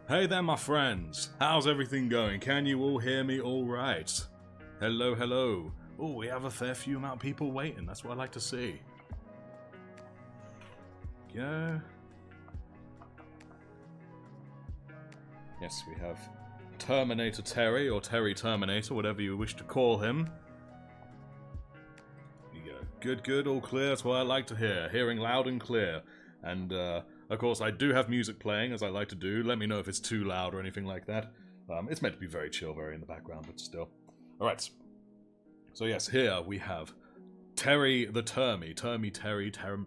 Hey there, my friends. How's everything going? Can you all hear me all right? Hello, hello. Oh, we have a fair few amount of people waiting. That's what I like to see. Yeah. Yes, we have Terminator Terry, or Terry Terminator, whatever you wish to call him. You go. Good, good, all clear. That's what I like to hear. Hearing loud and clear. And, of course, I do have music playing, as I like to do. Let me know if it's too loud or anything like that. It's meant to be very chill, very in the background, but still. Alright. So yes, here we have Terry the Termy. Terminator,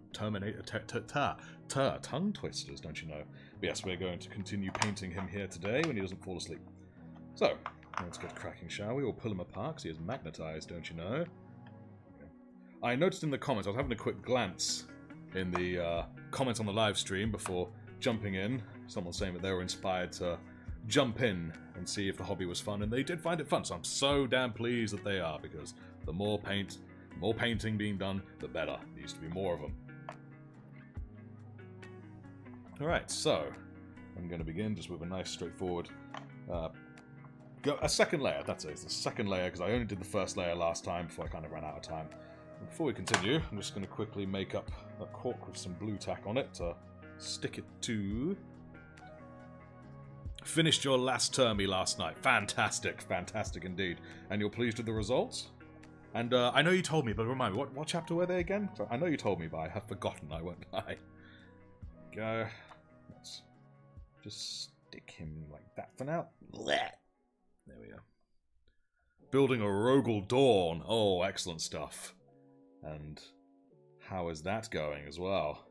tongue twisters, don't you know? But yes, we're going to continue painting him here today when he doesn't fall asleep. So, let's get cracking, shall we? We'll pull him apart, because he is magnetized, don't you know? Okay. I noticed in the comments, I was having a quick glance in the comments on the live stream before jumping in. Someone saying that they were inspired to jump in and see if the hobby was fun, and they did find it fun, so I'm so damn pleased that they are, because the more painting being done, the better. There needs to be more of them. Alright, so I'm going to begin just with a nice straightforward a second layer. That's it, it's the second layer, because I only did the first layer last time before I kind of ran out of time. Before we continue, I'm just going to quickly make up a cork with some blue tack on it to stick it to. Finished your last termy last night. Fantastic, fantastic indeed. And you're pleased with the results? And I know you told me, but remind me, what chapter were they again? So I know you told me, but I have forgotten, I won't lie. Go. Let's just stick him like that for now. There we go. Building a Rogel Dawn. Oh, excellent stuff. And how is that going as well?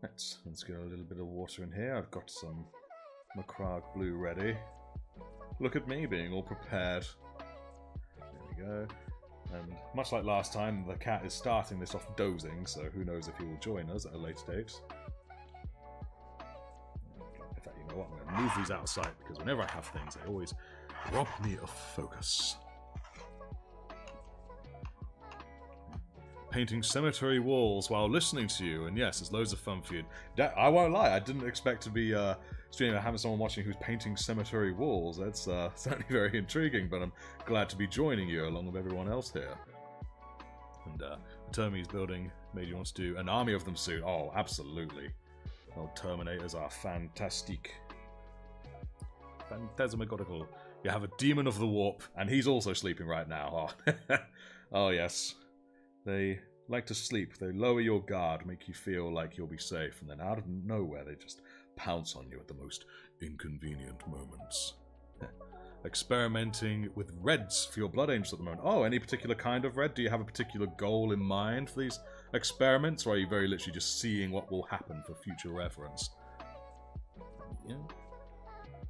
Let's get a little bit of water in here. I've got some Macragge blue ready. Look at me being all prepared. There we go. And much like last time, the cat is starting this off dozing, so who knows if he will join us at a later date. In fact, you know what? I'm going to move these out of sight, because whenever I have things, they always rob me of focus. Painting cemetery walls while listening to you, and yes, it's loads of fun for you. I won't lie, I didn't expect to be streaming having someone watching who's painting cemetery walls. That's certainly very intriguing, but I'm glad to be joining you along with everyone else here. And the Termy's building made you want to do an army of them soon. Oh, absolutely. Old Terminators are fantastic. Phantasmagorical. You have a Demon of the Warp, and he's also sleeping right now. Oh, oh yes. They like to sleep, they lower your guard, make you feel like you'll be safe, and then out of nowhere they just pounce on you at the most inconvenient moments. Experimenting with reds for your Blood Angels at the moment. Oh, any particular kind of red? Do you have a particular goal in mind for these experiments, or are you very literally just seeing what will happen for future reference? Yeah.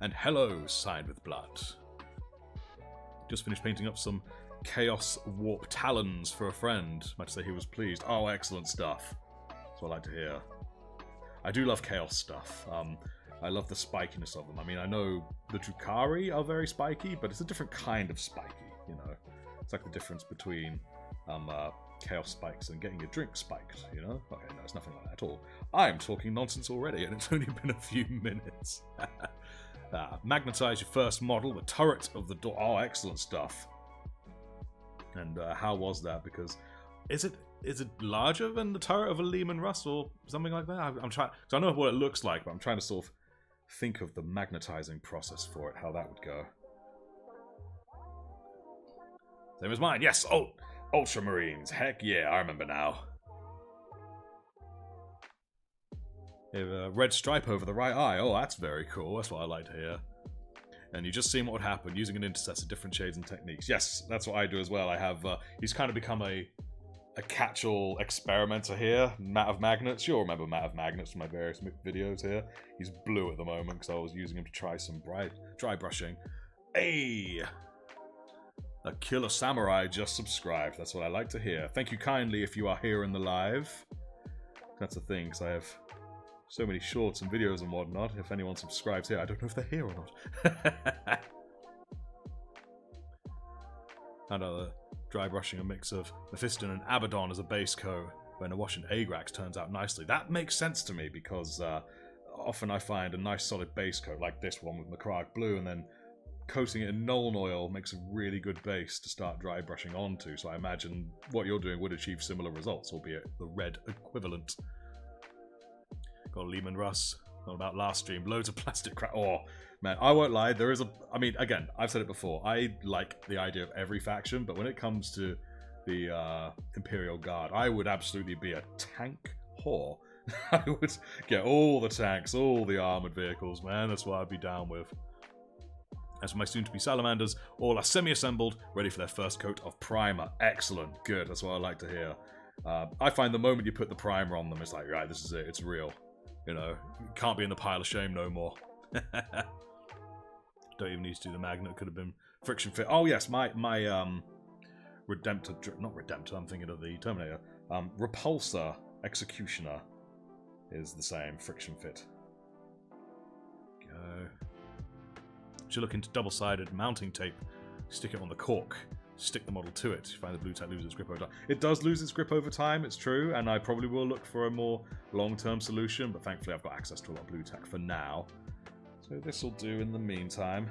And hello, Signed with Blood. Just finished painting up some Chaos Warp Talons for a friend. Might say he was pleased. Oh, excellent stuff. That's what I like to hear. I do love Chaos stuff. I love the spikiness of them. I mean, I know the Drukhari are very spiky, but it's a different kind of spiky, you know. It's like the difference between Chaos spikes and getting your drink spiked, you know? Okay, no, it's nothing like that at all. I'm talking nonsense already, and it's only been a few minutes. Magnetize your first model, the turret of the door. Oh, excellent stuff. And how was that? Because is it larger than the turret of a Lehman Russ or something like that? I'm trying, because I know what it looks like, but I'm trying to sort of think of the magnetizing process for it, how that would go. Same as mine, yes. Oh, Ultramarines. Heck yeah, I remember now. They have a red stripe over the right eye. Oh, that's very cool. That's what I like to hear. And you just seen what would happen using an intercessor, different shades and techniques. Yes, that's what I do as well. I have, he's kind of become a catch-all experimenter here. Matt of Magnets. You'll remember Matt of Magnets from my various videos here. He's blue at the moment because I was using him to try some dry brushing. Hey! A killer samurai just subscribed. That's what I like to hear. Thank you kindly if you are here in the live. That's the thing, because I have so many shorts and videos and whatnot. If anyone subscribes here, I don't know if they're here or not. And dry brushing a mix of Mephiston and Abaddon as a base coat when a wash and Agrax turns out nicely. That makes sense to me because often I find a nice solid base coat, like this one with Macragge Blue, and then coating it in Nuln Oil makes a really good base to start dry brushing onto, so I imagine what you're doing would achieve similar results, albeit the red equivalent. Got Lehman Russ, not about last stream, loads of plastic crap. Oh, man, I won't lie, there is a... I mean, again, I've said it before, I like the idea of every faction, but when it comes to the Imperial Guard, I would absolutely be a tank whore. I would get all the tanks, all the armoured vehicles, man, that's what I'd be down with. As for my soon-to-be salamanders, all are semi-assembled, ready for their first coat of primer. Excellent, good, that's what I like to hear. I find the moment you put the primer on them, it's like, right, this is it, it's real. You know, can't be in the pile of shame no more. Don't even need to do the magnet, could have been friction fit. Oh yes, my Redemptor, not Redemptor, I'm thinking of the Terminator. Repulsor Executioner is the same, friction fit. Go. Should look into double-sided mounting tape, stick it on the cork, stick the model to it, find the blue tack loses its grip over time. It does lose its grip over time, it's true, and I probably will look for a more long-term solution, but thankfully I've got access to a lot of blue tack for now. So this will do in the meantime.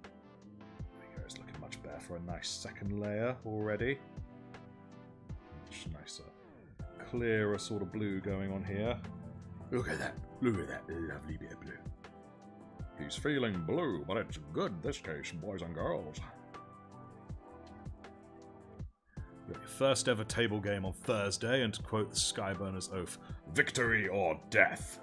There we go, it's looking much better for a nice second layer already. Much nicer, clearer sort of blue going on here. Look at that lovely bit of blue. He's feeling blue, but it's good in this case, boys and girls. Your first ever table game on Thursday, and to quote the Skyburner's oath, victory or death.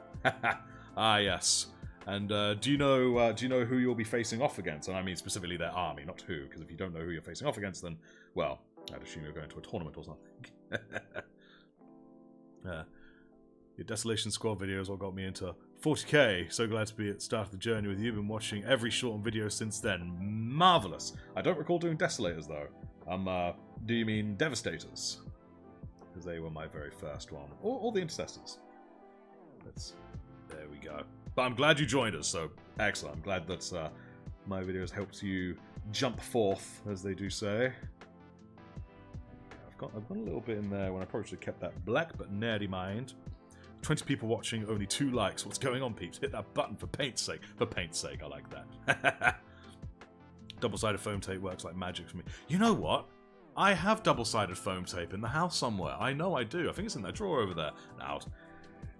Ah, yes. And do you know who you'll be facing off against? And I mean specifically their army, not who, because if you don't know who you're facing off against, then, well, I'd assume you're going to a tournament or something. Your Desolation Squad video is what got me into 40k. So glad to be at the start of the journey with you. Been watching every shortened video since then. Marvellous. I don't recall doing Desolators, though. Do you mean Devastators? Because they were my very first one. Or the Intercessors. There we go. But I'm glad you joined us, so excellent. I'm glad that my videos helped you jump forth, as they do say. I've got a little bit in there when I probably should have kept that black, but nerdy mind. 20 people watching, only 2 likes. What's going on, peeps? Hit that button for paint's sake. For paint's sake, I like that. Double-sided foam tape works like magic for me. You know what? I have double-sided foam tape in the house somewhere. I know I do. I think it's in that drawer over there. Now,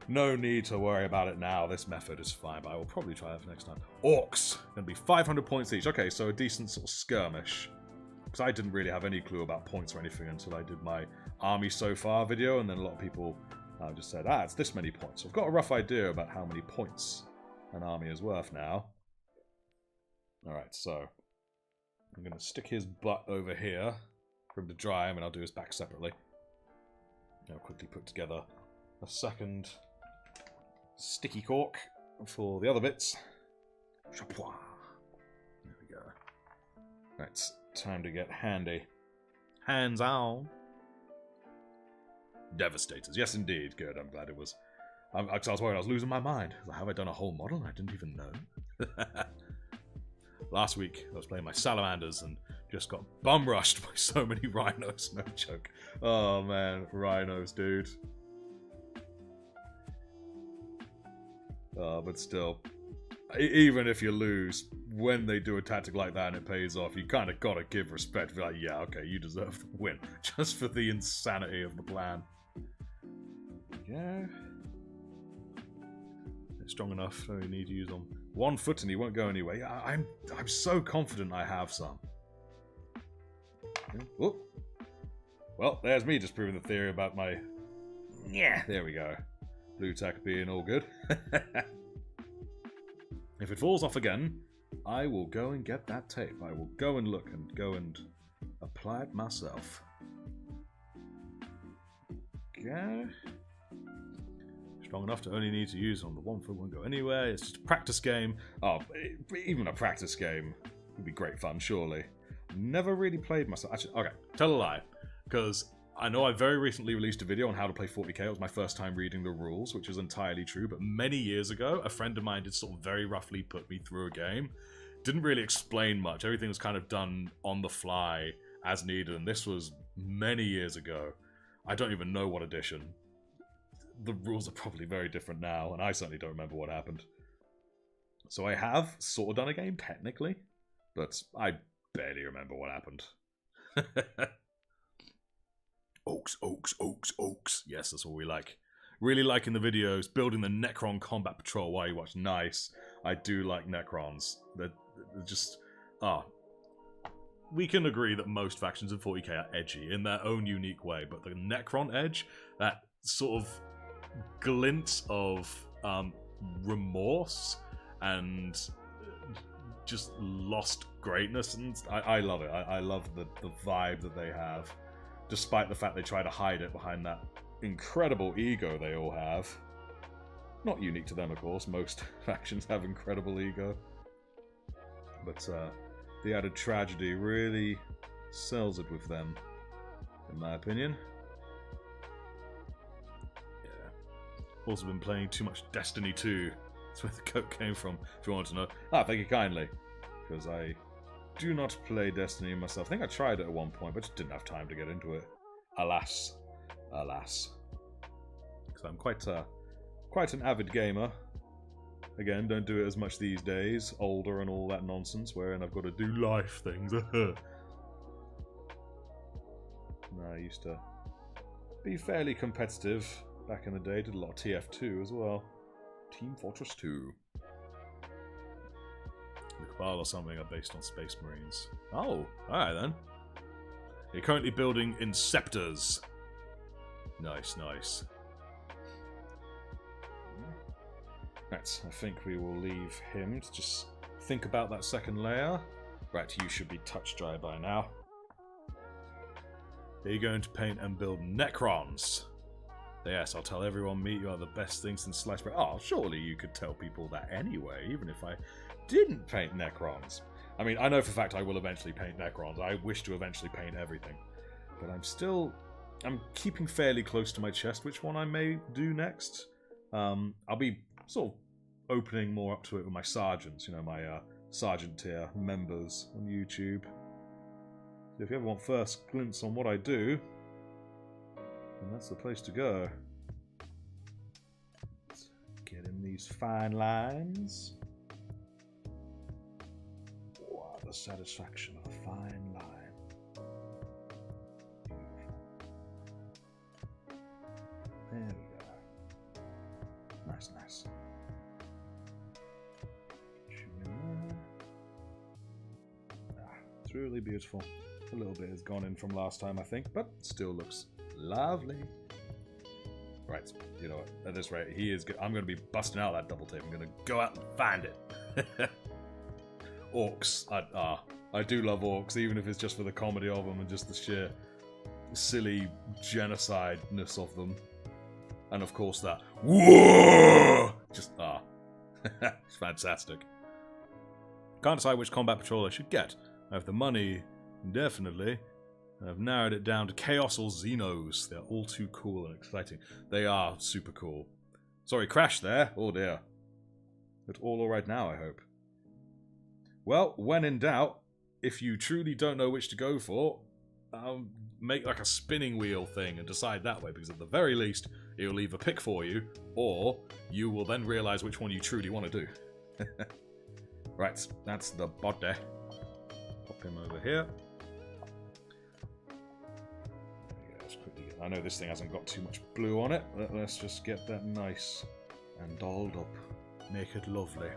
no need to worry about it now. This method is fine, but I will probably try that for next time. Orcs. Going to be 500 points each. Okay, so a decent sort of skirmish. Because I didn't really have any clue about points or anything until I did my army so far video, and then a lot of people just said, it's this many points. So I've got a rough idea about how many points an army is worth now. Alright, so I'm going to stick his butt over here for him to dry him, and I'll do his back separately. I'll quickly put together a second sticky cork for the other bits. There we go. Right, it's time to get handy. Hands on. Devastators. Yes, indeed. Good. I'm glad it was. I was worried I was losing my mind. Have I done a whole model? I didn't even know. Last week, I was playing my salamanders and just got bum rushed by so many rhinos. No joke. Oh, man. Rhinos, dude. But still, even if you lose, when they do a tactic like that and it pays off, you kind of got to give respect. Be like, yeah, okay, you deserve the win. Just for the insanity of the plan. Yeah. It's strong enough. Only need to use on 1 foot and he won't go anywhere. Yeah, I'm so confident I have some. Oh. Well, there's me just proving the theory about my... Yeah, there we go. Blue tack being all good. If it falls off again, I will go and get that tape. I will go and look and go and apply it myself. Okay. Strong enough to only need to use on the 1 foot, won't go anywhere. It's just a practice game. Oh, even a practice game would be great fun, surely. Never really played myself. Actually, okay, tell a lie. Because I know I very recently released a video on how to play 40k. It was my first time reading the rules, which is entirely true. But many years ago, a friend of mine did sort of very roughly put me through a game. Didn't really explain much. Everything was kind of done on the fly as needed. And this was many years ago. I don't even know what edition. the rules are probably very different now, and I certainly don't remember what happened. So I have sort of done a game, technically, but I barely remember what happened. Oaks, oaks, oaks, oaks. Yes, that's what we like. Really liking the videos, building the Necron Combat Patrol while you watch. Nice. I do like Necrons. They're just... we can agree that most factions in 40k are edgy in their own unique way, but the Necron edge, that sort of glint of remorse and just lost greatness, and I love it. I love the vibe that they have, despite the fact they try to hide it behind that incredible ego they all have. Not unique to them, of course. Most factions have incredible ego. But the added tragedy really sells it with them, in my opinion. Yeah. Also been playing too much Destiny 2. That's where the coke came from, if you want to know. Thank you kindly. Because I do not play Destiny myself. I think I tried it at one point, but just didn't have time to get into it. Alas. Alas. Because I'm quite an avid gamer. Again, don't do it as much these days. Older and all that nonsense, wherein I've got to do life things. No, I used to be fairly competitive back in the day. Did a lot of TF2 as well. Team Fortress 2. The Cabal or something are based on Space Marines. Oh, alright then. You're currently building Inceptors. Nice, nice. Right, I think we will leave him to just think about that second layer. Right, you should be touch dry by now. Are you going to paint and build Necrons? Yes, I'll tell everyone meet you are the best things since sliced bread. Oh, surely you could tell people that anyway, even if I didn't paint Necrons. I mean, I know for a fact I will eventually paint Necrons. I wish to eventually paint everything. But I'm keeping fairly close to my chest which one I may do next. I'll be sort of opening more up to it with my sergeants, you know, my sergeant tier members on YouTube. So if you ever want first glimpse on what I do, then that's the place to go. Let's get in these fine lines. Wow, the satisfaction of a fine line. There we go. Nice, nice. It's really beautiful. A little bit has gone in from last time, I think, but still looks lovely. Right, you know what? At this rate, I'm going to be busting out that double tape. I'm going to go out and find it. Orcs. I do love orcs, even if it's just for the comedy of them and just the sheer silly genocide-ness of them. And of course that whoa! Just it's fantastic. Can't decide which combat patrol I should get. I have the money, definitely. I've narrowed it down to Chaos or Xenos. They're all too cool and exciting. They are super cool. Sorry, crash there. Oh dear. But all alright now, I hope. Well, when in doubt, if you truly don't know which to go for, make like a spinning wheel thing and decide that way, because at the very least, it'll either pick for you, or you will then realise which one you truly want to do. Right, that's the body. Pop him over here. I know this thing hasn't got too much blue on it, but let's just get that nice and dolled up. Make it lovely.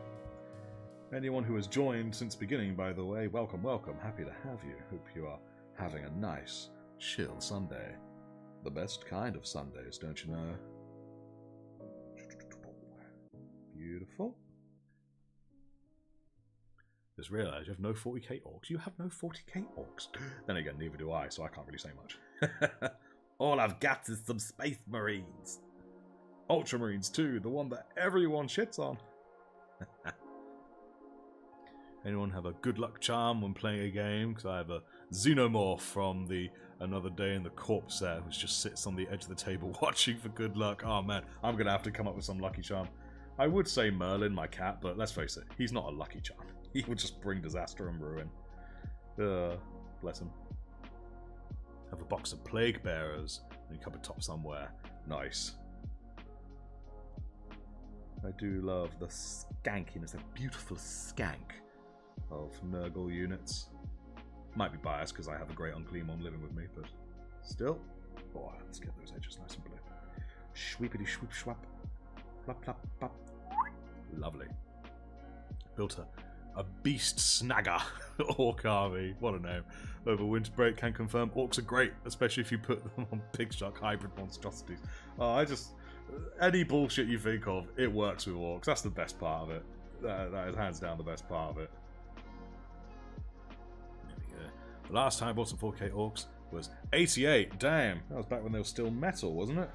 Anyone who has joined since beginning, by the way, welcome, welcome. Happy to have you. Hope you are having a nice, chill Sunday. The best kind of Sundays, don't you know? Beautiful. Just realised you have no 40k orcs. You have no 40k orcs. Then again, neither do I, so I can't really say much. All I've got is some Space Marines. Ultramarines too, the one that everyone shits on. Anyone have a good luck charm when playing a game? Because I have a Xenomorph from the Another Day in the Corpse set, which just sits on the edge of the table watching for good luck. Oh man, I'm going to have to come up with some lucky charm. I would say Merlin, my cat, but let's face it, he's not a lucky charm. He would just bring disaster and ruin. Bless him. Have a box of Plague Bearers in a cupboard top somewhere. Nice. I do love the skankiness, the beautiful skank of Nurgle units. Might be biased because I have a great Unclean living with me, but still. Oh, let's get those edges nice and blue. Shweepity shweep shwap. Plop plop plop. Lovely. Built a beast snagger orc army. What a name. Over winter break, can confirm orcs are great, especially if you put them on pig shark hybrid monstrosities. Oh, any bullshit you think of, it works with orcs. That's the best part of it. That is hands down the best part of it. There we go. The last time I bought some 4K orcs was 88. Damn, that was back when they were still metal, wasn't it?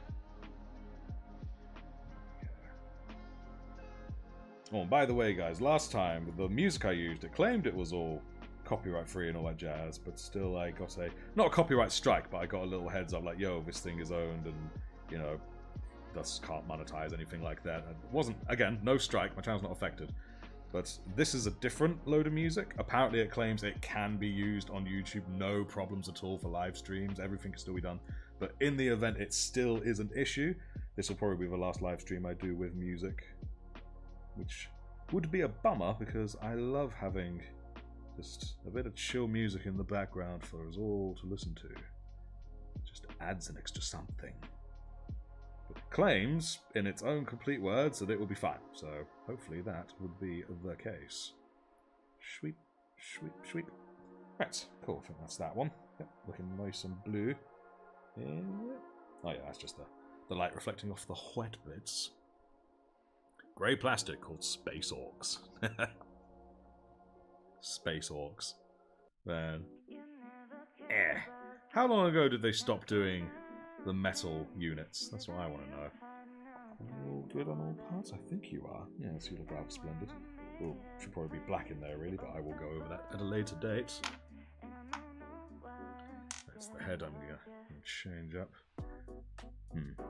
Oh, and by the way, guys, last time, the music I used, it claimed it was all copyright free and all that jazz, but still I got not a copyright strike, but I got a little heads up like, yo, this thing is owned and, you know, thus can't monetize anything like that. It wasn't, again, no strike, my channel's not affected. But this is a different load of music. Apparently it claims it can be used on YouTube, no problems at all for live streams, everything can still be done. But in the event it still is an issue, this will probably be the last live stream I do with music. Which would be a bummer because I love having just a bit of chill music in the background for us all to listen to. It just adds an extra something. But it claims, in its own complete words, that it will be fine. So hopefully that would be the case. Sweep, sweep, sweep. Right, cool. I think that's that one. Yep, looking nice and blue. Oh yeah, that's just the light reflecting off the wet bits. Grey plastic called Space Orcs. Space Orcs. Man. How long ago did they stop doing the metal units? That's what I want to know. All good on all parts? I think you are. Yes, you look rather splendid. Oh, should probably be black in there really, but I will go over that at a later date. That's the head I'm going to change up.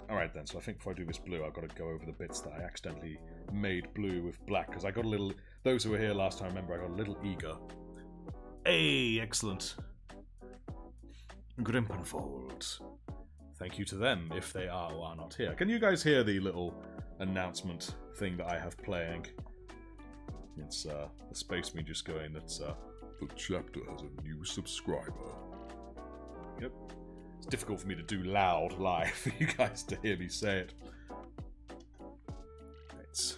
Alright then, so I think before I do this blue, I've got to go over the bits that I accidentally made blue with black, because I got a little... Those who were here last time, remember, I got a little eager. Hey, excellent. Grimpenfold. Thank you to them, if they are or are not here. Can you guys hear the little announcement thing that I have playing? It's the Space Me just going, that's, the chapter has a new subscriber. Yep. It's difficult for me to do loud live for you guys to hear me say it. Right.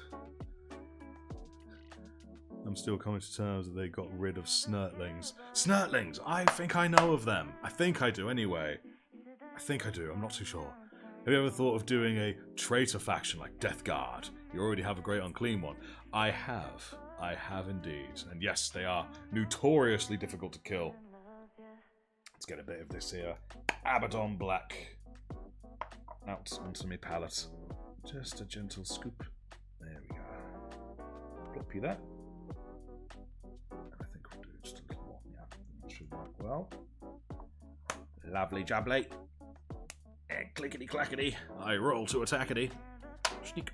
I'm still coming to terms that they got rid of Snurtlings. Snurtlings! I think I know of them. I think I do anyway. I think I do, I'm not too sure. Have you ever thought of doing a traitor faction like Death Guard? You already have a great unclean one. I have. I have indeed. And yes, they are notoriously difficult to kill. Let's get a bit of this here. Abaddon Black. Out onto my palette. Just a gentle scoop. There we go. Flop you that. I think we'll do just a little more. Yeah, that should work well. Lovely jubbly. Clickety clackety. I roll to attackety. Sneak.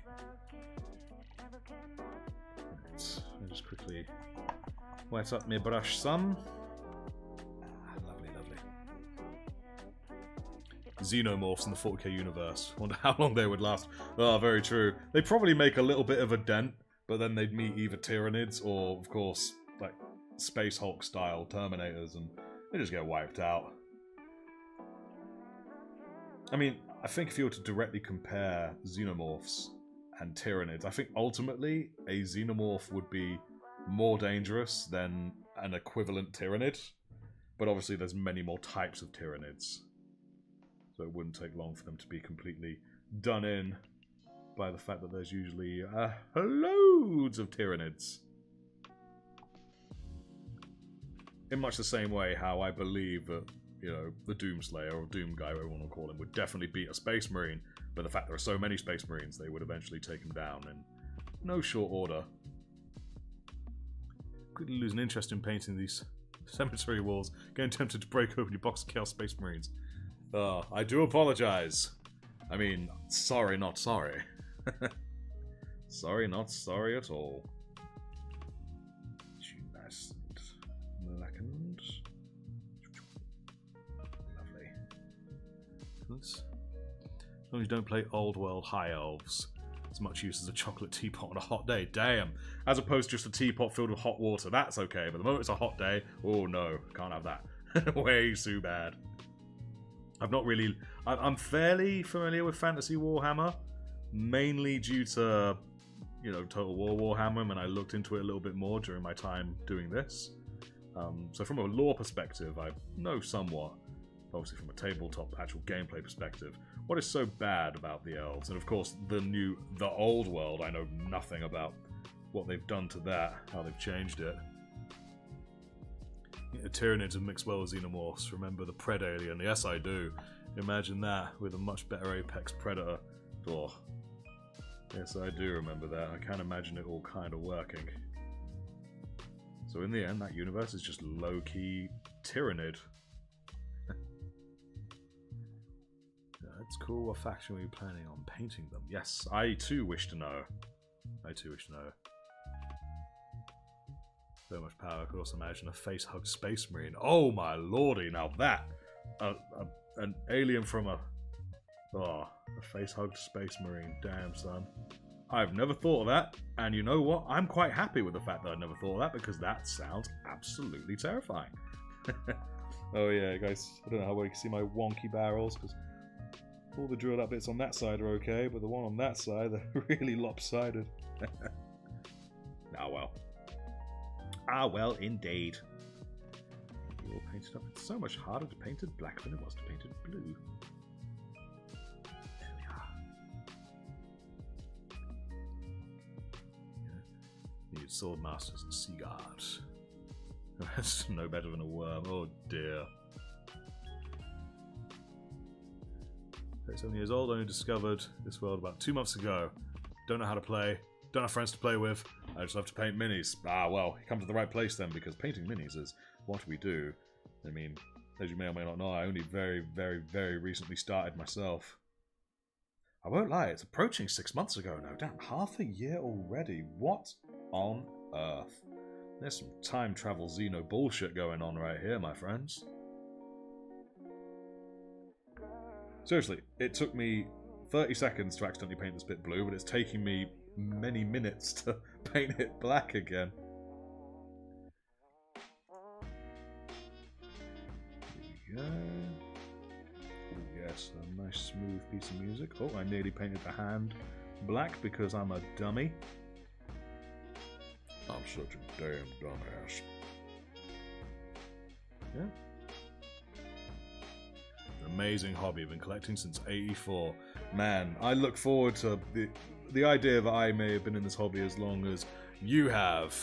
Right, I'll just quickly wet up my brush some. Xenomorphs in the 40k universe. Wonder how long they would last. Oh, very true. They probably make a little bit of a dent, but then they'd meet either Tyranids or, of course, like, Space Hulk style Terminators, and they just get wiped out. I mean, I think if you were to directly compare Xenomorphs and Tyranids, I think ultimately a Xenomorph would be more dangerous than an equivalent Tyranid, but obviously there's many more types of Tyranids. So it wouldn't take long for them to be completely done in by the fact that there's usually loads of Tyranids. In much the same way how I believe that, you know, the Doomslayer or Doom Guy, whatever one will call him, would definitely beat a Space Marine, but the fact there are so many Space Marines, they would eventually take him down in no short order. Quickly lose an interest in painting these cemetery walls, getting tempted to break open your box of Chaos Space Marines. I do apologize. I mean, sorry, not sorry. Sorry, not sorry at all. Nice and blackened. Lovely. As long as you don't play Old World High Elves. as much use as a chocolate teapot on a hot day. Damn. As opposed to just a teapot filled with hot water. That's okay. But the moment it's a hot day, oh no, can't have that. Way too bad. I've not really... I'm fairly familiar with Fantasy Warhammer. Mainly due to, you know, Total War Warhammer. And I looked into it a little bit more during my time doing this. So from a lore perspective, I know somewhat. Obviously from a tabletop actual gameplay perspective. What is so bad about the elves? And of course, the old world, I know nothing about what they've done to that, how they've changed it. Tyranids have mixed well with xenomorphs. Remember the Pred alien? Yes, I do. Imagine that with a much better apex predator. Oh. Yes, I do remember that. I can't imagine it all kind of working. So in the end, that universe is just low-key Tyranid. That's cool. What faction were you planning on painting them? Yes, I too wish to know. I too wish to know. So much power. I could also imagine a face-hugged space marine. Oh my lordy! Now that an alien from a face-hugged space marine. Damn, son. I've never thought of that, and you know what? I'm quite happy with the fact that I never thought of that because that sounds absolutely terrifying. Oh yeah, guys. I don't know how well you can see my wonky barrels because. All the drilled up bits on that side are okay, but the one on that side, they're really lopsided. Ah well. Ah well, indeed. You all painted up. It's so much harder to paint it black than it was to paint it blue. There we are. Yeah. Need sword masters and sea guards. That's no better than a worm. Oh dear. 7 years old, only discovered this world about 2 months ago. Don't know how to play, don't have friends to play with, I just love to paint minis. Ah, well, you come to the right place then, because painting minis is what we do. I mean, as you may or may not know, I only very, very, very recently started myself. I won't lie, it's approaching 6 months ago now. Damn, half a year already. What on earth? There's some time travel Xeno bullshit going on right here, my friends. Seriously, it took me 30 seconds to accidentally paint this bit blue, but it's taking me many minutes to paint it black again. Here we go. Ooh, yes, a nice smooth piece of music. Oh, I nearly painted the hand black because I'm a dummy. I'm such a damn dumbass. Yeah. Amazing hobby. I've been collecting since '84. Man, I look forward to the idea that I may have been in this hobby as long as you have.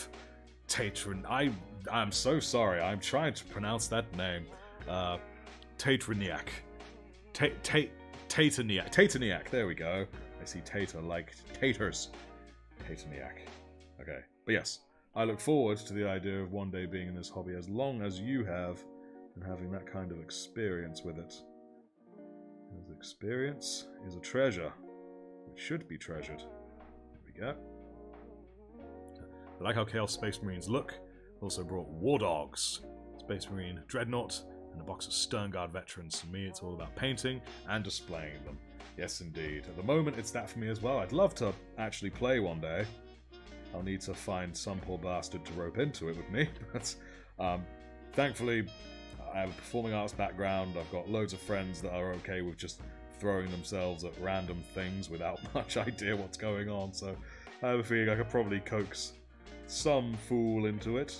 Tatron. I'm so sorry. I'm trying to pronounce that name. Tatroniac. Tatoniac. Tatoniac. There we go. I see tater like taters. Tatoniac. Okay. But yes, I look forward to the idea of one day being in this hobby as long as you have and having that kind of experience with it. Because experience is a treasure. It should be treasured. There we go. I like how Chaos Space Marines look. Also brought War Dogs, Space Marine Dreadnought, and a box of Sternguard veterans. For me, it's all about painting and displaying them. Yes, indeed. At the moment, it's that for me as well. I'd love to actually play one day. I'll need to find some poor bastard to rope into it with me. But thankfully, I have a performing arts background. I've got loads of friends that are okay with just throwing themselves at random things without much idea what's going on. So I have a feeling I could probably coax some fool into it.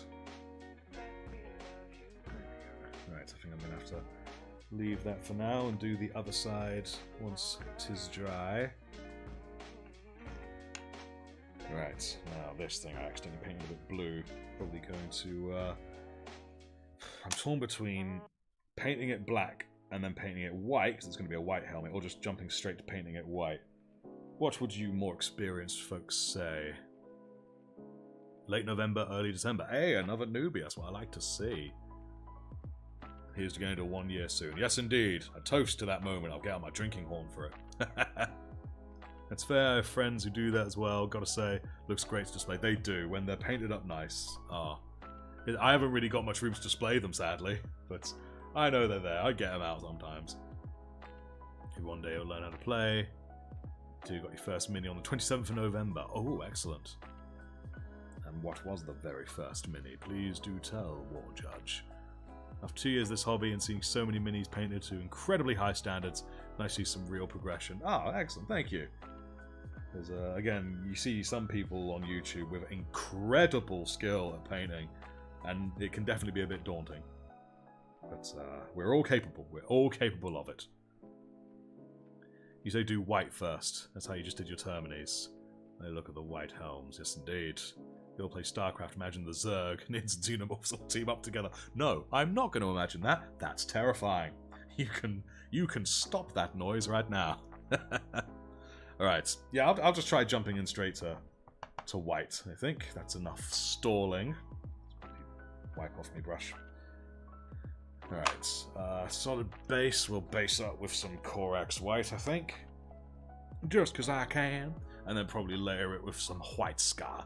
Right, I think I'm going to have to leave that for now and do the other side once it is dry. Right, now this thing I accidentally painted a bit blue. Probably going to... I'm torn between painting it black and then painting it white, because it's going to be a white helmet, or just jumping straight to painting it white. What would you more experienced folks say? Late November, early December. Hey, another newbie, that's what I like to see. Here's to going to 1 year soon. Yes, indeed. A toast to that moment. I'll get out my drinking horn for it. It's fair, I have friends who do that as well. Gotta say, looks great to display. They do, when they're painted up nice. Ah. I haven't really got much room to display them, sadly. But I know they're there. I get them out sometimes. Maybe one day I'll learn how to play. So you got your first mini on the 27th of November. Oh, excellent. And what was the very first mini? Please do tell, War Judge. After 2 years of this hobby and seeing so many minis painted to incredibly high standards, I see some real progression. Oh, excellent, thank you. Because, again, you see some people on YouTube with incredible skill at painting, and it can definitely be a bit daunting. But we're all capable. We're all capable of it. You say do white first. That's how you just did your Terminis. They look at the white helms. Yes, indeed. You'll play StarCraft. Imagine the Zerg and its Xenomorphs all team up together. No, I'm not going to imagine that. That's terrifying. You can stop that noise right now. Alright. Yeah, I'll just try jumping in straight to white, I think. That's enough stalling. Wipe off my brush. Alright. Solid base. We'll base up with some Corax white, I think. Just because I can. And then probably layer it with some white scar.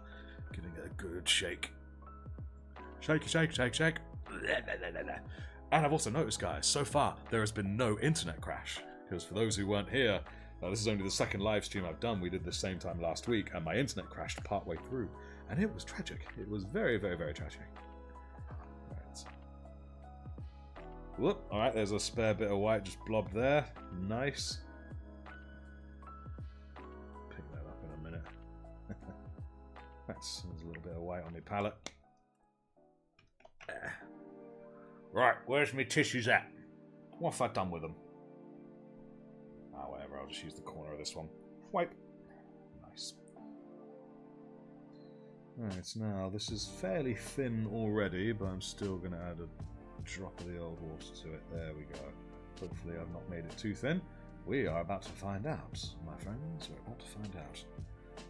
Giving it a good shake. Shake, shake, shake, shake. And I've also noticed, guys, so far there has been no internet crash. Because for those who weren't here, this is only the second live stream I've done. We did the same time last week, and my internet crashed partway through. And it was tragic. It was very, very, very tragic. Alright. Whoop. Alright, there's a spare bit of white just blobbed there. Nice. Pick that up in a minute. There's a little bit of white on my palette. Right, where's my tissues at? What have I done with them? Ah, whatever, I'll just use the corner of this one. Wipe. Nice. Alright, now this is fairly thin already, but I'm still going to add a drop of the old water to it. There we go. Hopefully I've not made it too thin. We are about to find out, my friends. We're about to find out.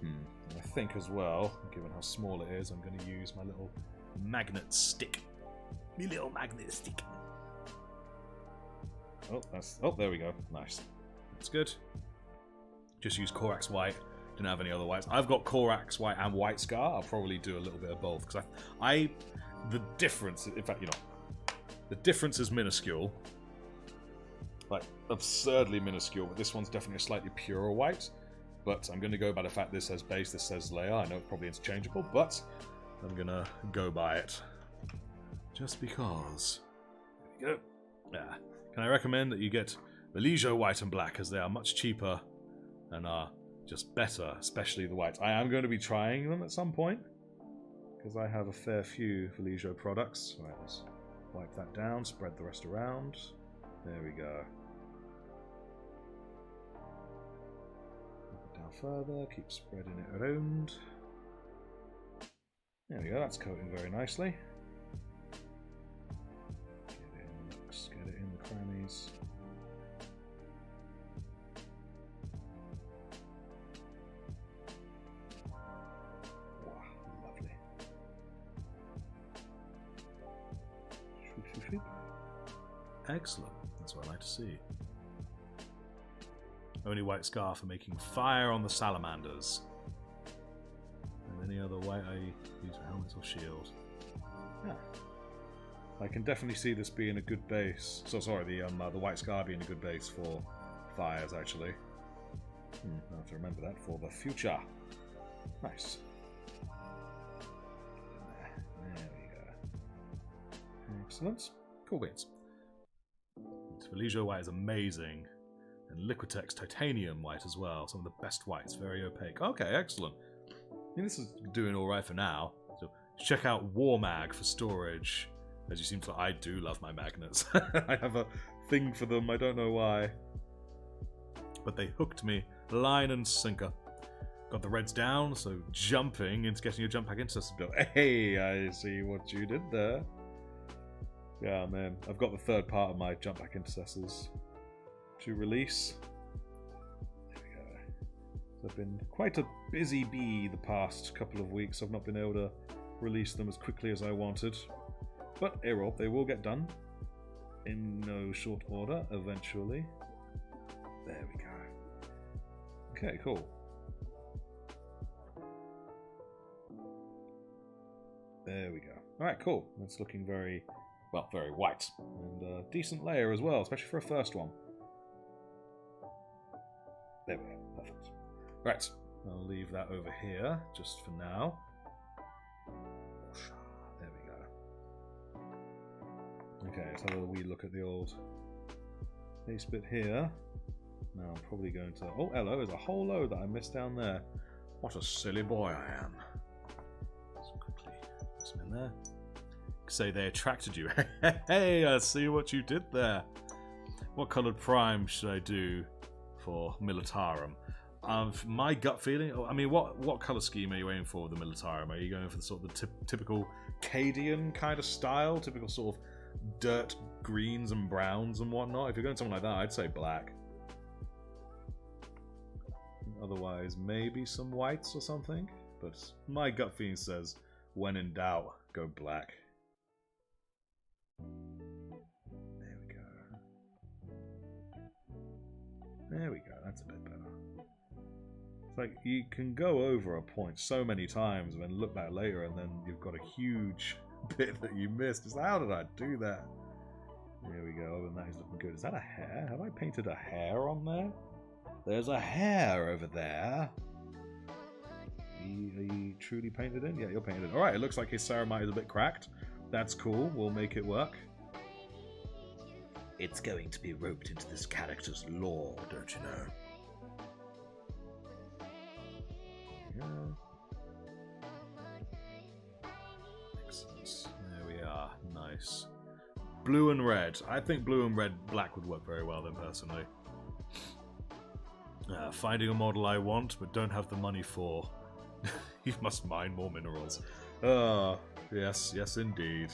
And I think as well, given how small it is, I'm going to use my little magnet stick. My little magnet stick. Oh, there we go. Nice. That's good. Just use Corax white. Didn't have any other whites. I've got Corax white and white scar. I'll probably do a little bit of both because the difference. In fact, the difference is minuscule. Like absurdly minuscule. But this one's definitely a slightly purer white. But I'm going to go by the fact this says base, this says layer. I know it's probably interchangeable, but I'm going to go by it. Just because. There we go. Yeah. Can I recommend that you get Religio white and black, as they are much cheaper and are just better, especially the whites. I am going to be trying them at some point, because I have a fair few Religio products. Right, let's wipe that down, spread the rest around. There we go. Down further, keep spreading it around. There we go, that's coating very nicely. Get it in the nooks, get it in the crannies. Wow, lovely. Excellent, that's what I like to see. Only white scar for making fire on the salamanders. And any other white I use for helmets or shield. Yeah. I can definitely see this being a good base. So sorry, the white scar being a good base for fires actually. I have to remember that for the future. Nice. There we go. Excellent. Cool beans. Religio white is amazing. And Liquitex titanium white as well. Some of the best whites. Very opaque. Okay, excellent. I mean, this is doing alright for now. So check out War Mag for storage. As you seem to, I do love my magnets. I have a thing for them. I don't know why. But they hooked me line and sinker. Got the reds down, so jumping into getting your jump pack intercessor built. Hey, I see what you did there. Yeah, man. I've got the third part of my jump pack intercessors to release. There we go. So I've been quite a busy bee the past couple of weeks. I've not been able to release them as quickly as I wanted. But Errol, they will get done in no short order eventually. There we go. Okay, cool. There we go. Alright, cool. That's looking very, well, very white. And a decent layer as well, especially for a first one. There we go. Perfect. Right, I'll leave that over here just for now. There we go. Okay, let's have a wee look at the old base bit here. Now I'm probably going to... Oh, hello, there's a whole load that I missed down there. What a silly boy I am. Let's quickly put some in there. Say they attracted you. Hey, I see what you did there. What coloured prime should I do for Militarum? My gut feeling... I mean, what colour scheme are you aiming for with the Militarum? Are you going for the sort of the typical Cadian kind of style? Typical sort of dirt greens and browns and whatnot? If you're going something like that, I'd say black. Otherwise, maybe some whites or something. But my gut feeling says, when in doubt, go black. There we go. There we go, that's a bit better. It's like, you can go over a point so many times and then look back later and then you've got a huge bit that you missed. It's like, how did I do that? There we go, and that is looking good. Is that a hair? Have I painted a hair on there? There's a hair over there. Are you truly painted in? Yeah, you're painted in. Alright, it looks like his ceramite is a bit cracked. That's cool. We'll make it work. It's going to be roped into this character's lore, don't you know? Yeah. Excellent. There we are. Nice. Blue and red. I think blue and red black would work very well then, personally. Finding a model I want, but don't have the money for. You must mine more minerals. Ah, yes, yes indeed.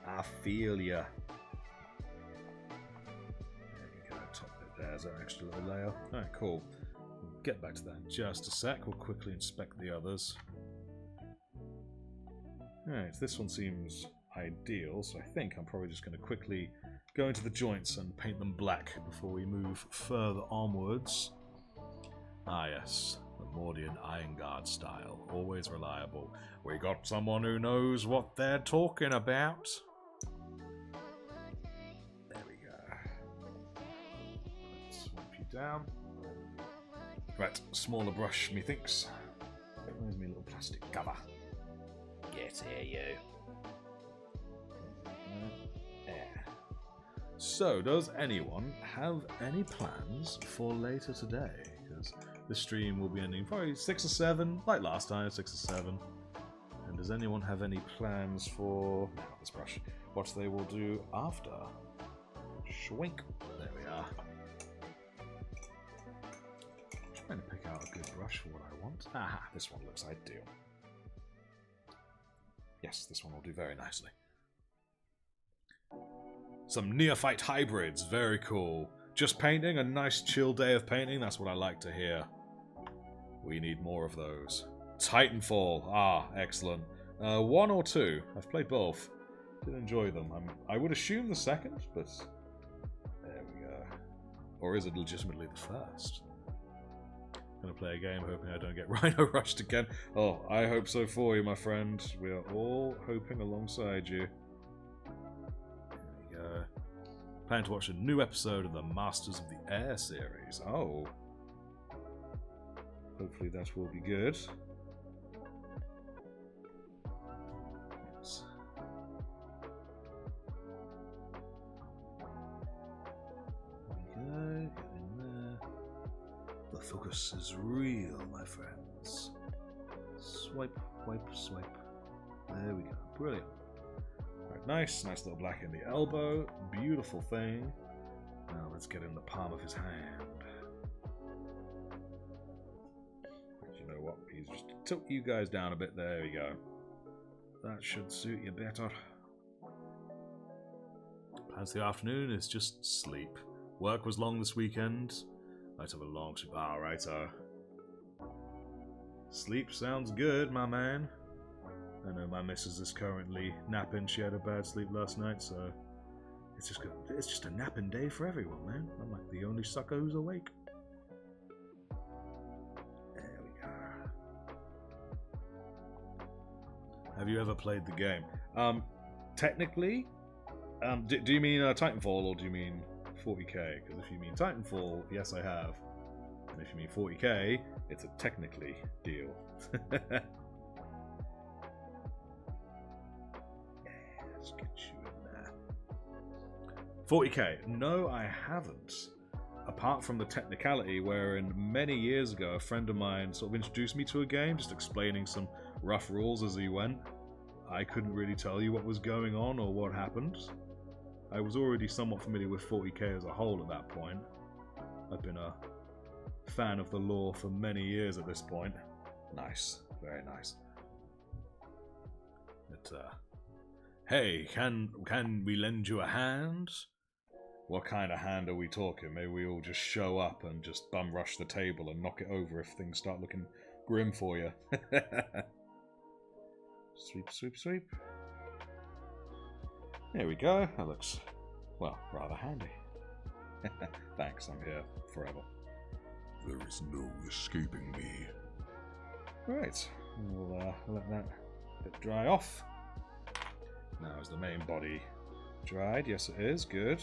I feel ya. There you go, top bit there's our extra little layer. Alright, cool. We'll get back to that in just a sec. We'll quickly inspect the others. Alright, this one seems ideal, so I think I'm probably just going to quickly go into the joints and paint them black before we move further onwards. Ah yes, the Mordian Iron Guard style, always reliable. We got someone who knows what they're talking about. There we go. Let's wipe you down. Right, smaller brush, methinks. Where's my little plastic cover? Get here, you. So, does anyone have any plans for later today? Because this stream will be ending probably 6 or 7, like last time, 6 or 7. And does anyone have any plans for this brush? What they will do after? Schwink. There we are. Trying to pick out a good brush for what I want. Aha, this one looks ideal. Yes, this one will do very nicely. Some neophyte hybrids, very cool. Just painting, a nice chill day of painting, that's what I like to hear. We need more of those. Titanfall, ah, excellent. 1 or 2, I've played both. Did enjoy them. I would assume the second, but there we go. Or is it legitimately the first? Gonna play a game hoping I don't get Rhino rushed again. Oh, I hope so for you, my friend. We are all hoping alongside you. Plan to watch a new episode of the Masters of the Air series. Oh. Hopefully that will be good. Yes. There we go. Get in there. The focus is real, my friends. Swipe, wipe, swipe. There we go. Brilliant. Nice little black in the elbow, beautiful thing. Now let's get in the palm of his hand. You know what, he's just tilt you guys down a bit, there we go. That should suit you better. Plans for the afternoon is just sleep. Work was long this weekend. Let's have a long sleep. Ah, righto. Sleep sounds good, my man. I know my missus is currently napping. She had a bad sleep last night, so it's just a napping day for everyone, man. I'm like the only sucker who's awake. There we go. Have you ever played the game? Technically, do you mean Titanfall or do you mean 40k? Because if you mean Titanfall, yes, I have. And if you mean 40k, it's a technically deal. Yeah, let's get you in there. 40k. No, I haven't. Apart from the technicality wherein many years ago a friend of mine sort of introduced me to a game, just explaining some rough rules as he went. I couldn't really tell you what was going on or what happened. I was already somewhat familiar with 40k as a whole at that point. I've been a fan of the lore for many years at this point. Nice. Very nice. But, hey, can we lend you a hand? What kind of hand are we talking? Maybe we all just show up and just bum rush the table and knock it over if things start looking grim for you. Sweep, sweep, sweep. There we go. That looks, well, rather handy. Thanks, I'm here forever. There is no escaping me. Right, we'll let that bit dry off. Now is the main body dried? Yes it is, good.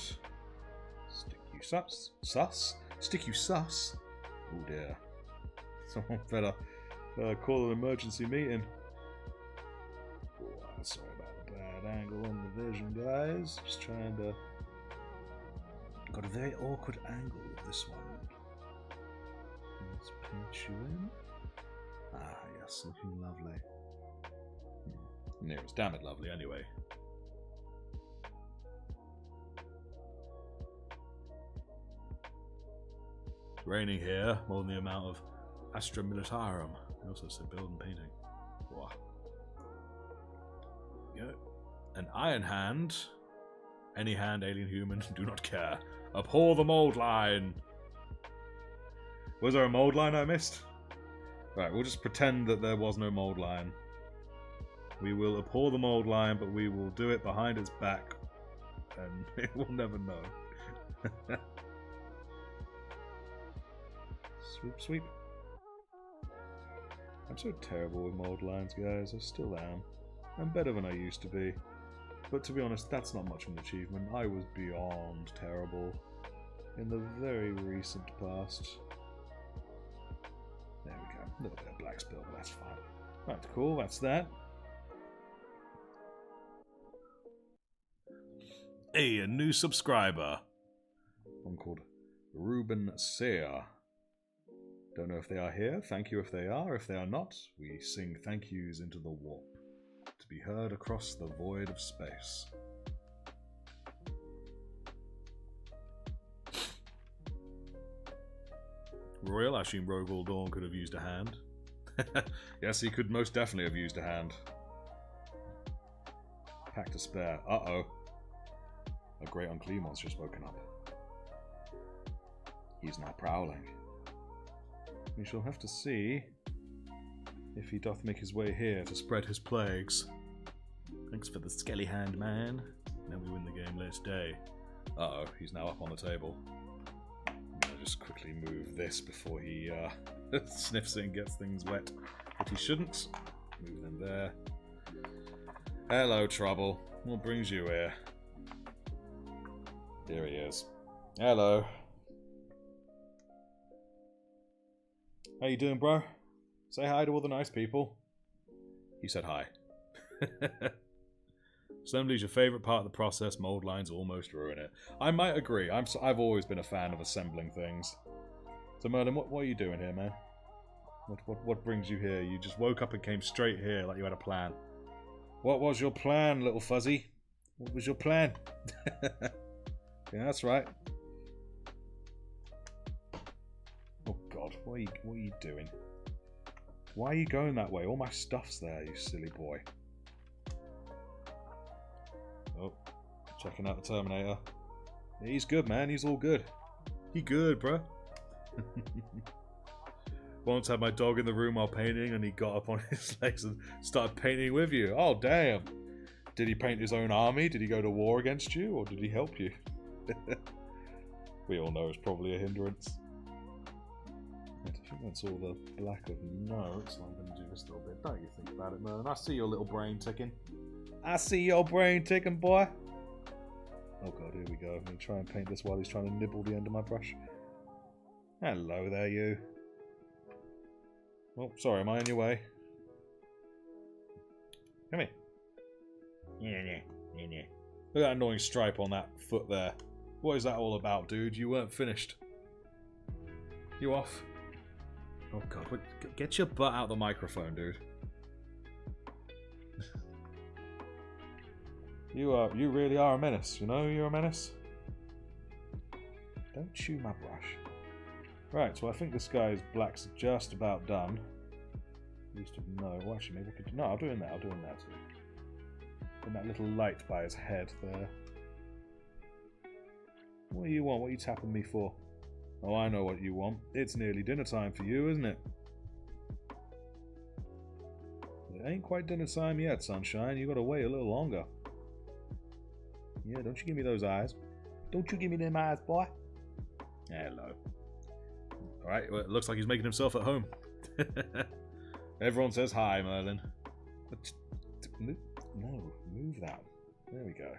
Stick you sus. Sus? Stick you sus? Oh dear. Someone better call an emergency meeting. Oh, sorry about the bad angle on the vision, guys. Just trying to... Got a very awkward angle with this one. Let's pinch you in. Ah, yes, looking lovely. It's damn it lovely anyway. It's raining here, more than the amount of Astra Militarum. I also said build and painting. Wow. There we go. An iron hand. Any hand, alien, human, do not care. Abhor the mold line. Was there a mold line I missed? Right, we'll just pretend that there was no mold line. We will abhor the mold line, but we will do it behind its back, and it will never know. Sweep, sweep. I'm so terrible with mold lines, guys. I still am. I'm better than I used to be. But to be honest, that's not much of an achievement. I was beyond terrible in the very recent past. There we go. A little bit of black spill, but that's fine. Right, cool. That's that. Hey, a new subscriber. One called Ruben Sear. Don't know if they are here. Thank you if they are. If they are not, we sing thank yous into the warp. To be heard across the void of space. Royal, I assume Rogol Dawn could have used a hand. Yes, he could most definitely have used a hand. Pack to spare. Uh-oh. A great unclean one's just woken up. He's now prowling. We shall have to see if he doth make his way here to spread his plagues. Thanks for the skelly hand, man. Now we win the game last day. Uh-oh, he's now up on the table. I'm gonna just quickly move this before he sniffs it and gets things wet. But he shouldn't. Move them there. Hello, Trouble. What brings you here? Here he is. Hello. How you doing, bro? Say hi to all the nice people. He said hi. Assembly's your favourite part of the process. Mold lines almost ruin it. I might agree. I've always been a fan of assembling things. So Merlin, what are you doing here, man? What brings you here? You just woke up and came straight here like you had a plan. What was your plan, little fuzzy? What was your plan? Yeah, that's right. Oh God, what are you doing? Why are you going that way? All my stuff's there, you silly boy. Oh, checking out the Terminator. Yeah, he's good, man. He's all good. He good, bro. Once had my dog in the room while painting, and he got up on his legs and started painting with you. Oh, damn. Did he paint his own army? Did he go to war against you, or did he help you? We all know it's probably a hindrance. I think that's all the black of notes. I'm going to do this little bit. Don't you think about it, Merlin. I see your little brain ticking. I see your brain ticking, boy. Oh God, here we go. I'm going to try and paint this while he's trying to nibble the end of my brush. Hello there, you. Oh, sorry, am I in your way? Come here. Look at that annoying stripe on that foot there. What is that all about, dude? You weren't finished. You off? Oh god, get your butt out of the microphone, dude. You really are a menace, you know? You're a menace. Don't chew my brush. Right, so I think this guy's black's just about done. At least no. Well, actually, maybe I could. No, I'll do it in there. I'll do it in there too. And that little light by his head there. What do you want? What are you tapping me for? Oh, I know what you want. It's nearly dinner time for you, isn't it? It ain't quite dinner time yet, sunshine. You gotta wait a little longer. Yeah, don't you give me those eyes. Don't you give me them eyes, boy. Hello. Alright, well, it looks like he's making himself at home. Everyone says hi, Merlin. No, move that. There we go.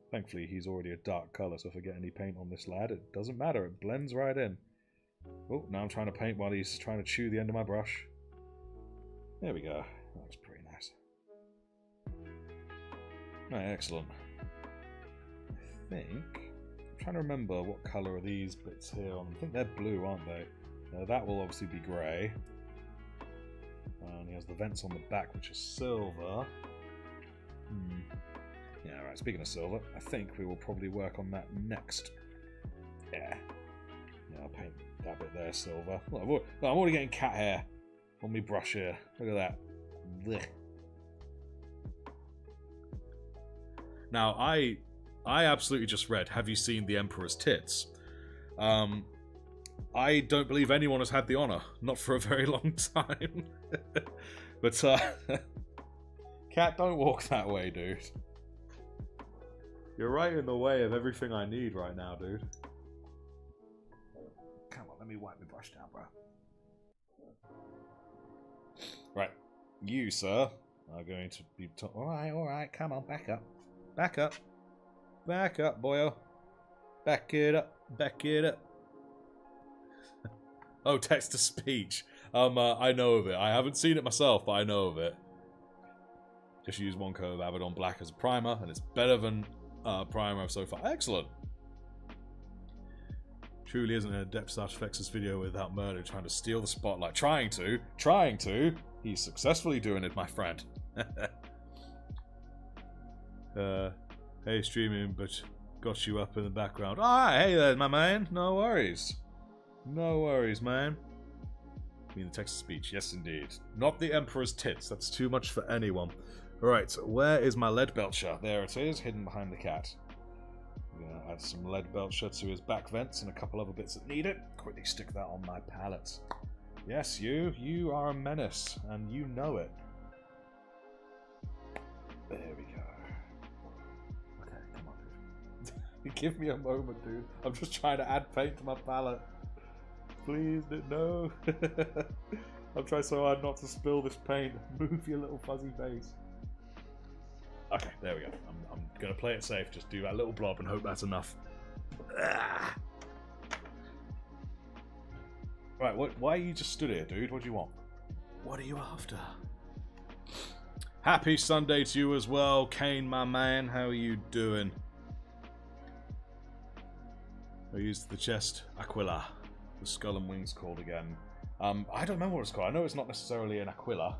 Thankfully, he's already a dark colour, so if I get any paint on this lad, it doesn't matter. It blends right in. Oh, now I'm trying to paint while he's trying to chew the end of my brush. There we go. That looks pretty nice. Right, excellent. I think... I'm trying to remember what colour are these bits here on. I think they're blue, aren't they? That will obviously be grey. And he has the vents on the back, which are silver. Yeah, right, speaking of silver, I think we will probably work on that next. Yeah. Yeah, I'll paint that bit there silver. Look, I'm already getting cat hair on my brush here. Look at that. Blech. Now, I absolutely just read, have you seen the Emperor's tits? I don't believe anyone has had the honour. Not for a very long time. But, cat, don't walk that way, dude. You're right in the way of everything I need right now, dude. Come on, let me wipe my brush down, bro. Right. You, sir, are going to be... Alright, come on, back up. Back up. Back up, boyo. Back it up. Back it up. Oh, text-to-speech. I know of it. I haven't seen it myself, but I know of it. Just use one coat of Abaddon Black as a primer, and it's better than primer so far. Excellent. Truly isn't an Adept Artifacts' video without Murder trying to steal the spotlight. Trying to. He's successfully doing it, my friend. Hey, streaming, but got you up in the background. Alright, hey there, my man. No worries. No worries, man. I mean the text-to-speech, yes indeed. Not the Emperor's tits, that's too much for anyone. Right, where is my lead belcher? There it is, hidden behind the cat. I'm gonna add some lead belcher to his back vents and a couple other bits that need it. Quickly stick that on my palette. Yes, you are a menace, and you know it. There we go. Okay, come on, dude. Give me a moment, dude. I'm just trying to add paint to my palette. Please, no. I'm trying so hard not to spill this paint. Move your little fuzzy face. Okay, there we go. I'm gonna play it safe. Just do that little blob and hope that's enough. Ah. Right, why you just stood here, dude? What do you want? What are you after? Happy Sunday to you as well, Caine, my man. How are you doing? I used the chest Aquila. The skull and wings called again. I don't remember what it's called. I know it's not necessarily an Aquila.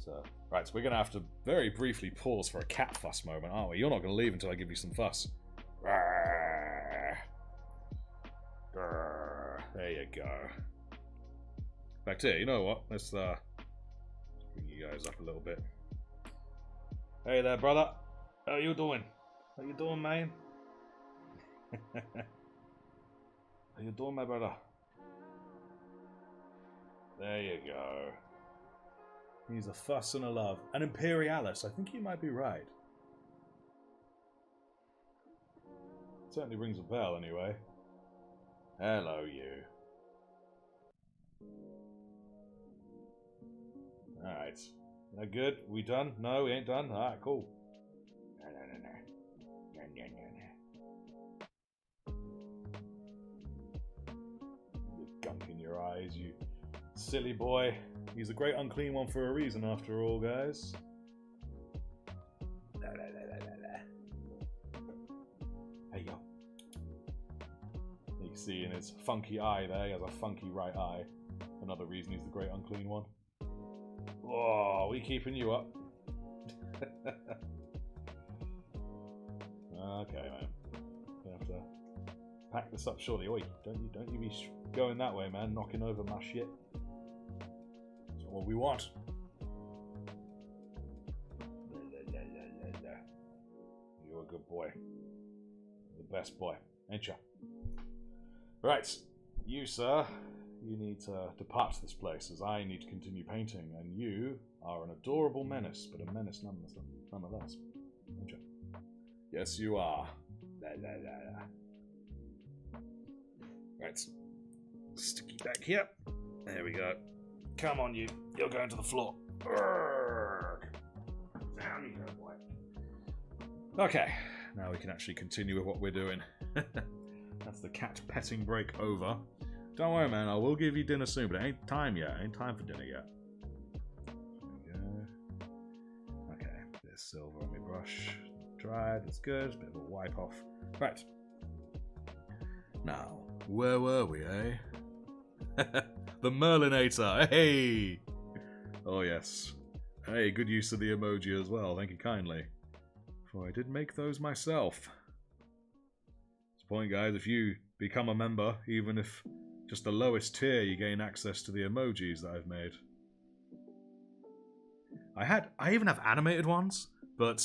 So, right, so we're going to have to very briefly pause for a cat fuss moment, aren't we? You're not going to leave until I give you some fuss. There you go. In fact, here, you know what? Let's bring you guys up a little bit. Hey there, brother. How you doing? How you doing, man? How you doing, my brother? There you go. He's a fuss and a love. An Imperialis. I think you might be right. Certainly rings a bell, anyway. Hello, you. Alright. That good? We done? No, we ain't done? Alright, cool. No. Silly boy. He's a great unclean one for a reason, after all, guys. Hey, yo. You can see in his funky eye there, he has a funky right eye. Another reason he's the great unclean one. Oh, we keeping you up. Okay, man. You have to pack this up shortly. Oi, don't you be going that way, man. Knocking over my shit. That's not what we want. You're a good boy. You're the best boy, ain't you? Right, you, sir. You need to depart this place, as I need to continue painting, and you are an adorable menace, but a menace nonetheless. Ain't you? Yes, you are. Right. Stick you back here. There we go. Come on, you. You're going to the floor. Down you go, boy. Okay. Now we can actually continue with what we're doing. That's the cat petting break over. Don't worry, man. I will give you dinner soon, but it ain't time yet. Ain't time for dinner yet. There we go. Okay. There's silver on my brush. Dried. That's good. A bit of a wipe off. Right. Now, where were we, eh? The Merlinator. Hey! Oh, yes. Hey, good use of the emoji as well. Thank you kindly. For I did make those myself. That's the point, guys. If you become a member, even if just the lowest tier, you gain access to the emojis that I've made. I even have animated ones, but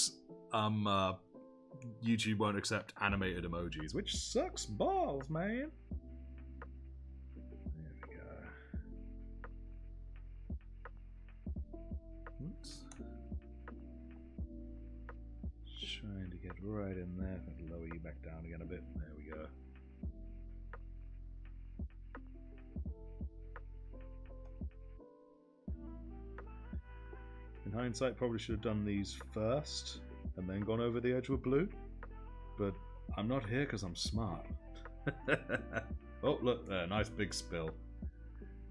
YouTube won't accept animated emojis, which sucks balls, man. There we go. Oops. Trying to get right in there. I'll lower you back down again a bit. There we go. In hindsight, probably should have done these first and then gone over the edge with blue. But I'm not here because I'm smart. Oh, look there. Nice big spill.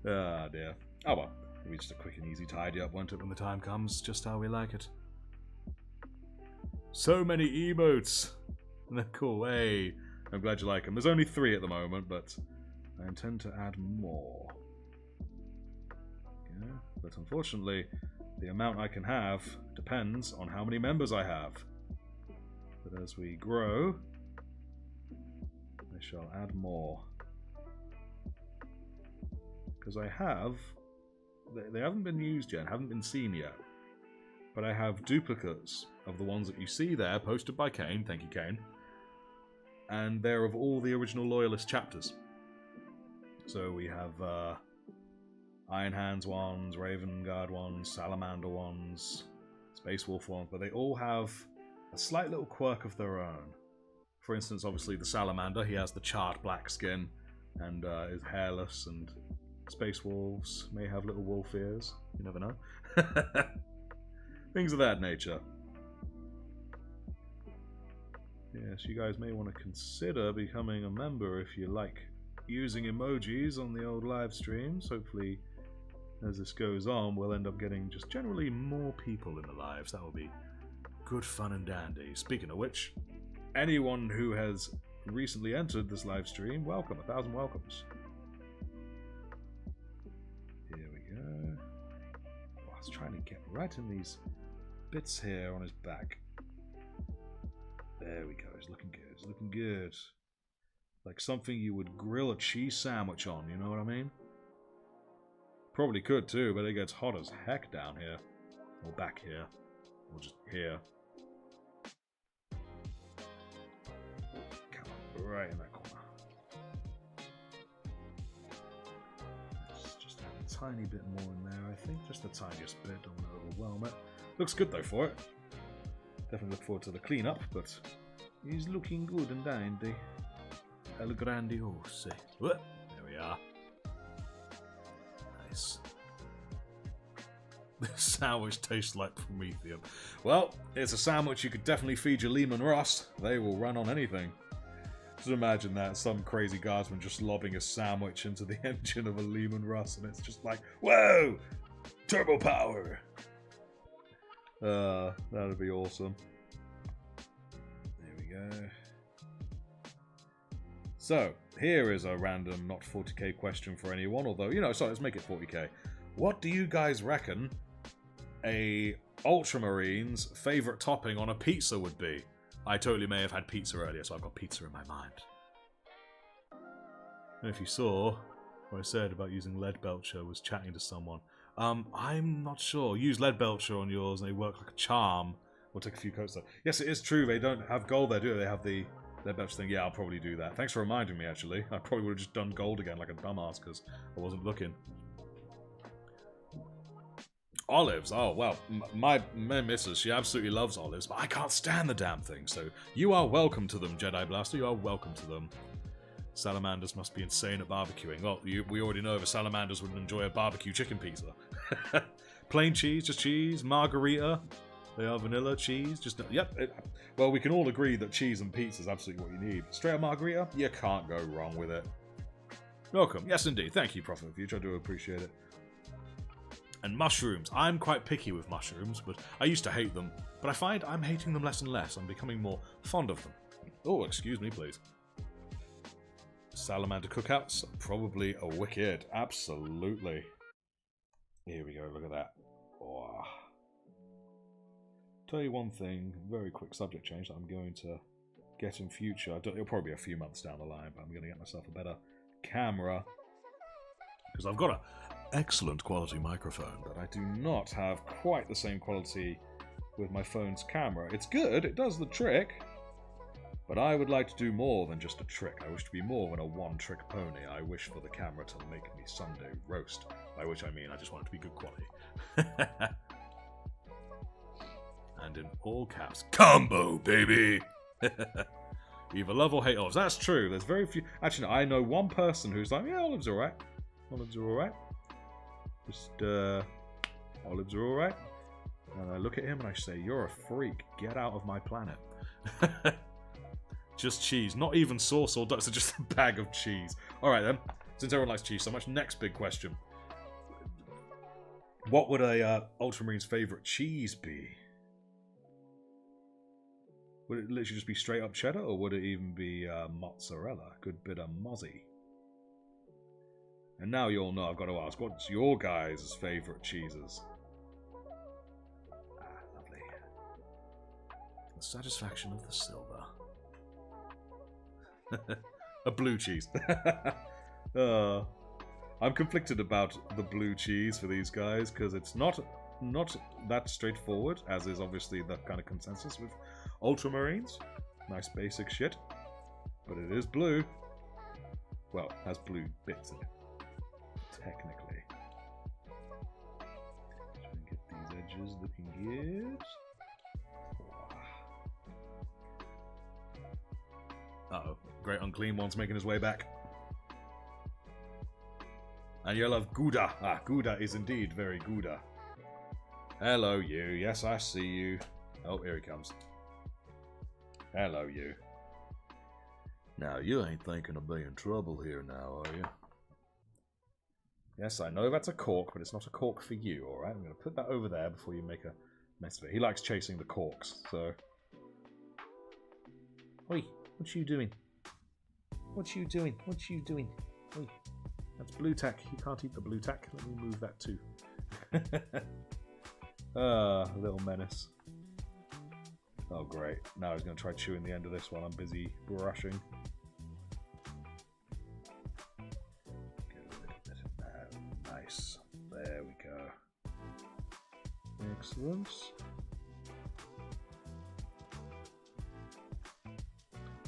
Ah, dear. Oh well. It'll be just a quick and easy tidy up, won't it, when the time comes? Just how we like it. So many emotes. They're cool. Hey, I'm glad you like them. There's only 3 at the moment, but I intend to add more. Yeah, but unfortunately, the amount I can have depends on how many members I have. But as we grow, I shall add more. Because I have... They haven't been used yet, haven't been seen yet. But I have duplicates of the ones that you see there, posted by Caine. Thank you, Caine. And they're of all the original Loyalist chapters. So we have Iron Hands ones, Raven Guard ones, Salamander ones, Space Wolf ones, but they all have a slight little quirk of their own. For instance, obviously the Salamander, he has the charred black skin and is hairless, and Space Wolves may have little wolf ears. You never know. Things of that nature. Yes, you guys may want to consider becoming a member if you like using emojis on the old live streams. Hopefully, as this goes on, we'll end up getting just generally more people in the lives. That will be good fun and dandy. Speaking of which, anyone who has recently entered this live stream, welcome. 1,000 welcomes. Here we go. Oh, I was trying to get right in these bits here on his back. There we go. He's looking good. He's looking good. Like something you would grill a cheese sandwich on, you know what I mean? Probably could too, but it gets hot as heck down here. Or back here. Or just here. Come on, right in that corner. Let's just add a tiny bit more in there, I think. Just the tiniest bit, don't want to overwhelm it. Looks good though for it. Definitely look forward to the cleanup, but he's looking good and dandy. El grandiose. There we are. Nice. This sandwich tastes like Prometheum. Well, it's a sandwich you could definitely feed your Lehman Ross. They will run on anything. Just imagine that, some crazy guardsman just lobbing a sandwich into the engine of a Lehman Russ, and it's just like, whoa! Turbo power! That'd be awesome. There we go. So, here is a random not 40k question for anyone, although, you know, sorry, let's make it 40k. What do you guys reckon a Ultramarines' favourite topping on a pizza would be? I totally may have had pizza earlier, so I've got pizza in my mind. And if you saw what I said about using lead belcher was chatting to someone, I'm not sure. Use lead belcher on yours and they work like a charm. We'll take a few coats though. Yes, it is true, they don't have gold there, do they? They have the lead belcher thing. Yeah, I'll probably do that. Thanks for reminding me, actually. I probably would have just done gold again like a dumbass because I wasn't looking. Olives. Oh, well, my missus, she absolutely loves olives, but I can't stand the damn thing, so you are welcome to them, Jedi Blaster. You are welcome to them. Salamanders must be insane at barbecuing. Well, we already know if salamanders would enjoy a barbecue chicken pizza. Plain cheese, just cheese, margarita. They are vanilla, cheese, just... Yep. Well, we can all agree that cheese and pizza is absolutely what you need. Straight up margarita? You can't go wrong with it. Welcome. Yes, indeed. Thank you, Prophet of the Future. I do appreciate it. And mushrooms. I'm quite picky with mushrooms, but I used to hate them. But I find I'm hating them less and less. I'm becoming more fond of them. Oh, excuse me, please. Salamander cookouts? Probably a wicked. Absolutely. Here we go. Look at that. Oh. Tell you one thing. Very quick subject change that I'm going to get in future. It'll probably be a few months down the line, but I'm going to get myself a better camera. Because I've got a excellent quality microphone, but I do not have quite the same quality with my phone's camera. It's good, it does the trick, but I would like to do more than just a trick. I wish to be more than a one-trick pony. I wish for the camera to make me Sunday roast, by which I mean I just want it to be good quality. And in all caps, combo, baby! Either love or hate olives. That's true, there's very few... Actually, no, I know one person who's like, yeah, olives are alright. Olives are alright. Just, olives are alright. And I look at him and I say, you're a freak. Get out of my planet. Just cheese. Not even sauce or duck, so just a bag of cheese. Alright then. Since everyone likes cheese so much, next big question. What would a Ultramarines' favourite cheese be? Would it literally just be straight up cheddar, or would it even be mozzarella? Good bit of mozzie. And now you all know I've got to ask, what's your guys' favourite cheeses? Ah, lovely. The satisfaction of the silver. A blue cheese. I'm conflicted about the blue cheese for these guys, because it's not that straightforward, as is obviously the kind of consensus with Ultramarines. Nice basic shit. But it is blue. Well, has blue bits in it. Technically. Try and get these edges looking good. Uh-oh. Great unclean one's making his way back. And you'll have Gouda. Ah, Gouda is indeed very Gouda. Hello, you. Yes, I see you. Oh, here he comes. Hello, you. Now, you ain't thinking of being in trouble here now, are you? Yes, I know that's a cork, but it's not a cork for you, alright? I'm going to put that over there before you make a mess of it. He likes chasing the corks, so... Oi, what you doing? What you doing? What you doing? Oi, that's blue tack. You can't eat the blue tack. Let me move that too. Little menace. Oh, great. Now he's going to try chewing the end of this while I'm busy brushing. Get a little bit of that. Nice. There we go. Excellent.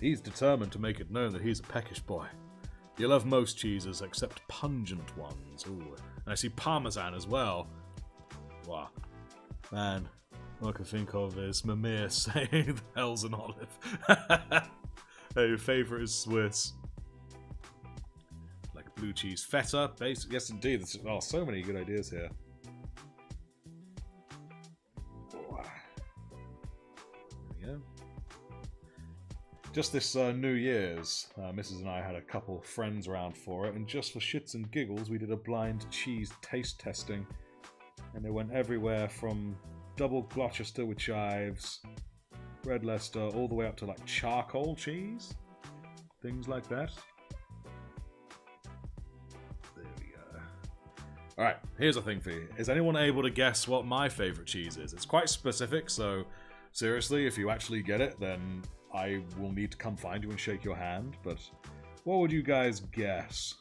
He's determined to make it known that he's a peckish boy. You'll have most cheeses except pungent ones. Ooh. And I see Parmesan as well. Wow. Man, all I can think of is Mimir saying the hell's an olive. Hey, your favourite is Swiss. Like blue cheese feta. Basic. Yes, indeed. Oh, so many good ideas here. There we go. Just this New Year's, Mrs. and I had a couple friends around for it, and just for shits and giggles, we did a blind cheese taste testing. And it went everywhere from double Gloucester with chives, red Leicester, all the way up to like charcoal cheese. Things like that. There we go. Alright, here's a thing for you. Is anyone able to guess what my favourite cheese is? It's quite specific, so seriously, if you actually get it, then I will need to come find you and shake your hand, but what would you guys guess?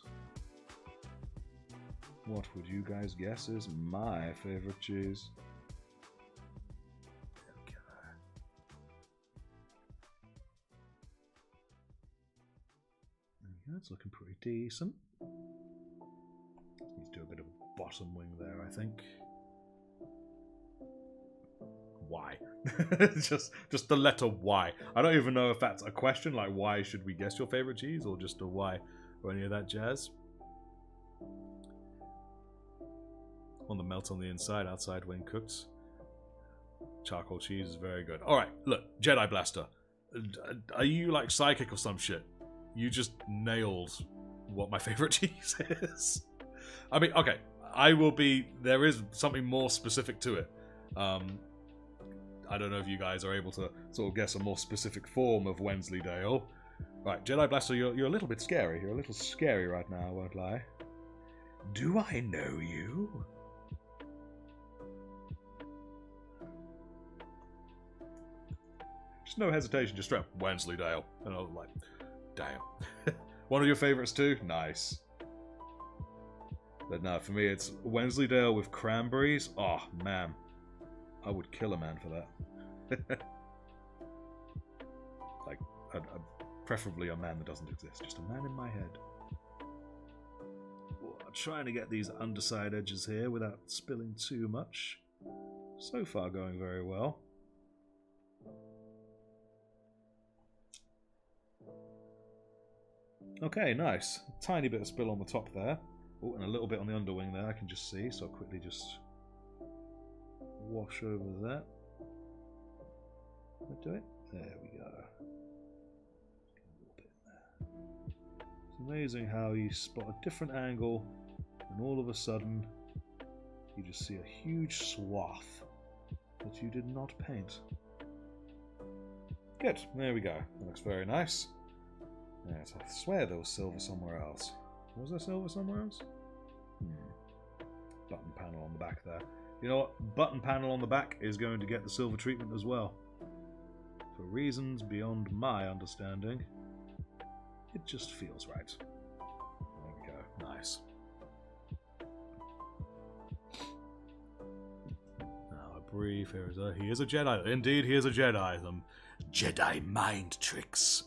What would you guys guess is my favorite cheese? Okay. It's looking pretty decent. Let's do a bit of a bottom wing there, I think. Why? just the letter Y. I don't even know if that's a question, like why should we guess your favorite cheese, or just a why, or any of that jazz. On the melt on the inside, outside when cooked. Charcoal cheese is very good. Alright, look, Jedi Blaster. Are you like psychic or some shit? You just nailed what my favorite cheese is. I mean, okay, I will be... There is something more specific to it. I don't know if you guys are able to sort of guess a more specific form of Wensleydale. Right, Jedi Blaster, you're a little bit scary. You're a little scary right now, I won't lie. Do I know you? Just no hesitation, just straight up Wensleydale. And I was like, damn. One of your favourites too? Nice. But no, for me it's Wensleydale with cranberries. Oh, man. I would kill a man for that. Like, preferably a man that doesn't exist. Just a man in my head. I'm trying to get these underside edges here without spilling too much. So far going very well. Okay, nice. Tiny bit of spill on the top there. Oh, and a little bit on the underwing there, I can just see. So I'll quickly just wash over that. Did I do it? There we go. A little bit there. It's amazing how you spot a different angle, and all of a sudden, you just see a huge swath that you did not paint. Good, there we go. That looks very nice. Yes, I swear there was silver somewhere else. Was there silver somewhere else? Button panel on the back there. You know what? Button panel on the back is going to get the silver treatment as well. For reasons beyond my understanding. It just feels right. There we go. Nice. Now I breathe. He is a Jedi. Indeed, he is a Jedi. Some Jedi mind tricks.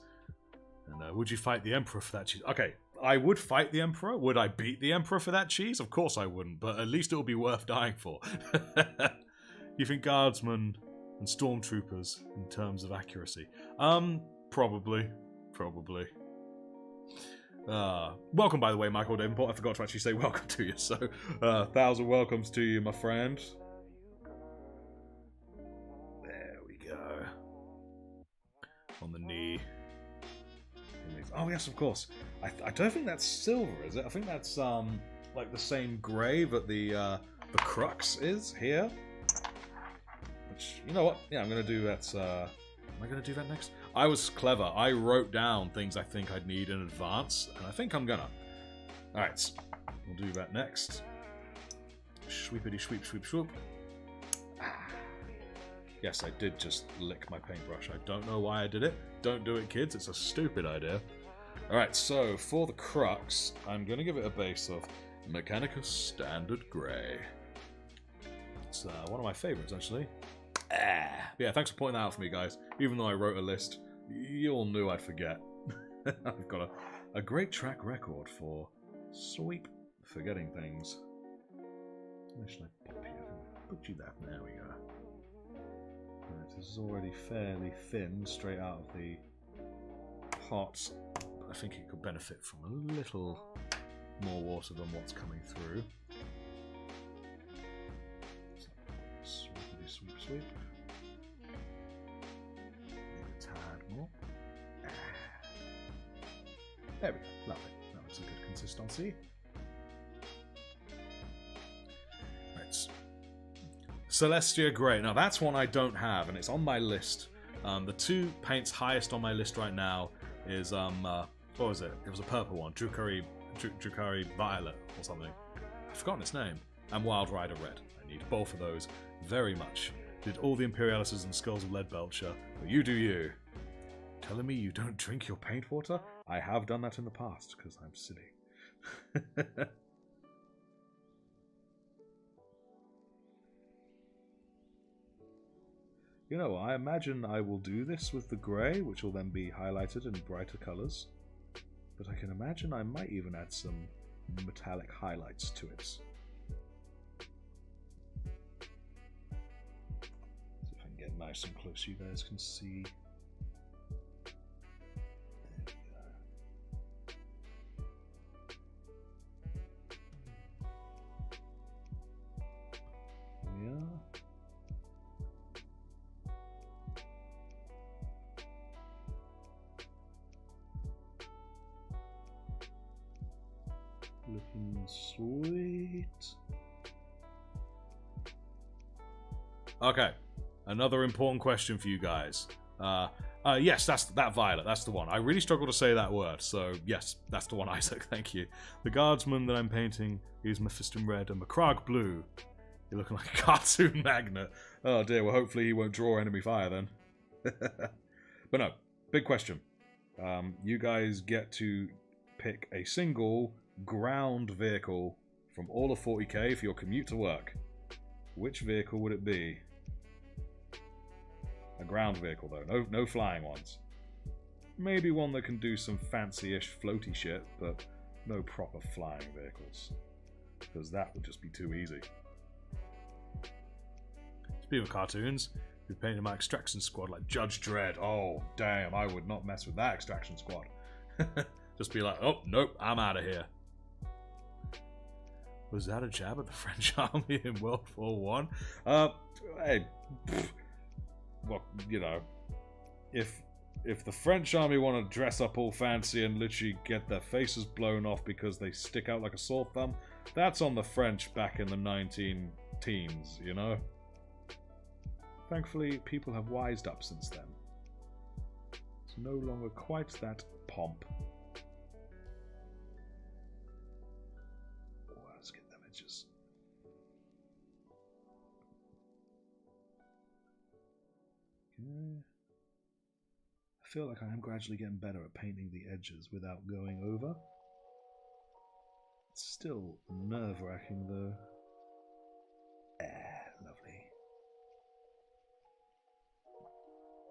And would you fight the Emperor for that cheese? Okay, I would fight the Emperor. Would I beat the Emperor for that cheese? Of course I wouldn't, but at least it would be worth dying for. You think guardsmen and stormtroopers in terms of accuracy? Probably. Welcome, by the way, Michael Davenport. I forgot to actually say welcome to you, so 1,000 welcomes to you, my friend. There we go. On the knee. Oh yes, of course. I don't think that's silver, is it? I think that's like the same grey that the crux is here. Which, you know what? Yeah, I'm gonna do that. Am I gonna do that next? I was clever. I wrote down things I think I'd need in advance, and I think I'm gonna. All right, we'll do that next. Sweepity sweep sweep swoop. Yes, I did just lick my paintbrush. I don't know why I did it. Don't do it, kids. It's a stupid idea. Alright, so for the crux, I'm going to give it a base of Mechanicus Standard Grey. It's one of my favourites, actually. Yeah, thanks for pointing that out for me, guys. Even though I wrote a list, you all knew I'd forget. I've got a great track record for forgetting things. Where should I pop you? Put you there. There we go. Right, this is already fairly thin, straight out of the pot. But I think it could benefit from a little more water than what's coming through. Sweepity sweep sweep. Maybe a tad more. There we go. Lovely. That looks a good consistency. Right. Celestia Grey. Now that's one I don't have, and it's on my list. The two paints highest on my list right now is what was it? It was a purple one, Drukari Violet or something. I've forgotten its name. And Wild Rider Red. I need both of those very much. Did all the Imperialises and Skulls of Leadbelcher, but you do you. Telling me you don't drink your paint water? I have done that in the past because I'm silly. You know, I imagine I will do this with the grey, which will then be highlighted in brighter colours. But I can imagine I might even add some metallic highlights to it. See if I can get nice and close so you guys can see. There we go. Yeah. Looking sweet. Okay, another important question for you guys. Yes, that's that violet. That's the one. I really struggle to say that word, so yes, that's the one, Isaac. Thank you. The guardsman that I'm painting is Mephiston Red and Macragge Blue. You're looking like a cartoon magnet. Oh dear. Well, hopefully he won't draw enemy fire then. But no, big question. You guys get to pick a single ground vehicle from all of 40k for your commute to work. Which vehicle would it be? A ground vehicle though, no flying ones. Maybe one that can do some fancy-ish floaty shit, but no proper flying vehicles. Because that would just be too easy. Speaking of cartoons, we've painted my extraction squad like Judge Dredd. Oh, damn, I would not mess with that extraction squad. Just be like, oh, nope, I'm out of here. Was that a jab at the French army in World War I? Hey, well, you know, if the French army want to dress up all fancy and literally get their faces blown off because they stick out like a sore thumb, that's on the French back in the 19-teens, you know? Thankfully, people have wised up since then. It's no longer quite that pomp. Let's get them edges. Okay. I feel like I am gradually getting better at painting the edges without going over. It's still nerve-wracking though. Lovely.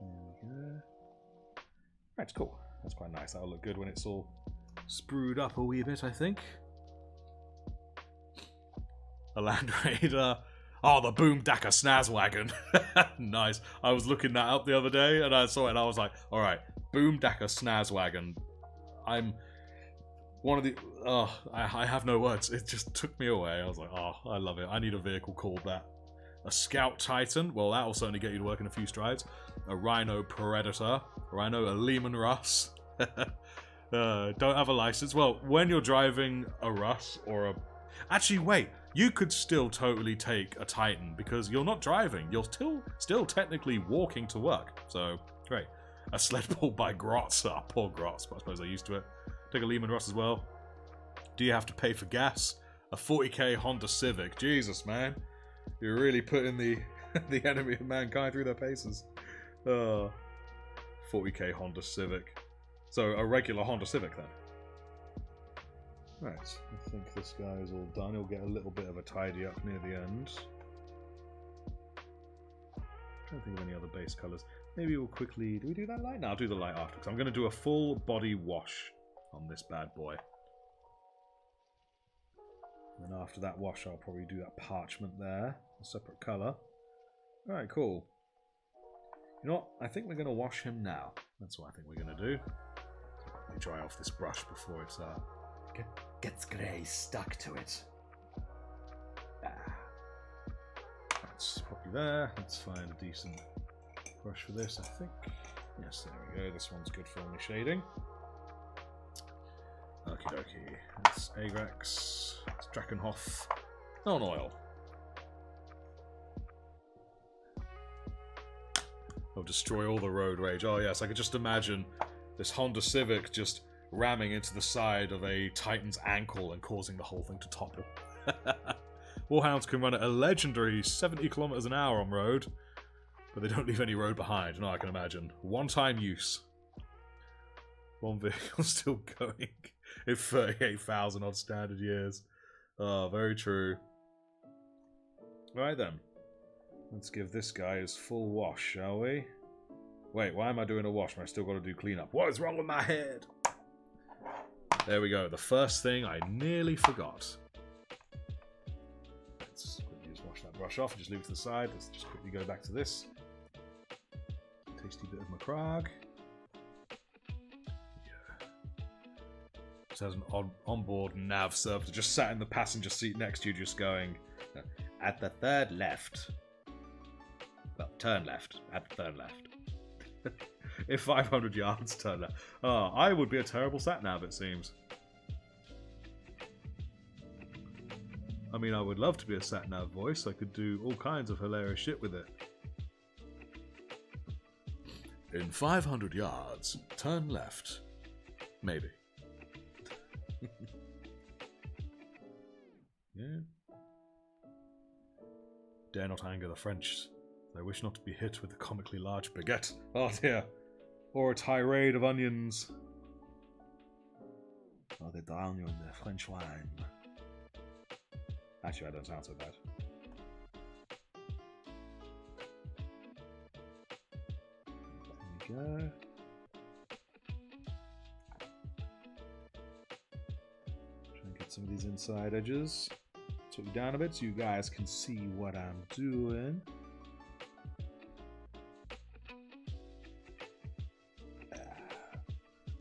There we go. Right, cool. That's quite nice. That'll look good when it's all sprued up a wee bit, I think. A Land Raider. Oh, the Boom Dakka Snazwagon. Nice. I was looking that up the other day and I saw it and I was like, alright, Boom Dakka Snazwagon. I'm one of the... Oh, I have no words. It just took me away. I was like, oh, I love it. I need a vehicle called that. A Scout Titan. Well, that will certainly get you to work in a few strides. A Rhino Predator. A Lehman Russ. Don't have a license. Well, when you're driving a Russ or a... Actually, wait. You could still totally take a Titan because you're not driving. You're still technically walking to work. So, great. A sled pulled by Grotz. Oh, poor Grotz, but I suppose they're used to it. Take a Lehman Russ as well. Do you have to pay for gas? A 40k Honda Civic. Jesus, man. You're really putting the the enemy of mankind through their paces. 40k Honda Civic. So, a regular Honda Civic then. Right, I think this guy is all done. He'll get a little bit of a tidy up near the end. I'm trying to think of any other base colours. Maybe we'll quickly... Do we do that light? No, I'll do the light after, because I'm going to do a full body wash on this bad boy. And after that wash, I'll probably do that parchment there. A separate colour. Alright, cool. You know what? I think we're going to wash him now. That's what I think we're going to do. Let me dry off this brush before it's... gets grey stuck to it. That's probably there. Let's find a decent brush for this, I think. Yes, there we go. This one's good for only shading. Okie dokie. It's Agrex. It's Drakenhof. Non oil. Oh, destroy all the road rage. Oh yes, I could just imagine this Honda Civic just ramming into the side of a Titan's ankle and causing the whole thing to topple. Warhounds can run at a legendary 70 kilometers an hour on road, but they don't leave any road behind. No, I can imagine. One-time use. One vehicle still going in 38,000 odd standard years. Oh, very true. Right then. Let's give this guy his full wash, shall we? Wait, why am I doing a wash when I still got to do cleanup? What is wrong with my head? There we go. The first thing I nearly forgot. Let's quickly just wash that brush off and just leave it to the side. Let's just quickly go back to this. Tasty bit of McCrag. Yeah. Just has an onboard nav servitor just sat in the passenger seat next to you, just going, at the third left. Well, turn left. At the third left. If 500 yards, turn left. Oh, I would be a terrible sat-nav, it seems. I mean, I would love to be a sat-nav voice. I could do all kinds of hilarious shit with it. In 500 yards, turn left. Maybe. Yeah. Dare not anger the French. I wish not to be hit with a comically large baguette. Oh dear. Or a tirade of onions. Oh, they drown you in the French wine. Actually, I don't sound so bad. There we go. Try and get some of these inside edges. Took you down a bit so you guys can see what I'm doing.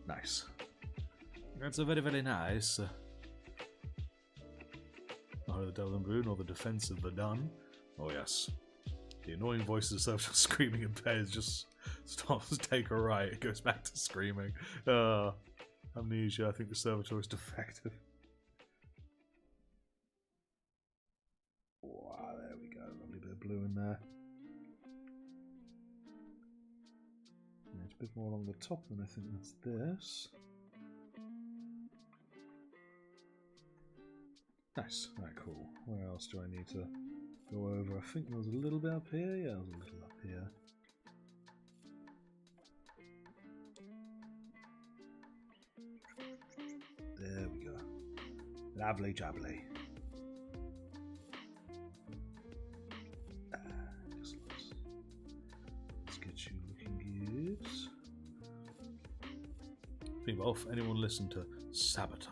Nice. That's a very, very nice. Neither the Davenport nor the defense of Verdun. Oh yes. The annoying voices of screaming in pairs just stops to take a right. It goes back to screaming. Amnesia. I think the servitor is defective. Wow, there we go. Lovely bit of blue in there. Yeah, it's a bit more along the top than I think that's this. Nice. Right, cool. Where else do I need to go over? I think there was a little bit up here. Yeah, there was a little up here. There we go. Lovely jubbly. Let's get you looking good. Think of anyone listen to Sabaton?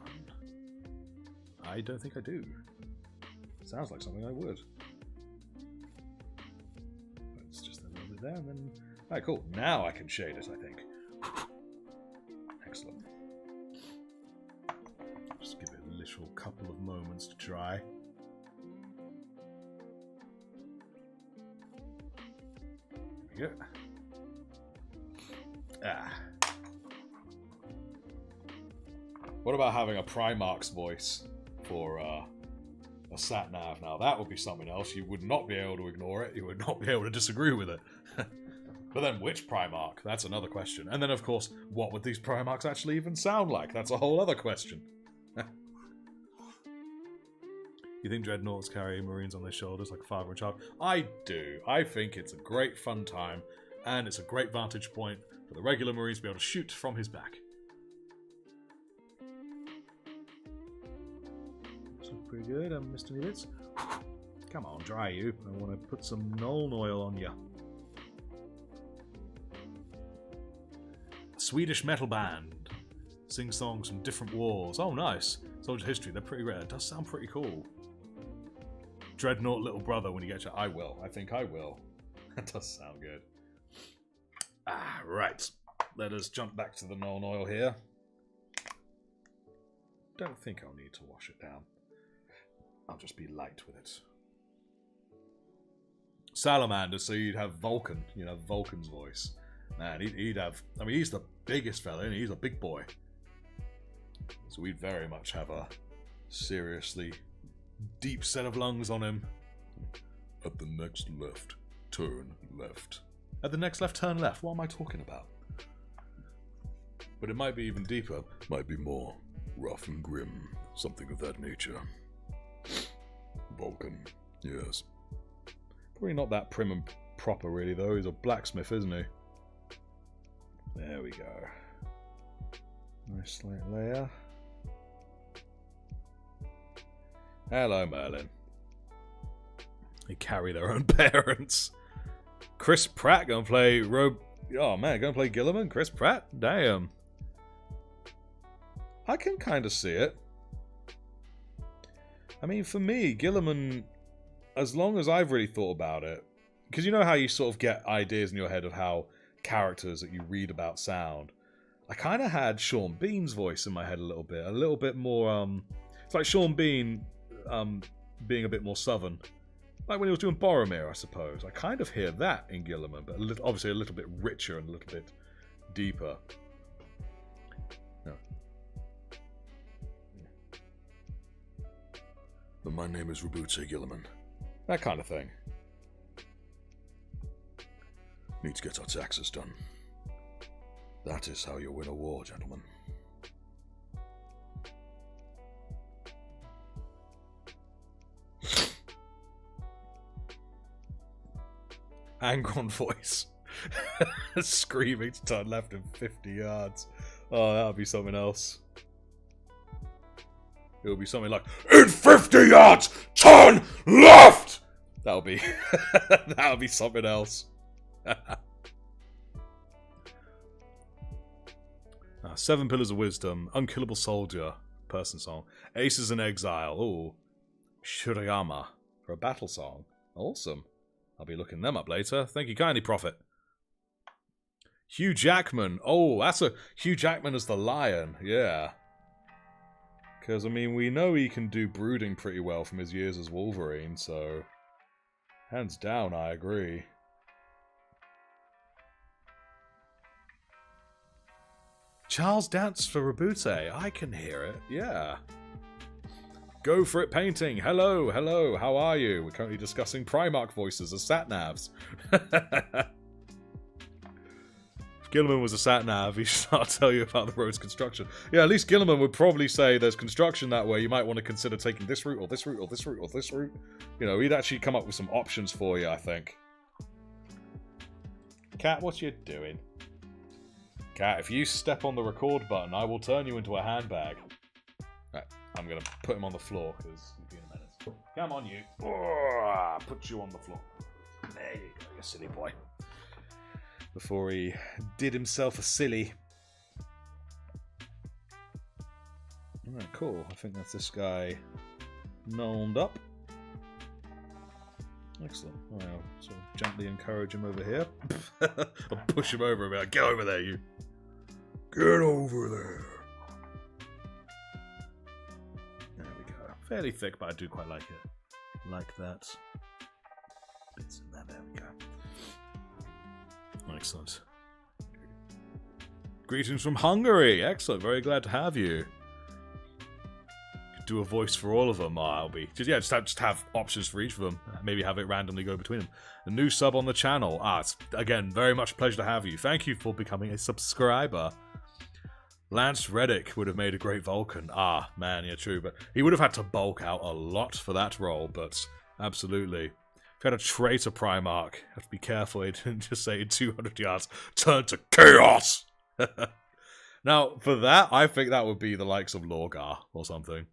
I don't think I do. Sounds like something I would. It's just a little bit there, and then... Alright, cool. Now I can shade it, I think. Excellent. Just give it a literal couple of moments to dry. There we go. What about having a Primarch's voice for a sat-nav? Now that would be something else. You would not be able to ignore it. You would not be able to disagree with it. But then which Primarch? That's another question. And then of course, what would these Primarchs actually even sound like? That's a whole other question. You think Dreadnoughts carry Marines on their shoulders like a father and child? I do. I think it's a great fun time, and it's a great vantage point for the regular Marines to be able to shoot from his back. Pretty good, Mr. Neelitz. Come on, dry you. I want to put some Nuln oil on you. Swedish metal band. Sing songs from different wars. Oh, nice. Soldier history, they're pretty rare. It does sound pretty cool. Dreadnought little brother when you get your... I will. I think I will. That does sound good. Right. Let us jump back to the Nuln oil here. Don't think I'll need to wash it down. I'll just be light with it. Salamander, so you'd have Vulcan. You'd have Vulcan's voice. Man, he'd have... I mean, he's the biggest fella, and he's a big boy. So we'd very much have a seriously deep set of lungs on him. At the next left, turn left. At the next left, turn left. What am I talking about? But it might be even deeper. Might be more rough and grim, something of that nature. Vulcan, yes. Probably not that prim and proper, really, though. He's a blacksmith, isn't he? There we go. Nice light layer. Hello, Merlin. They carry their own parents. Chris Pratt gonna play Oh man, gonna play Gilliman? Chris Pratt? Damn. I can kind of see it. I mean, for me, Gilliman, as long as I've really thought about it, because you know how you sort of get ideas in your head of how characters that you read about sound. I kind of had Sean Bean's voice in my head a little bit more, it's like Sean Bean, being a bit more southern. Like when he was doing Boromir, I suppose. I kind of hear that in Gilliman, but obviously a little bit richer and a little bit deeper. No. But my name is Rabute Gilliman. That kind of thing. Need to get our taxes done. That is how you win a war, gentlemen. Angron voice. Screaming to turn left in 50 yards. Oh, that would be something else. It would be something like, in 50 yards, turn left! That would be, that would be something else. 7 Pillars of Wisdom, Unkillable Soldier, person song. Aces in Exile, ooh. Shurayama, for a battle song. Awesome. I'll be looking them up later. Thank you kindly, Prophet. Hugh Jackman. Oh, that's a... Hugh Jackman as the Lion. Yeah. Because, I mean, we know he can do brooding pretty well from his years as Wolverine, so... Hands down, I agree. Charles Dance for Rabute. I can hear it. Yeah. Go for it painting. Hello, hello, how are you? We're currently discussing Primarch voices as sat-navs. If Gilliman was a sat-nav, he should not tell you about the road's construction. Yeah, at least Gilliman would probably say there's construction that way. You might want to consider taking this route, or this route, or this route, or this route. You know, he'd actually come up with some options for you, I think. Cat, what you doing? Cat, if you step on the record button, I will turn you into a handbag. Right, I'm going to put him on the floor, because he's being a menace. Come on, you. Oh, put you on the floor. There you go, you silly boy. Before he did himself a silly. Alright, cool. I think that's this guy gnomed up. Excellent. Well, I'll sort of gently encourage him over here. I'll push him over and be like, get over there, you. Get over there. There we go. Fairly thick, but I do quite like it. Like that. Bits in there. There we go. Excellent. Greetings from Hungary. Excellent. Very glad to have you. Could do a voice for all of them. I'll be just have options for each of them. Maybe have it randomly go between them. A new sub on the channel. It's again very much a pleasure to have you. Thank you for becoming a subscriber. Lance Reddick would have made a great Vulcan. Man, yeah, true. But he would have had to bulk out a lot for that role. But absolutely. If you had a traitor Primarch, you have to be careful. He didn't just say in 200 yards, turn to chaos! Now, for that, I think that would be the likes of Lorgar or something.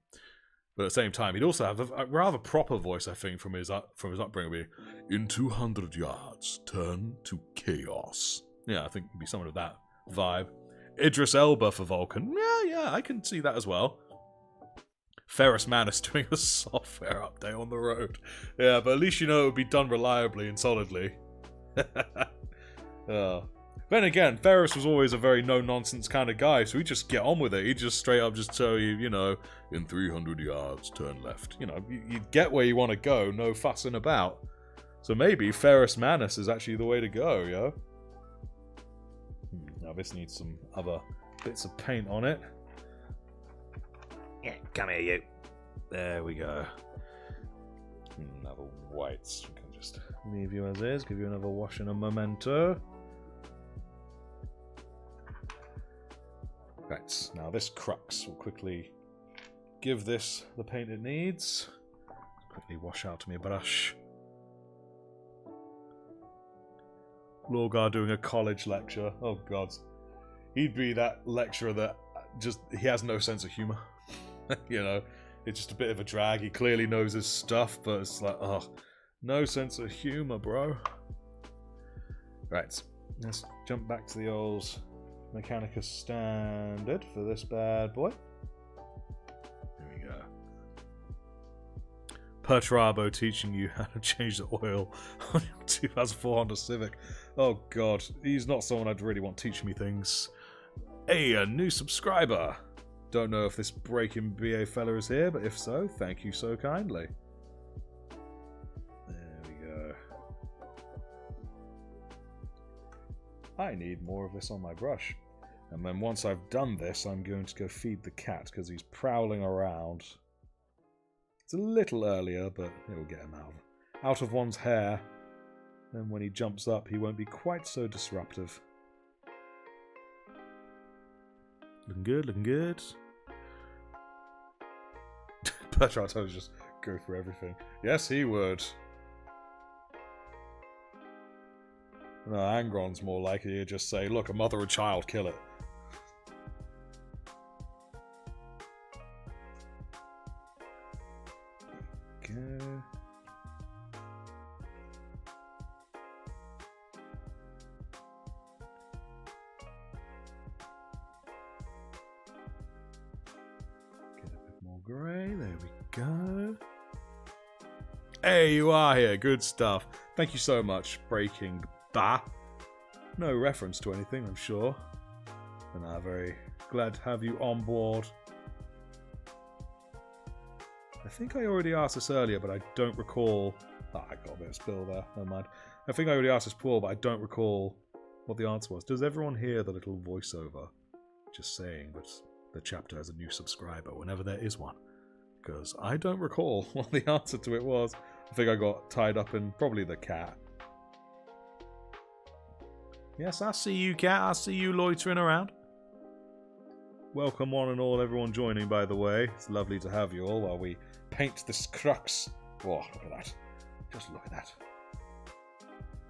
But at the same time, he'd also have a rather proper voice, I think, from his upbringing. Would be, in 200 yards, turn to chaos. Yeah, I think it'd be something of that vibe. Idris Elba for Vulcan. Yeah, I can see that as well. Ferrus Manus doing a software update on the road. Yeah, but at least you know it would be done reliably and solidly. Then again, Ferrus was always a very no-nonsense kind of guy, so he'd just get on with it. He'd just straight up just tell you, you know, in 300 yards, turn left. You know, you get where you want to go, no fussing about. So maybe Ferrus Manus is actually the way to go, yo. Now this needs some other bits of paint on it. Come here, you. There we go. Another whites. We can just leave you as is. Give you another wash and a memento. Right, now this crux will quickly give this the paint it needs. Quickly wash out my brush. Lorgar doing a college lecture. Oh god. He'd be that lecturer that just, he has no sense of humour. You know, it's just a bit of a drag. He clearly knows his stuff, but it's like, oh, no sense of humour, bro. Right, let's jump back to the old Mechanicus standard for this bad boy. Here we go. Perturabo teaching you how to change the oil on your 2004 Honda Civic. Oh god, he's not someone I'd really want teaching me things. Hey, a new subscriber! Don't know if this breaking BA fella is here, but if so, thank you so kindly. There we go. I need more of this on my brush. And then once I've done this, I'm going to go feed the cat, because he's prowling around. It's a little earlier, but it will get him out of one's hair. Then when he jumps up, he won't be quite so disruptive. Looking good, looking good. Petrato would just go for everything. Yes, he would. No, Angron's more likely to just say, look, a mother and child, kill it. Okay. Grey, there we go. Hey, you are here. Good stuff. Thank you so much, Breaking Bah. No reference to anything, I'm sure. And I'm very glad to have you on board. I think I already asked this earlier, but I don't recall. Ah, I got a bit of spill there. Never mind. I think I already asked this before, but I don't recall what the answer was. Does everyone hear the little voiceover? Just saying, but the chapter has a new subscriber whenever there is one, because I don't recall what the answer to it was. I think I got tied up in probably the cat. Yes, I see you, cat. I see you loitering around. Welcome one and all, everyone joining, by the way. It's lovely to have you all while we paint this crux. Oh, look at that. Just look at that.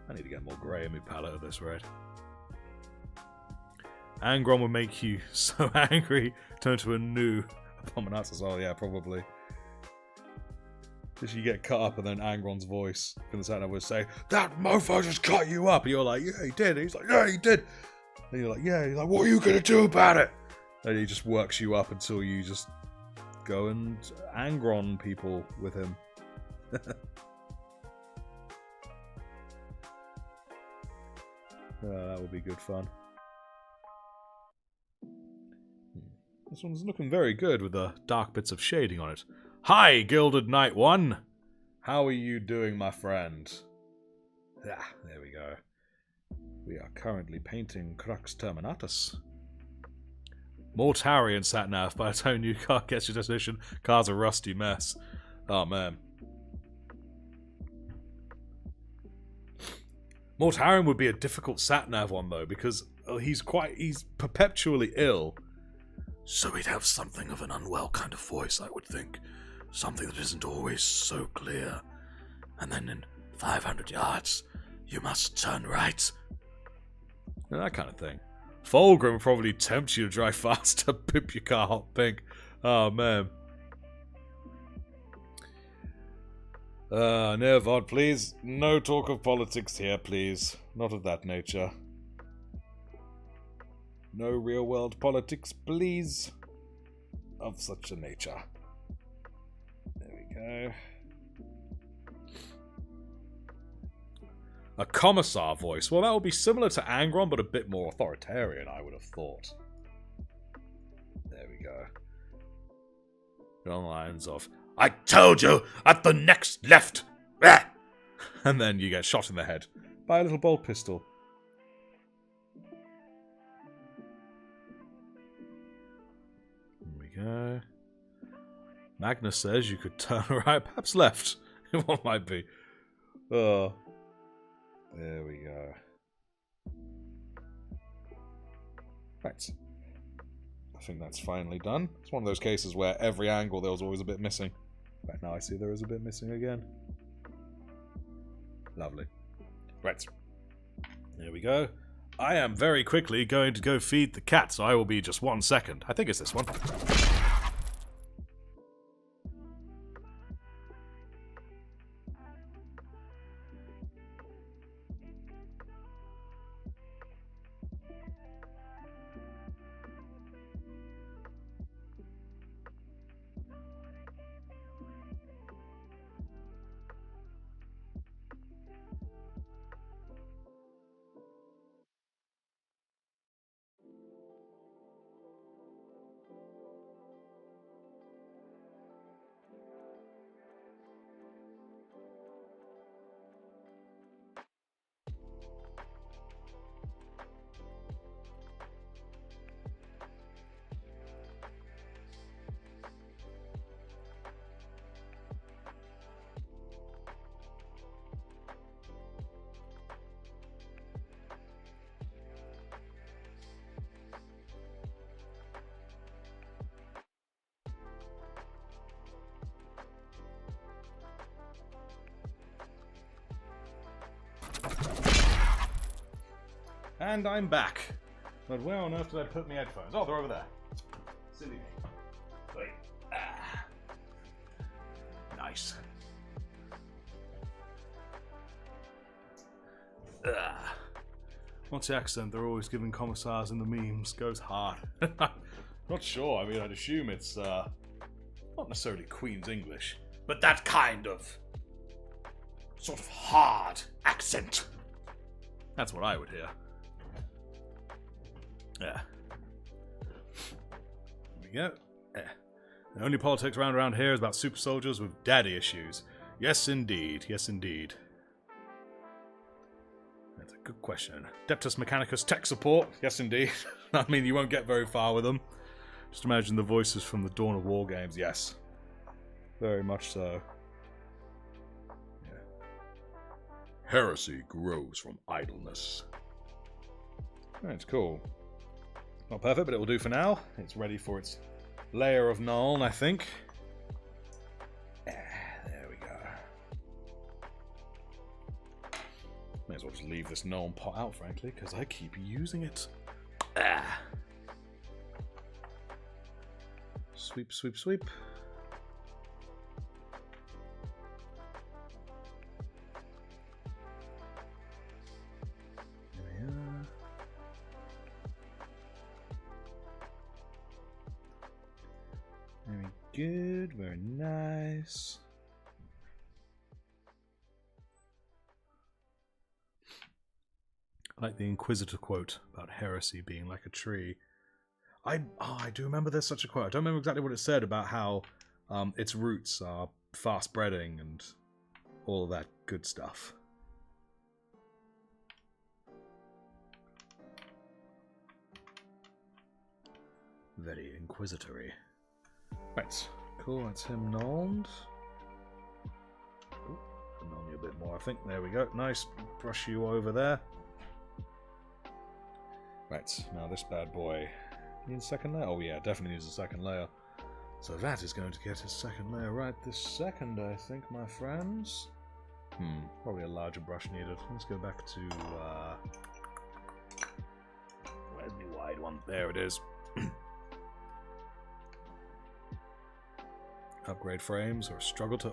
I need to get more grey in my palette of this red. Angron would make you so angry, turn to a new Abominatus. Oh yeah, probably. Just you get cut up and then Angron's voice from the center would say, that mofo just cut you up. And you're like, yeah, he did. And he's like, yeah, he did. And you're like, yeah. He's like, what are you going to do about it? And he just works you up until you just go and Angron people with him. That would be good fun. This one's looking very good with the dark bits of shading on it. Hi, Gilded Knight 1! How are you doing, my friend? Ah, there we go. We are currently painting Crux Terminatus. Mortarian Satnav, by the time new car gets your destination, car's a rusty mess. Oh, man. Mortarian would be a difficult Satnav one, though, because he's perpetually ill. So he'd have something of an unwell kind of voice, I would think. Something that isn't always so clear. And then in 500 yards, you must turn right. And that kind of thing. Fulgrim probably tempts you to drive fast to pimp your car hot pink. Oh, man. Nervod, please. No talk of politics here, please. Not of that nature. No real-world politics, please. Of such a nature. There we go. A commissar voice. Well, that would be similar to Angron, but a bit more authoritarian, I would have thought. There we go. On the lines of, I told you, at the next left! Ah! And then you get shot in the head by a little bolt pistol. There we go. Magnus says you could turn right, perhaps left. What might be? Oh. There we go. Right. I think that's finally done. It's one of those cases where every angle there was always a bit missing. But now I see there is a bit missing again. Lovely. Right. There we go. I am very quickly going to go feed the cat, so I will be just 1 second. I think it's this one. And I'm back. But where on earth did I put my headphones? Oh, they're over there. Silly me. Wait. Nice. What's the accent they're always giving commissars in the memes? Goes hard. Not sure. I mean, I'd assume it's not necessarily Queen's English, but that kind of sort of hard accent. That's what I would hear. Yeah. There we go. Yeah. The only politics around here is about super soldiers with daddy issues. Yes, indeed. Yes, indeed. That's a good question. Deptus Mechanicus tech support. Yes, indeed. I mean, you won't get very far with them. Just imagine the voices from the Dawn of War games. Yes. Very much so. Yeah. Heresy grows from idleness. That's cool. Not perfect, but it will do for now. It's ready for its layer of Nuln, I think. There we go. May as well just leave this Nuln pot out, frankly, because I keep using it. Sweep, sweep, sweep. Very good, very nice. I like the Inquisitor quote about heresy being like a tree. I do remember there's such a quote. I don't remember exactly what it said about how its roots are fast breeding and all of that good stuff. Very inquisitory. Right, cool, that's him nulled. Null you a bit more, I think. There we go. Nice. Brush you over there. Right, now this bad boy needs a second layer. Oh yeah, definitely needs a second layer. So that is going to get his second layer right this second, I think, my friends. Probably a larger brush needed. Let's go back to where's the wide one? There it is. Upgrade frames or struggle to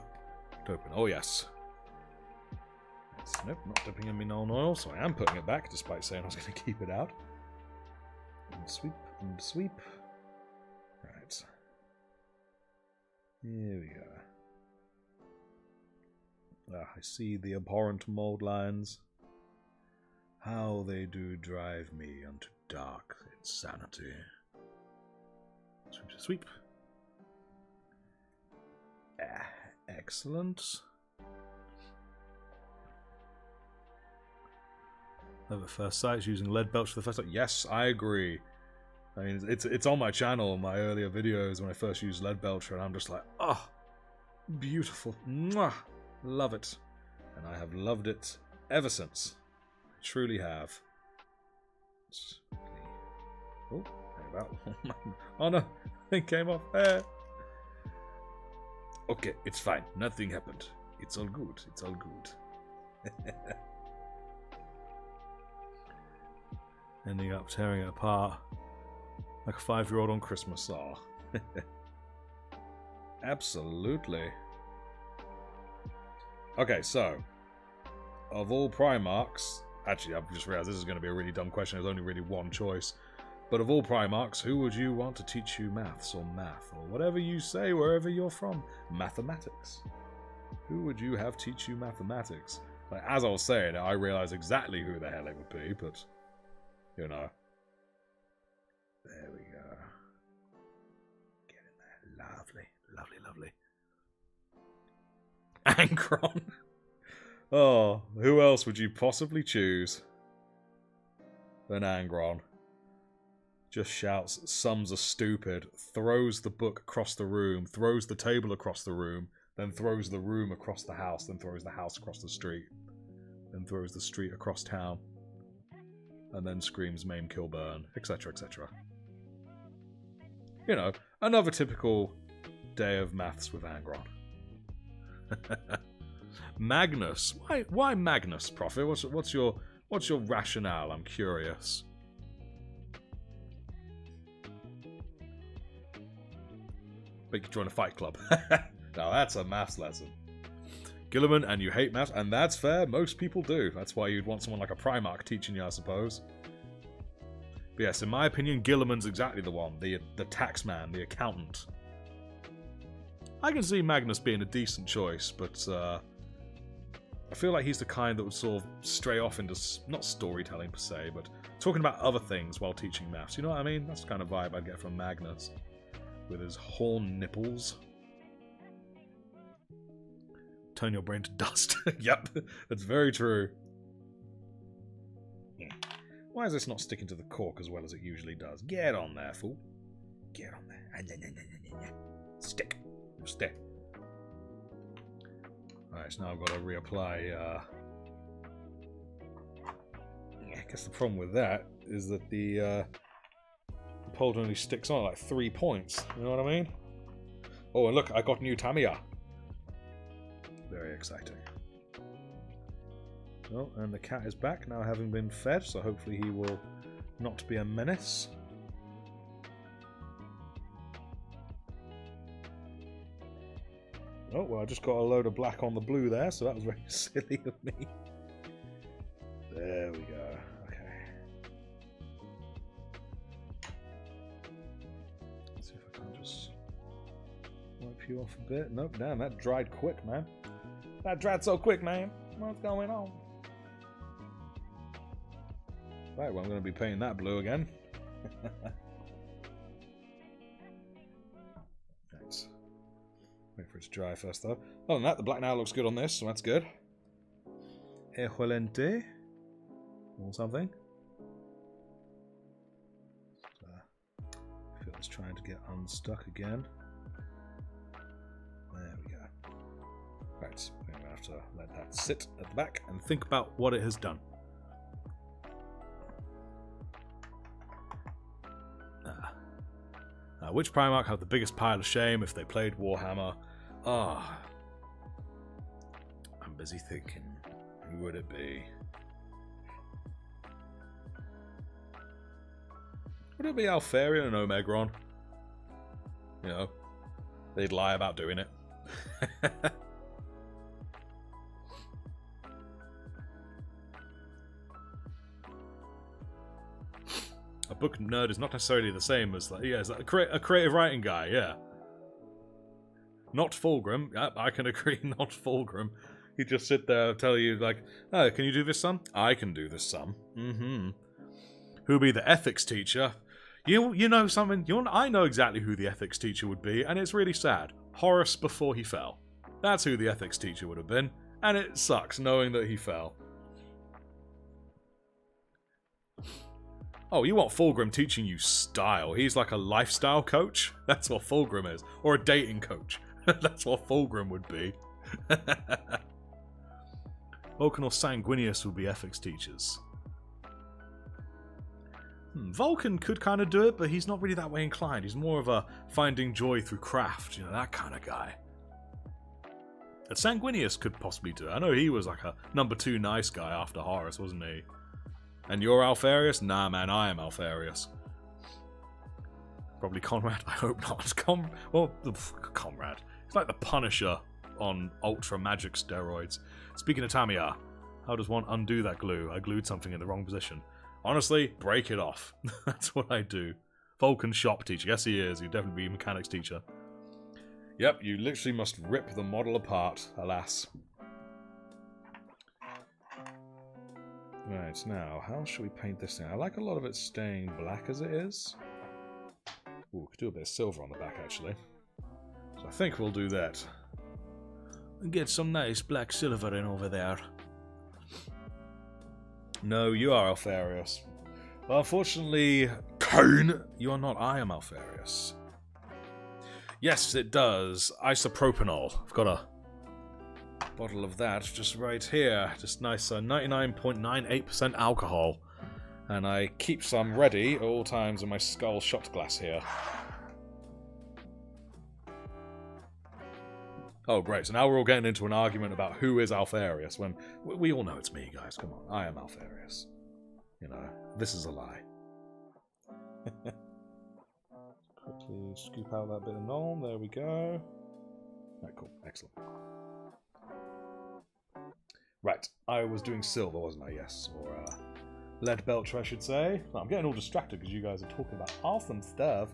open. Oh yes. Nope, not dipping in me Nuln oil, so I am putting it back despite saying I was going to keep it out. And sweep and sweep. Right. Here we go. I see the abhorrent mold lines. How they do drive me unto dark insanity. Sweep, sweep. Excellent. Love at first sight, using lead belch for the first time. Yes, I agree. I mean, it's on my channel, my earlier videos when I first used Leadbelcher, and I'm just like, oh, beautiful. Mwah! Love it. And I have loved it ever since. I truly have. Oh, about. Oh no, thing came off. Okay, it's fine. Nothing happened. It's all good. It's all good. Ending up tearing it apart like a 5-year-old on Christmas. Aw. Absolutely. Okay, so of all Primarchs, actually I've just realized this is going to be a really dumb question. There's only really one choice. But of all Primarchs, who would you want to teach you maths or math or whatever you say wherever you're from? Mathematics. Who would you have teach you mathematics? Like, as I was saying, I realized exactly who the hell it would be, but you know. There we go. Get in there. Lovely, lovely, lovely. Angron. Oh, who else would you possibly choose than Angron? Just shouts, sums are stupid, throws the book across the room, throws the table across the room, then throws the room across the house, then throws the house across the street, then throws the street across town, and then screams, maim, kill, burn, etc., etc. You know, another typical day of maths with Angron. Magnus. Why Magnus, Prophet? What's your rationale? I'm curious. But you can join a fight club. Now that's a maths lesson. Gilliman, and you hate maths, and that's fair. Most people do. That's why you'd want someone like a Primarch teaching you, I suppose. But yes, in my opinion, Gilliman's exactly the one. The tax man, the accountant. I can see Magnus being a decent choice, but I feel like he's the kind that would sort of stray off into, not storytelling per se, but talking about other things while teaching maths. You know what I mean? That's the kind of vibe I'd get from Magnus. With his horn nipples. Turn your brain to dust. Yep, that's very true. Why is this not sticking to the cork as well as it usually does? Get on there, fool. Get on there. Stick. Stick. Alright, so now I've got to reapply. I guess the problem with that is that the pole only sticks on like 3 points. You know what I mean? Oh, and look, I got new Tamiya. Very exciting. Oh, and the cat is back now, having been fed, so hopefully he will not be a menace. Oh, well, I just got a load of black on the blue there, so that was very silly of me. There we go. Wipe you off a bit. Nope, damn, that dried quick, man. That dried so quick, man. What's going on? Right, well, I'm going to be painting that blue again. Thanks. Wait for it to dry first, though. Other than that, the black now looks good on this, so that's good. Excelente. Or something. I feel it's trying to get unstuck again. There we go. Right, we're going to have to let that sit at the back and think about what it has done. Which Primarch have the biggest pile of shame if they played Warhammer? I'm busy thinking. Who would it be? Would it be Alfarian and Omegron? You know, they'd lie about doing it. A book nerd is not necessarily the same as, like, yeah, it's like a creative writing guy, yeah. Not Fulgrim. Yeah, I can agree, not Fulgrim. He'd just sit there and tell you, like, oh, can you do this, son? I can do this, son. Mm-hmm. Who'll be the ethics teacher? You know something? I know exactly who the ethics teacher would be, and it's really sad. Horus before he fell. That's who the ethics teacher would have been, and it sucks knowing that he fell. Oh, you want Fulgrim teaching you style. He's like a lifestyle coach. That's what Fulgrim is. Or a dating coach. That's what Fulgrim would be. Vulcan or Sanguinius would be ethics teachers. Vulcan could kind of do it, but he's not really that way inclined. He's more of a finding joy through craft, you know, that kind of guy. And Sanguinius could possibly do it. I know he was like a number 2 nice guy after Horus, wasn't he? And you're Alfarius? Nah, man, I am Alfarius. Probably Conrad? I hope not. Conrad. He's like the Punisher on ultra magic steroids. Speaking of Tamiya, how does one undo that glue? I glued something in the wrong position. Honestly, break it off. That's what I do. Vulcan shop teacher. Yes, he is. He'd definitely be a mechanics teacher. Yep, you literally must rip the model apart, alas. Right, now, how should we paint this thing? I like a lot of it staying black as it is. Ooh, could do a bit of silver on the back, actually. So I think we'll do that. And get some nice black silver in over there. No, you are Alfarius. Well, unfortunately, Caine, you are not. I am Alfarius. Yes, it does. Isopropanol. I've got a bottle of that just right here. Just nice 99.98% alcohol. And I keep some ready at all times in my skull shot glass here. Oh, great. So now we're all getting into an argument about who is Alfarius, when we all know it's me, guys. Come on. I am Alfarius. You know, this is a lie. Quickly scoop out that bit of Nuln. There we go. Right, cool. Excellent. Right. I was doing silver, wasn't I? Yes. Or lead belcher, I should say. Well, I'm getting all distracted because you guys are talking about awesome stuff.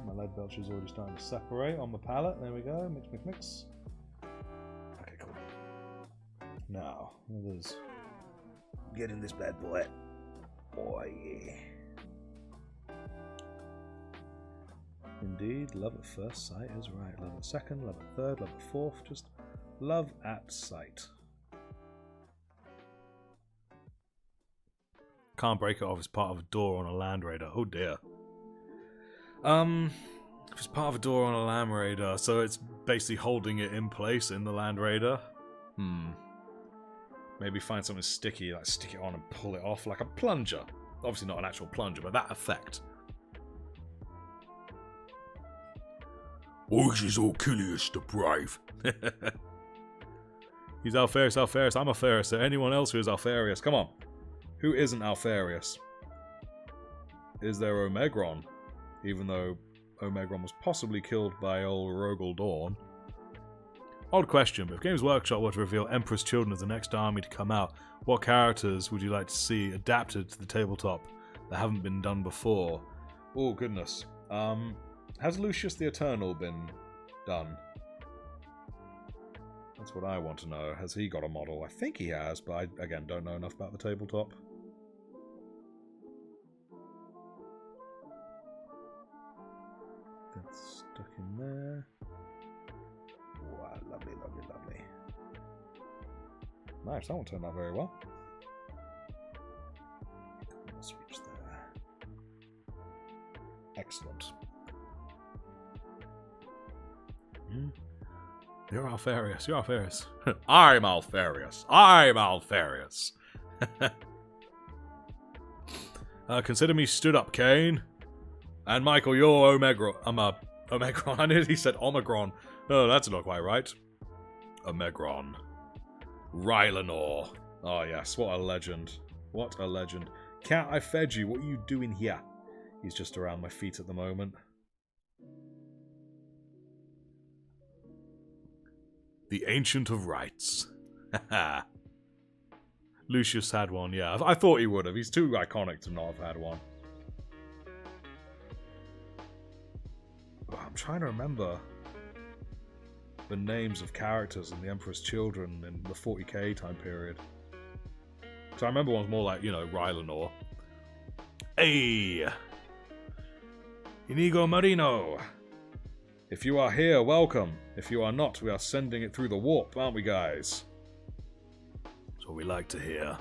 My lead belcher is already starting to separate on the palette. There we go. Mix, mix, mix. Okay, cool. Now, there's getting this bad boy. Boy, yeah. Indeed, love at first sight is right. Love at second, love at third, love at fourth. Just love at sight. Can't break it off as part of a door on a Land Raider. Oh dear. If it's part of a door on a Land Raider, so it's basically holding it in place in the Land Raider. Maybe find something sticky, like stick it on and pull it off like a plunger. Obviously not an actual plunger, but that effect. Ours is Achilles the Brave. He's Alfarius, Alfarius. I'm Alfarius. So anyone else who is Alfarius? Come on. Who isn't Alfarius? Is there Omegron? Even though Omegron was possibly killed by old Rogel Dawn. Odd question, but if Games Workshop were to reveal Emperor's Children as the next army to come out, what characters would you like to see adapted to the tabletop that haven't been done before? Oh, goodness. Has Lucius the Eternal been done? That's what I want to know. Has he got a model? I think he has, but I, again, don't know enough about the tabletop. That's stuck in there. Wow, lovely, lovely, lovely. Nice, that one turned out very well. Switch there. Excellent. You're Alfarius, you're Alfarius. I'm Alfarius. I'm Alfarius. Consider me stood up, Caine. And Michael, you're Omegron. Omegron. I nearly said Omegron. Oh, that's not quite right. Omegron. Rylanor. Oh, yes. What a legend. What a legend. Cat, I fed you. What are you doing here? He's just around my feet at the moment. The Ancient of Rites. Haha. Lucius had one, yeah. I thought he would have. He's too iconic to not have had one. I'm trying to remember the names of characters in the Emperor's Children in the 40k time period. Because I remember one's more like, you know, Rylanor. Hey! Inigo Marino! If you are here, welcome. If you are not, we are sending it through the warp, aren't we, guys? That's what we like to hear.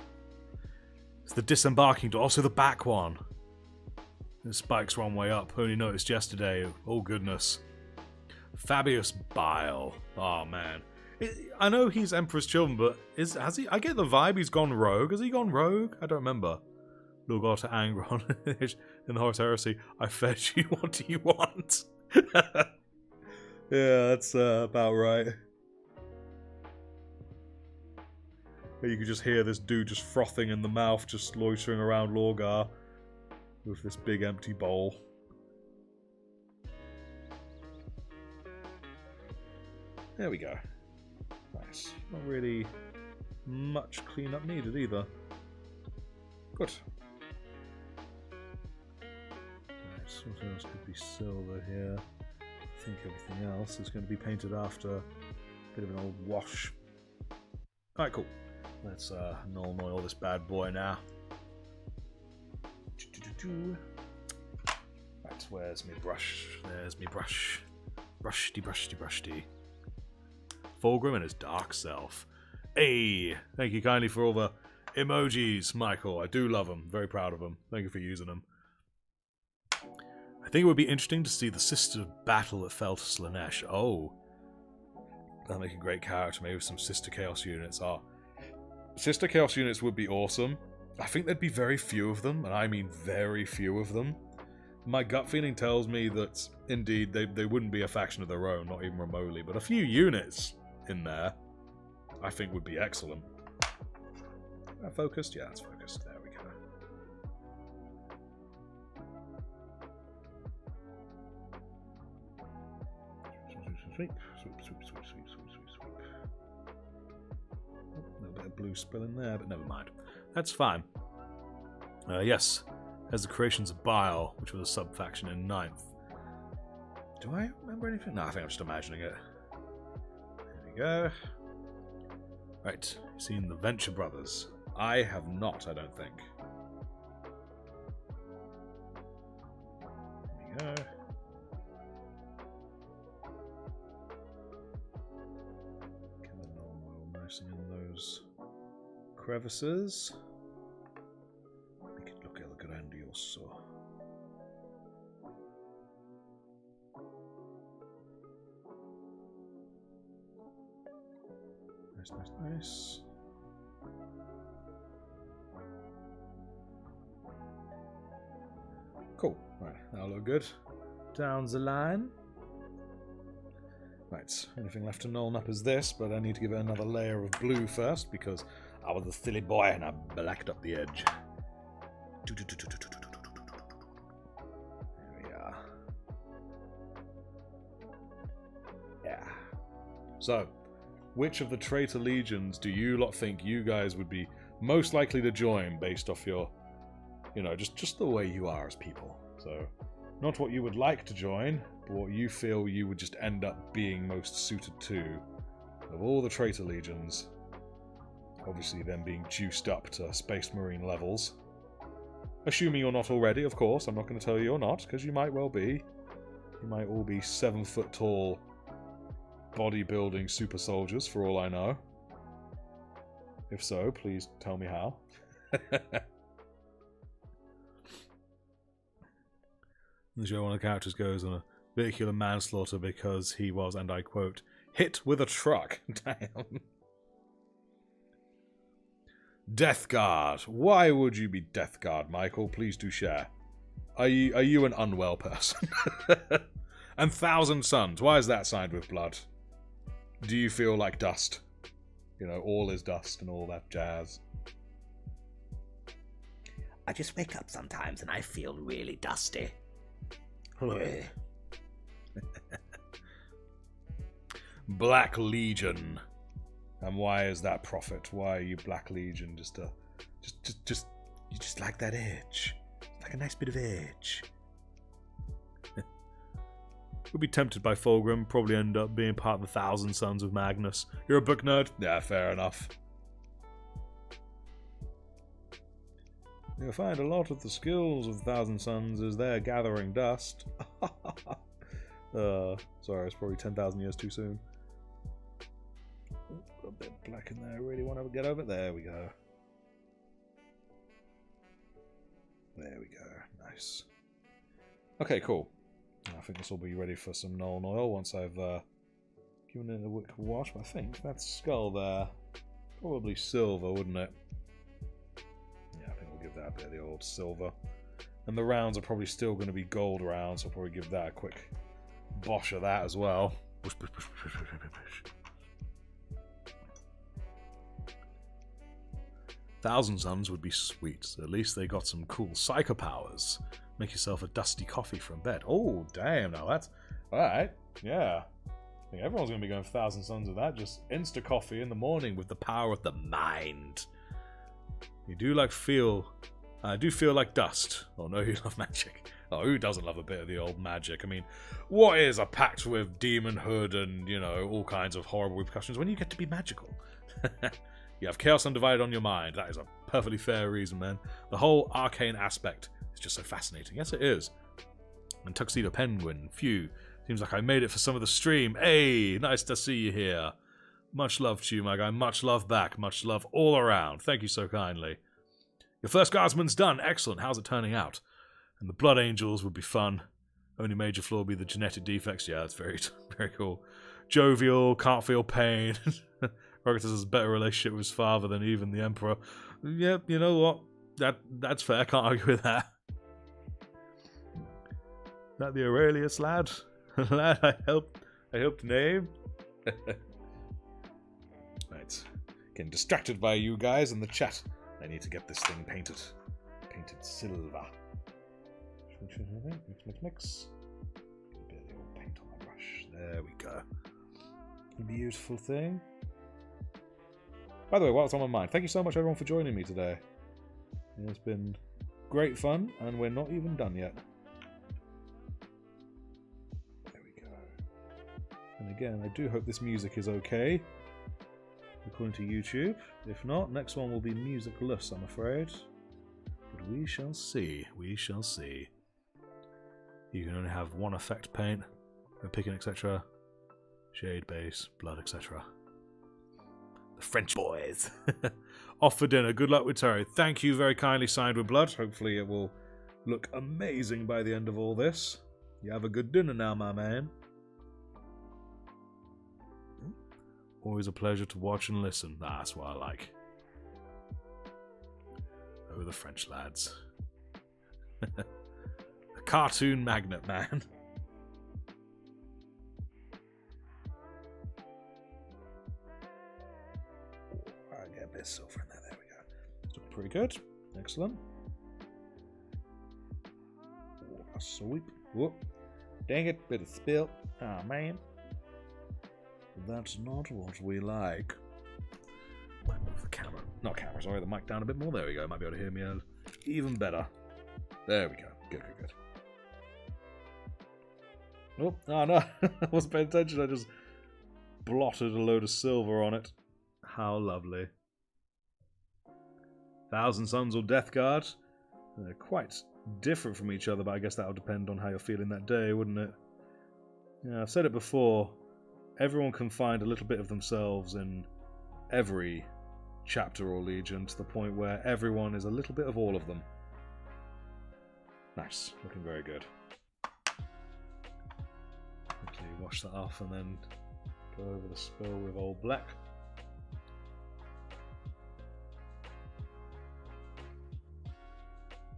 It's the disembarking door. Also the back one. The spikes one way up. Only noticed yesterday. Oh, goodness. Fabius Bile. Oh, man. I know he's Emperor's Children, but has he? I get the vibe he's gone rogue. Has he gone rogue? I don't remember. Lord got to anger on in the Horus Heresy. I fed you. What do you want? Yeah, that's about right. You could just hear this dude just frothing in the mouth, just loitering around Lorgar with this big empty bowl. There we go. Nice. Not really much cleanup needed either. Good. Nice. What else could be silver here? I think everything else is going to be painted after a bit of an old wash. Alright, cool. Let's null oil this bad boy now. Right, where's me brush? There's me brush. Brushty. Fulgrim and his dark self. Hey! Thank you kindly for all the emojis, Michael. I do love them. Very proud of them. Thank you for using them. I think it would be interesting to see the sister battle that fell to Slaanesh. Oh. That'll make a great character, maybe with some sister chaos units. Oh. Sister chaos units would be awesome. I think there'd be very few of them, and I mean very few of them. My gut feeling tells me that, indeed, they wouldn't be a faction of their own, not even remotely, but a few units in there, I think would be excellent. Focused? Yeah, it's focused. There we go. Sweep. A little bit of blue spill in there, but never mind. That's fine. Yes, as the creations of Bile, which was a sub-faction in 9th. Do I remember anything? No, I think I'm just imagining it. There we go. Right, seen the Venture Brothers. I have not, I don't think. There we go. Get the normal nicely in those crevices. Make it look el grandioso. Nice. Cool. Right, that'll look good. Down the line. Right, anything left to null up is this, but I need to give it another layer of blue first because I was a silly boy and I blacked up the edge. There we are. Yeah. So, which of the traitor legions do you lot think you guys would be most likely to join based off your, you know, just the way you are as people? So, not what you would like to join, but what you feel you would just end up being most suited to. Of all the traitor legions, obviously them being juiced up to Space Marine levels. Assuming you're not already, of course. I'm not going to tell you you're not, because you might well be. You might all be 7 foot tall bodybuilding super soldiers, for all I know. If so, please tell me how. The show one of the characters goes on a vehicular manslaughter because he was, and I quote, hit with a truck. Damn. Death Guard. Why would you be Death Guard, Michael? Please do share. Are you an unwell person? And Thousand Suns. Why is that signed with blood? Do you feel like dust? You know, all is dust and all that jazz. I just wake up sometimes and I feel really dusty. Black Legion. And why is that, Prophet? Why are you Black Legion? You just like that edge. Like a nice bit of edge. Would be tempted by Fulgrim, probably end up being part of the Thousand Sons of Magnus. You're a book nerd? Yeah, fair enough. You'll find a lot of the skills of the Thousand Sons is there gathering dust. Sorry, it's probably 10,000 years too soon. Got a bit black in there. I really want to get over. There we go. There we go. Nice. Okay, cool. I think this will be ready for some Nuln Oil once I've given it a quick wash. But I think that skull there, probably silver, wouldn't it? Yeah, I think we'll give that a bit of the old silver. And the rounds are probably still going to be gold rounds, so I'll probably give that a quick bosh of that as well. Push, push, push, push, push, push, push. 1,000 Suns would be sweet. So at least they got some cool psycho powers. Make yourself a dusty coffee from bed. Oh, damn, now that's... Alright, yeah. I think everyone's going to be going for 1,000 Suns of that. Just insta coffee in the morning with the power of the mind. You do like feel... I do feel like dust. Oh no, you love magic. Oh, who doesn't love a bit of the old magic? I mean, what is a pact with demonhood and, you know, all kinds of horrible repercussions when you get to be magical? You have chaos undivided on your mind. That is a perfectly fair reason, man. The whole arcane aspect is just so fascinating. Yes, it is. And Tuxedo Penguin, phew. Seems like I made it for some of the stream. Hey, nice to see you here. Much love to you, my guy. Much love back. Much love all around. Thank you so kindly. Your first guardsman's done. Excellent. How's it turning out? And the Blood Angels would be fun. Only major flaw would be the genetic defects. Yeah, that's very, very cool. Jovial, can't feel pain. Rogatus has a better relationship with his father than even the Emperor. Yep, you know what? That's fair. Can't argue with that. Is that the Aurelius lad? Lad I helped name? Right. Getting distracted by you guys in the chat. I need to get this thing painted. Painted silver. Mix. A bit of the old paint on my brush. There we go. Beautiful thing. By the way, what's on my mind? Thank you so much, everyone, for joining me today. It's been great fun, and we're not even done yet. There we go. And again, I do hope this music is okay, according to YouTube. If not, next one will be musicless, I'm afraid. But we shall see. We shall see. You can only have one effect paint, no picking, etc. Shade, base, blood, etc. The French boys. Off for dinner. Good luck with Terry. Thank you very kindly, signed with blood. Hopefully it will look amazing by the end of all this. You have a good dinner now, my man. Always a pleasure to watch and listen. That's what I like. Oh, the French lads. The cartoon magnet, man. Bit of silver in there. There we go. It's looking pretty good. Excellent. Oh, a sweep. Whoop. Dang it. Bit of spill. Ah, man. That's not what we like. Might move the camera. Not camera, sorry. The mic down a bit more. There we go. Might be able to hear me even better. There we go. Good, good, good. Oh, no. I wasn't paying attention. I just blotted a load of silver on it. How lovely. 1,000 Suns or Death Guard. They're quite different from each other, but I guess that'll depend on how you're feeling that day, wouldn't it? Yeah, I've said it before. Everyone can find a little bit of themselves in every chapter or legion, to the point where everyone is a little bit of all of them. Nice. Looking very good. Quickly wash that off and then go over the spill with old black.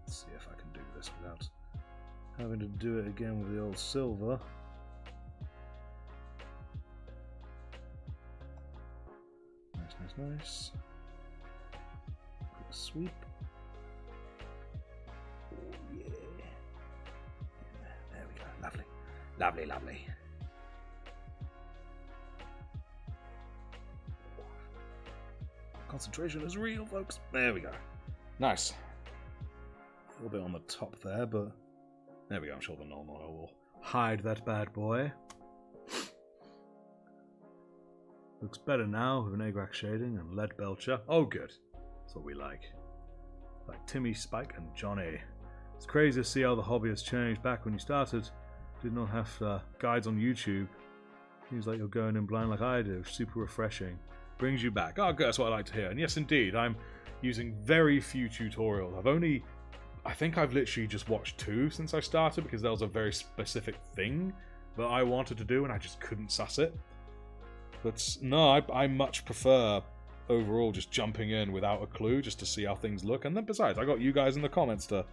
See if I can do this without having to do it again with the old silver. Nice, nice, nice. Quick sweep. Oh yeah. There we go. Lovely. Lovely, lovely. Concentration is real, folks. There we go. Nice. A little bit on the top there, but there we go. I'm sure the normal oil will hide that bad boy. Looks better now with an Agrax shading and lead belcher. Oh, good. That's what we like. Like Timmy, Spike, and Johnny. It's crazy to see how the hobby has changed. Back when you started, did not have guides on YouTube. Seems like you're going in blind like I do. Super refreshing. Brings you back. Oh, good. That's what I like to hear. And yes, indeed, I'm using very few tutorials. I've only I think I've literally just watched 2 since I started because there was a very specific thing that I wanted to do and I just couldn't suss it. But no, I much prefer overall just jumping in without a clue just to see how things look. And then besides, I got you guys in the comments to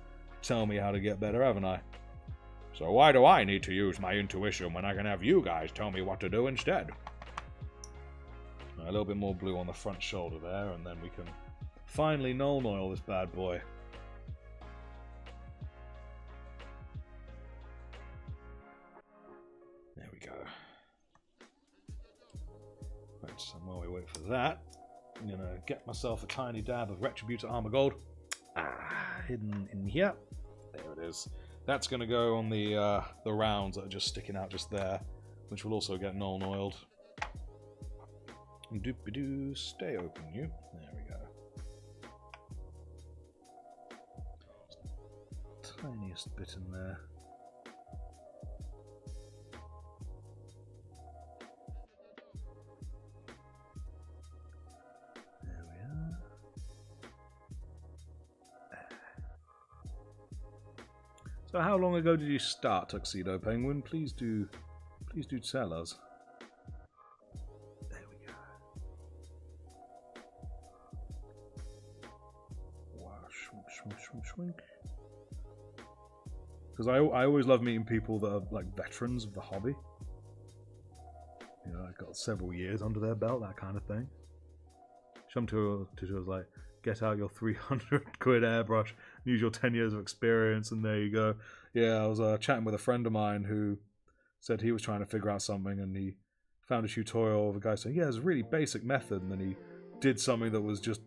tell me how to get better, haven't I? So why do I need to use my intuition when I can have you guys tell me what to do instead? A little bit more blue on the front shoulder there, and then we can finally null oil this bad boy. There we go. Right, so while we wait for that, I'm going to get myself a tiny dab of Retributor Armor Gold. Hidden in here. There it is. That's going to go on the rounds that are just sticking out just there, which will also get null oiled. Doop-a-doo, stay open, you. There we go. Tiniest bit in there. There we are. So how long ago did you start Tuxedo Penguin? Please do tell us. There we go. Wow, shrink. Because I always love meeting people that are like veterans of the hobby. You know, I've got several years under their belt, that kind of thing. Some tutorials like, get out your 300 quid airbrush, use your 10 years of experience, and there you go. Yeah, I was chatting with a friend of mine who said he was trying to figure out something, and he found a tutorial of a guy saying, yeah, it's a really basic method, and then he did something that was just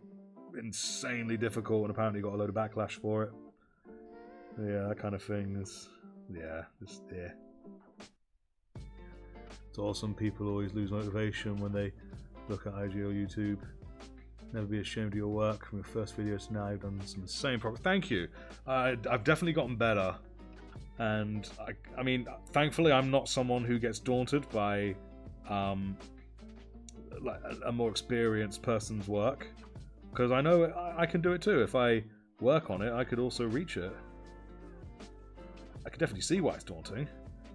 insanely difficult, and apparently got a load of backlash for it. Yeah, that kind of thing is, yeah. It's awesome. People always lose motivation when they look at IG or YouTube. Never be ashamed of your work. From your first video to now, you've done some insane progress. Thank you. I've definitely gotten better. And, I mean, thankfully I'm not someone who gets daunted by like a more experienced person's work. Because I know I can do it too. If I work on it, I could also reach it. I can definitely see why it's daunting.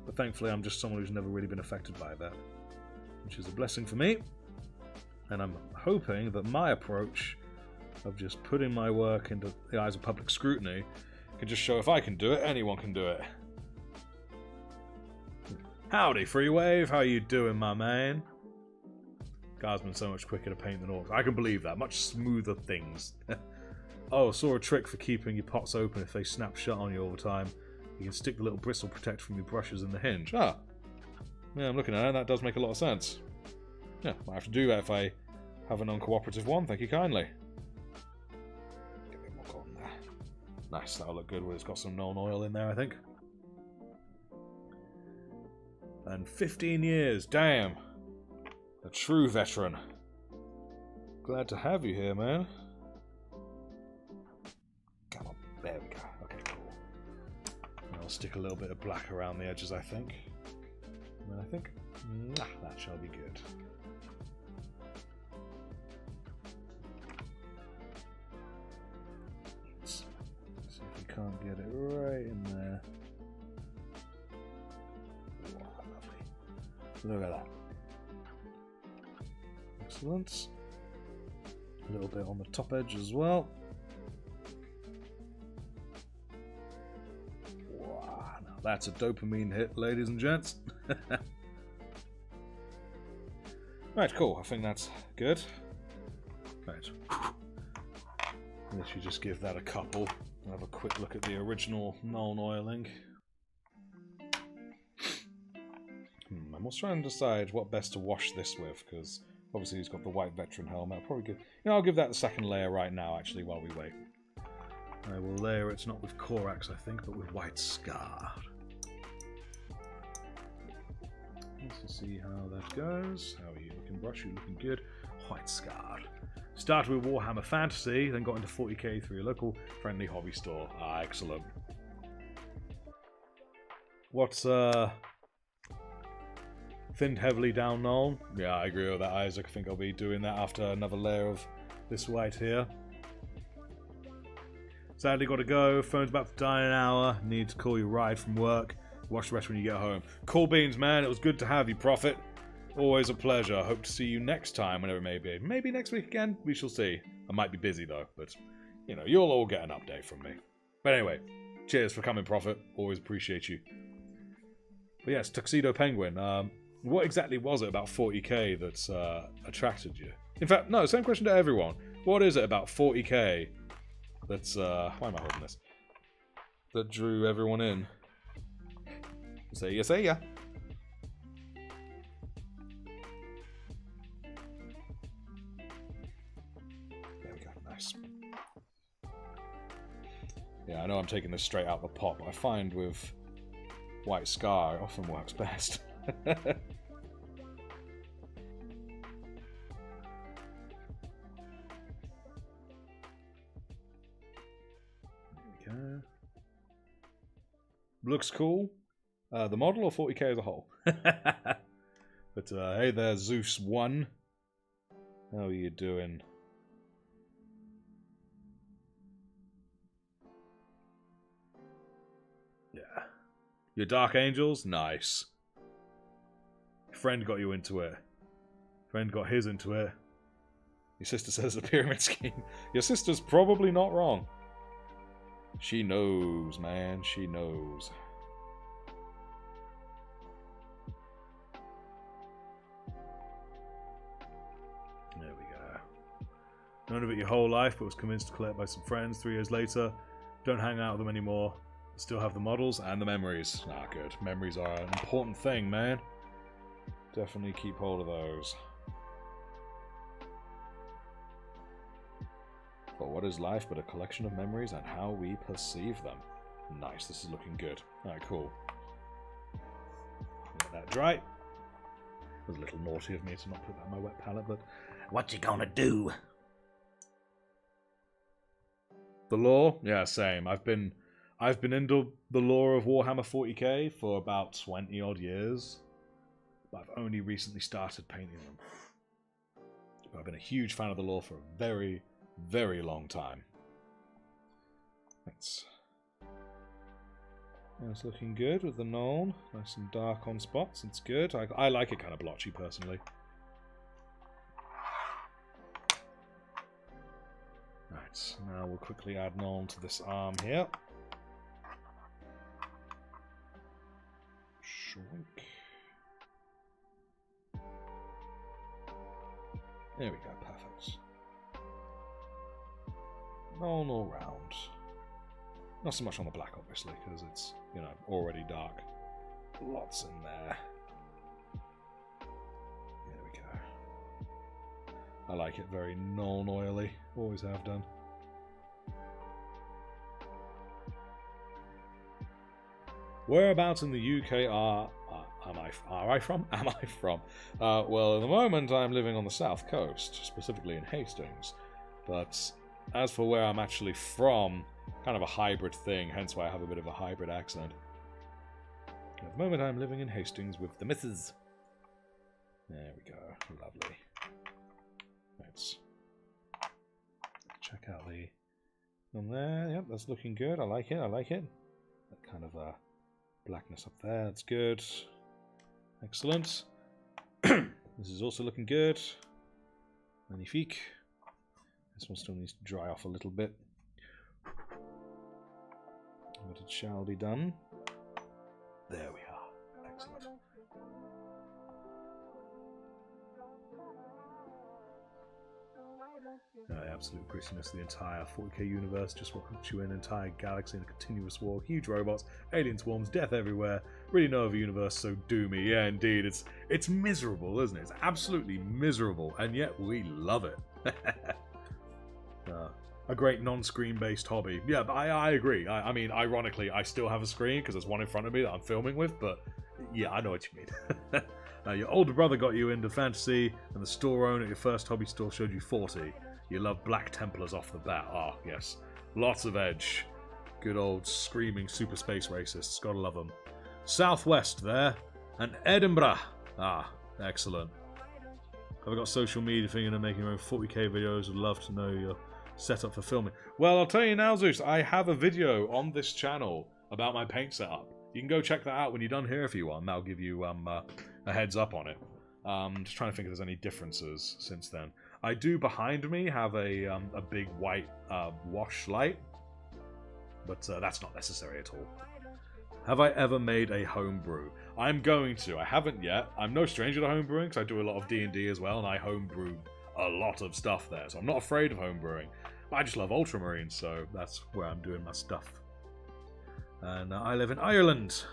But thankfully I'm just someone who's never really been affected by that. Which is a blessing for me. And I'm hoping that my approach of just putting my work into the eyes of public scrutiny can just show if I can do it, anyone can do it. Howdy, Freewave. How you doing, my man? Guy's been so much quicker to paint than orcs. I can believe that. Much smoother things. Oh, saw a trick for keeping your pots open if they snap shut on you all the time. You can stick the little bristle protector from your brushes in the hinge. Ah. Yeah, I'm looking at it. That does make a lot of sense. Yeah, might have to do that if I have an uncooperative one. Thank you kindly. Get a bit more cotton there. Nice, that'll look good when it's got some known oil in there, I think. And 15 years, damn. A true veteran. Glad to have you here, man. Come on, there we go. Okay, cool. And I'll stick a little bit of black around the edges, I think. And then I think, that shall be good. Can't get it right in there. Wow, lovely. Look at that. Excellent. A little bit on the top edge as well. Wow, now that's a dopamine hit, ladies and gents. Right, cool. I think that's good. Right. Literally just give that a couple. Have a quick look at the original null oiling. I must try and decide what best to wash this with, because obviously he's got the white veteran helmet. I'll probably give, I'll give that the second layer right now, actually, while we wait. I will layer it not with Corax, I think, but with white scar. Let's see how that goes. How are you looking, Brush? You looking good? White scar. Started with Warhammer Fantasy, then got into 40k through your local friendly hobby store. Ah, excellent. What's, thinned heavily down null? Yeah, I agree with that, Isaac. I think I'll be doing that after another layer of this white here. Sadly, got to go. Phone's about to die in an hour. Need to call your ride from work. Watch the rest when you get home. Cool beans, man. It was good to have you, Prophet. Always a pleasure. Hope to see you next time, whenever it may be. Maybe next week again. We shall see. I might be busy, though. But, you know, you'll all get an update from me. But anyway, cheers for coming, Prophet. Always appreciate you. But yes, Tuxedo Penguin. What exactly was it about 40k that attracted you? In fact, no, same question to everyone. What is it about 40k that's... why am I holding this? That drew everyone in? Say ya, say ya. There we go, nice. Yeah, I know I'm taking this straight out the pot, but I find with White Scar it often works best. There we go. Looks cool. The model or 40k as a whole? But hey there, Zeus 1. How are you doing? Yeah. Your Dark Angels? Nice. Friend got you into it. Friend got his into it. Your sister says the pyramid scheme. Your sister's probably not wrong. She knows, man. She knows. There we go. Known of it your whole life, but was convinced to collect by some friends 3 years later. Don't hang out with them anymore. Still have the models and the memories. Ah, good. Memories are an important thing, man. Definitely keep hold of those. For what is life but a collection of memories and how we perceive them? Nice, this is looking good. Alright, cool. Let that dry. It was a little naughty of me to not put that on my wet palette, but... What you gonna do? The lore? Yeah, same. I've been into the lore of Warhammer 40k for about 20 odd years. But I've only recently started painting them. But I've been a huge fan of the lore for a very, very long time. That's looking good with the Nuln. Nice and dark on spots. It's good. I like it kind of blotchy, personally. Right, now we'll quickly add Nuln to this arm here. Shrink. There we go, perfect. Nuln all round. Not so much on the black, obviously, because it's, you know, already dark. Lots in there. There we go. I like it very Nuln oily. Always have done. Whereabouts in the UK am I from? Well, at the moment I'm living on the south coast, specifically in Hastings. But as for where I'm actually from, kind of a hybrid thing, hence why I have a bit of a hybrid accent. At the moment I'm living in Hastings with the missus. There we go, lovely. Let's check out the... on there, yep, that's looking good, I like it, I like it. That kind of blackness up there, that's good. Excellent. This is also looking good. Magnifique. This one still needs to dry off a little bit. But it shall be done. There we are. Excellent. Absolute prettiness of the entire 40k universe, just what puts you in an entire galaxy in a continuous war, huge robots, alien swarms, death everywhere. Really know of a universe so doomy. Yeah, indeed, it's miserable, isn't it? It's absolutely miserable, and yet we love it. A great non-screen based hobby. Yeah, but I agree. I mean, ironically, I still have a screen because there's one in front of me that I'm filming with, but yeah, I know what you mean. Your older brother got you into fantasy, and the store owner at your first hobby store showed you 40. You love Black Templars off the bat. Ah, yes. Lots of edge. Good old screaming super space racists. Gotta love them. Southwest there. And Edinburgh. Ah, excellent. Have I got social media thinking of making your own 40k videos? Would love to know your set up for filming. Well, I'll tell you now, Zeus, I have a video on this channel about my paint setup. You can go check that out when you're done here if you want. That'll give you a heads up on it. Just trying to think if there's any differences since then. I do behind me have a big white wash light, but that's not necessary at all. Have I ever made a homebrew? I'm going to. I haven't yet. I'm no stranger to homebrewing because I do a lot of D&D as well, and I homebrew a lot of stuff there, so I'm not afraid of homebrewing. But I just love Ultramarines, so that's where I'm doing my stuff. And I live in Ireland.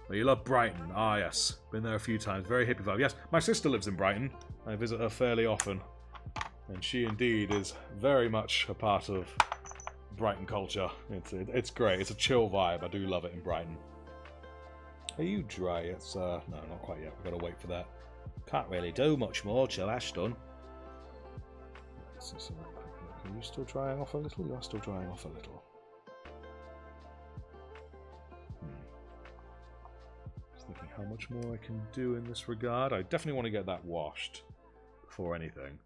Well, you love Brighton. Ah, yes. Been there a few times. Very hippie vibe. Yes, my sister lives in Brighton. I visit her fairly often. And she indeed is very much a part of Brighton culture. It's great. It's a chill vibe. I do love it in Brighton. Are you dry? It's no, not quite yet. We've got to wait for that. Can't really do much more till Ashton. Are you still drying off a little? You are still drying off a little. Just thinking how much more I can do in this regard. I definitely want to get that washed before anything.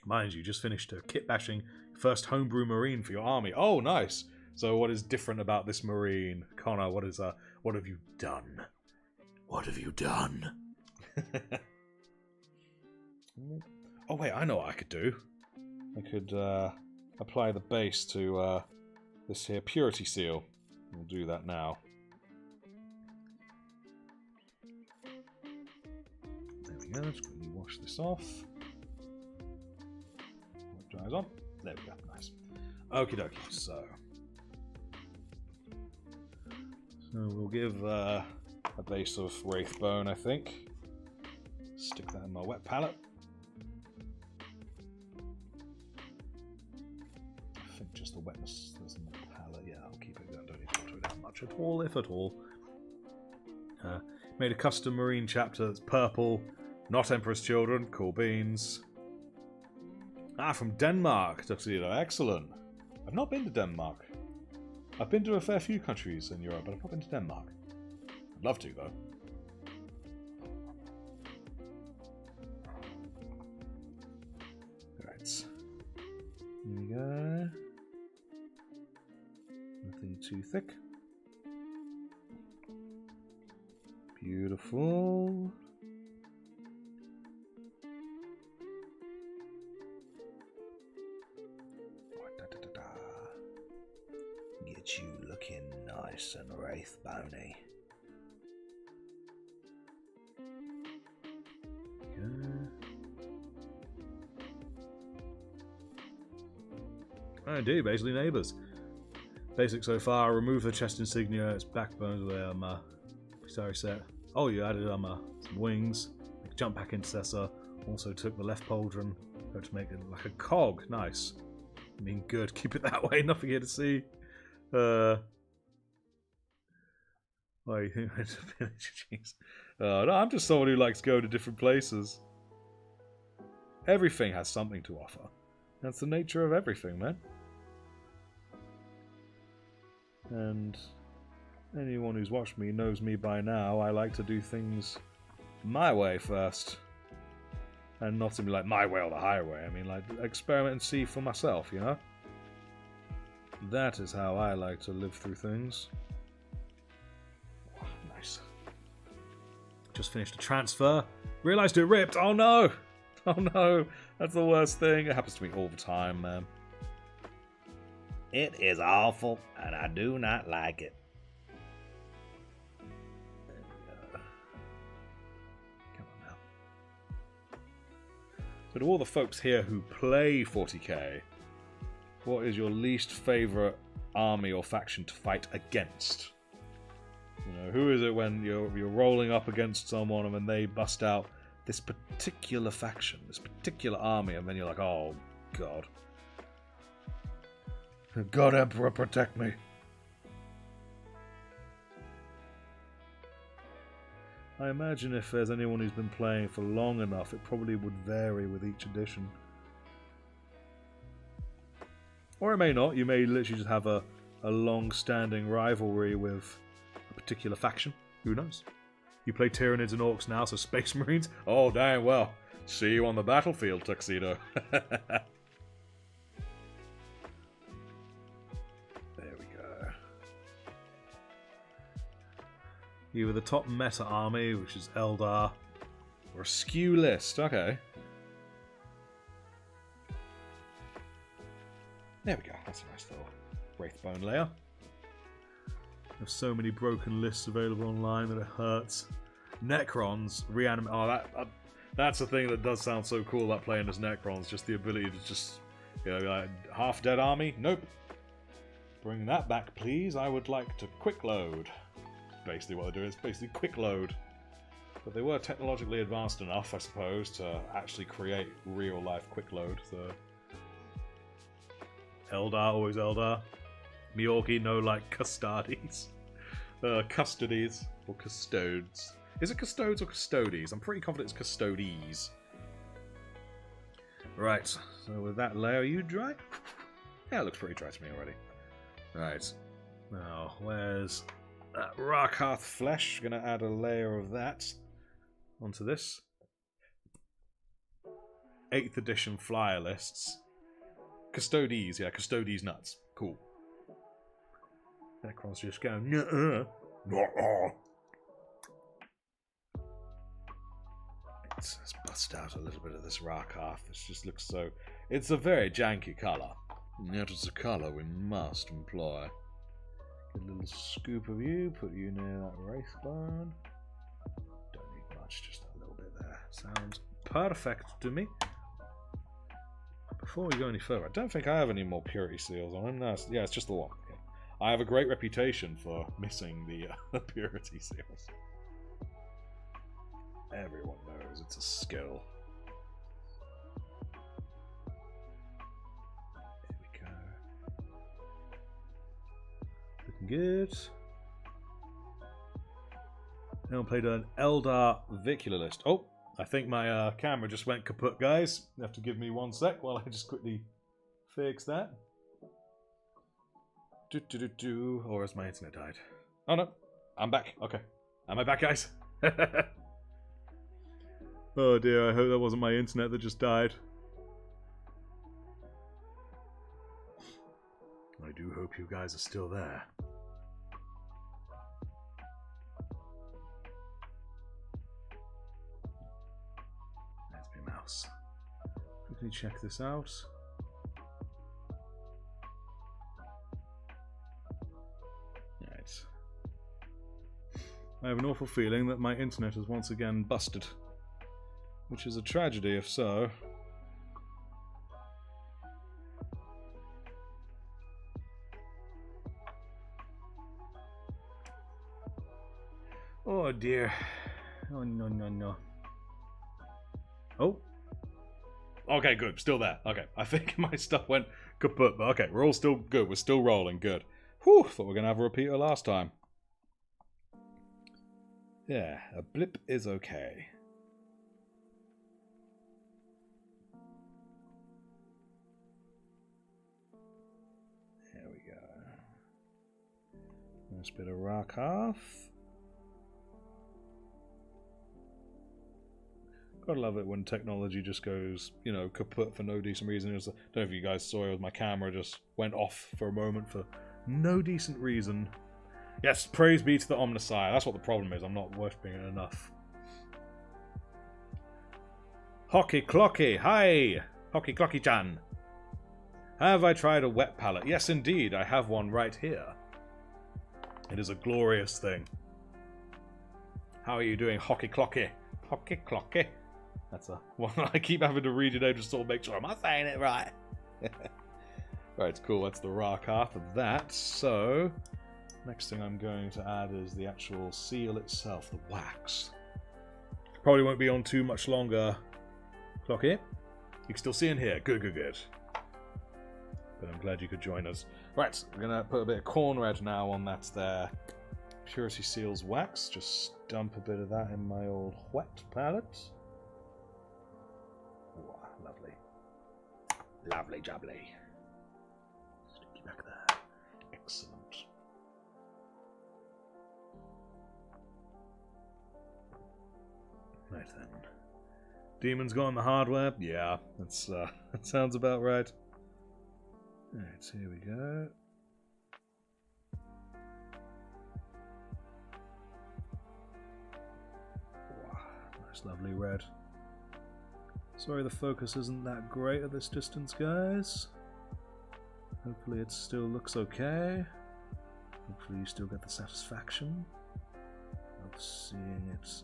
Mind you, just finished a kit bashing first homebrew marine for your army. Oh, nice. So what is different about this marine? Connor, what have you done? What have you done? Oh wait, I know what I could do. I could apply the base to this here purity seal. We'll do that now. There we go, just quickly wash this off. It dries on. There we go, nice. Okie dokie, so we'll give a base of Wraithbone, I think. Stick that in my wet palette. I think just the wetness that's in the palette. Yeah, I'll keep it. I don't need to alter it that much at all, if at all. Made a custom marine chapter that's purple. Not Emperor's Children. Cool beans. Ah, from Denmark. Tuxedo. Excellent. I've not been to Denmark. I've been to a fair few countries in Europe, but I've not been to Denmark. I'd love to, though. Right. Here we go. Nothing too thick. Beautiful. Get you looking nice and wraith-bony. Oh, indeed, basically neighbours. Basic so far, remove the chest insignia, its backbones with sorry set. Oh, you added some wings, jump pack intercessor, also took the left pauldron to make it like a cog. Nice. I mean, good, keep it that way, nothing here to see. Oh, you think I went to village? Jeez. No, I'm just someone who likes going to different places. Everything has something to offer. That's the nature of everything, man. And anyone who's watched me knows me by now. I like to do things my way first. And not to be like my way or the highway. I mean, like, experiment and see for myself, you know? That is how I like to live through things. Oh, nice. Just finished a transfer. Realised it ripped. Oh no! Oh no! That's the worst thing. It happens to me all the time, man. It is awful, and I do not like it. Come on now. So to all the folks here who play 40k, what is your least favourite army or faction to fight against? You know, who is it when you're rolling up against someone and when they bust out this particular faction, this particular army, and then you're like, oh, God. God, Emperor, protect me. I imagine if there's anyone who's been playing for long enough, it probably would vary with each edition. Or it may not. You may literally just have a long-standing rivalry with a particular faction. Who knows? You play Tyranids and Orcs now, so Space Marines? Oh, dang well. See you on the battlefield, Tuxedo. Either the top meta army, which is Eldar, or a skew list. Okay. There we go. That's a nice little Wraithbone layer. There's so many broken lists available online that it hurts. Necrons, reanimate. Oh, that's the thing that does sound so cool about playing as Necrons. Just the ability to just, you know, like half dead army. Nope. Bring that back, please. I would like to quick load. Basically, what they're doing is basically quick load. But they were technologically advanced enough, I suppose, to actually create real life quick load. So. Eldar, always Eldar. Miyorgi, no like custodies. Custodies. Or custodes. Is it custodes or custodies? I'm pretty confident it's custodies. Right, so with that layer, are you dry? Yeah, it looks pretty dry to me already. Right. Now, where's that Rakharth flesh? Gonna add a layer of that onto this. 8th edition flyer lists. Custodes, yeah, Custodes nuts. Cool. Necron's just going, nuh-uh. Nuh-uh. Let's bust out a little bit of this Rakharth. This just looks so... It's a very janky colour. And yet it's a colour we must employ. Get a little scoop of you, put you near that Wraithbone. Don't need much, just a little bit there. Sounds perfect to me. Before we go any further, I don't think I have any more purity seals on him. No, yeah, it's just the one. Okay. I have a great reputation for missing the purity seals. Everyone knows it's a skill. There we go. Looking good. Now played an Eldar Vicular list. Oh, I think my camera just went kaput, guys. You have to give me 1 sec while I just quickly fix that. Or has my internet died? Oh no, I'm back. Okay. Am I back, guys? Oh dear, I hope that wasn't my internet that just died. I do hope you guys are still there. There's my mouse. Quickly check this out. Right. I have an awful feeling that my internet has once again busted. Which is a tragedy, if so. Oh dear. Oh no, no, no. Oh. Okay, good. Still there. Okay. I think my stuff went kaput, but okay. We're all still good. We're still rolling. Good. Whew. Thought we were going to have a repeater last time. Yeah. A blip is okay. Nice bit of Rakharth. Gotta love it when technology just goes, you know, kaput for no decent reason. I don't know if you guys saw it, my camera just went off for a moment for no decent reason. Yes, praise be to the Omnissiah. That's what the problem is. I'm not worshipping it enough. Hockey Clocky, hi! Hockey Clocky-chan. Have I tried a wet palette? Yes, indeed. I have one right here. It is a glorious thing. How are you doing, Hockey Clocky? Hockey Clocky. That's a one I keep having to read it out just to make sure I'm saying it right. Right, cool. That's the Rakharth of that. So, next thing I'm going to add is the actual seal itself, the wax. Probably won't be on too much longer. Clocky. You can still see in here. Good, good, good. But I'm glad you could join us. Right, we're going to put a bit of corn red now on that there Purity Seals wax. Just dump a bit of that in my old wet palette. Ooh, lovely. Lovely jubbly. Sticky back there. Excellent. Right then. Demon's got on the hardware? Yeah, that's that sounds about right. Alright, here we go. Nice, lovely red. Sorry the focus isn't that great at this distance, guys. Hopefully it still looks okay. Hopefully you still get the satisfaction of seeing it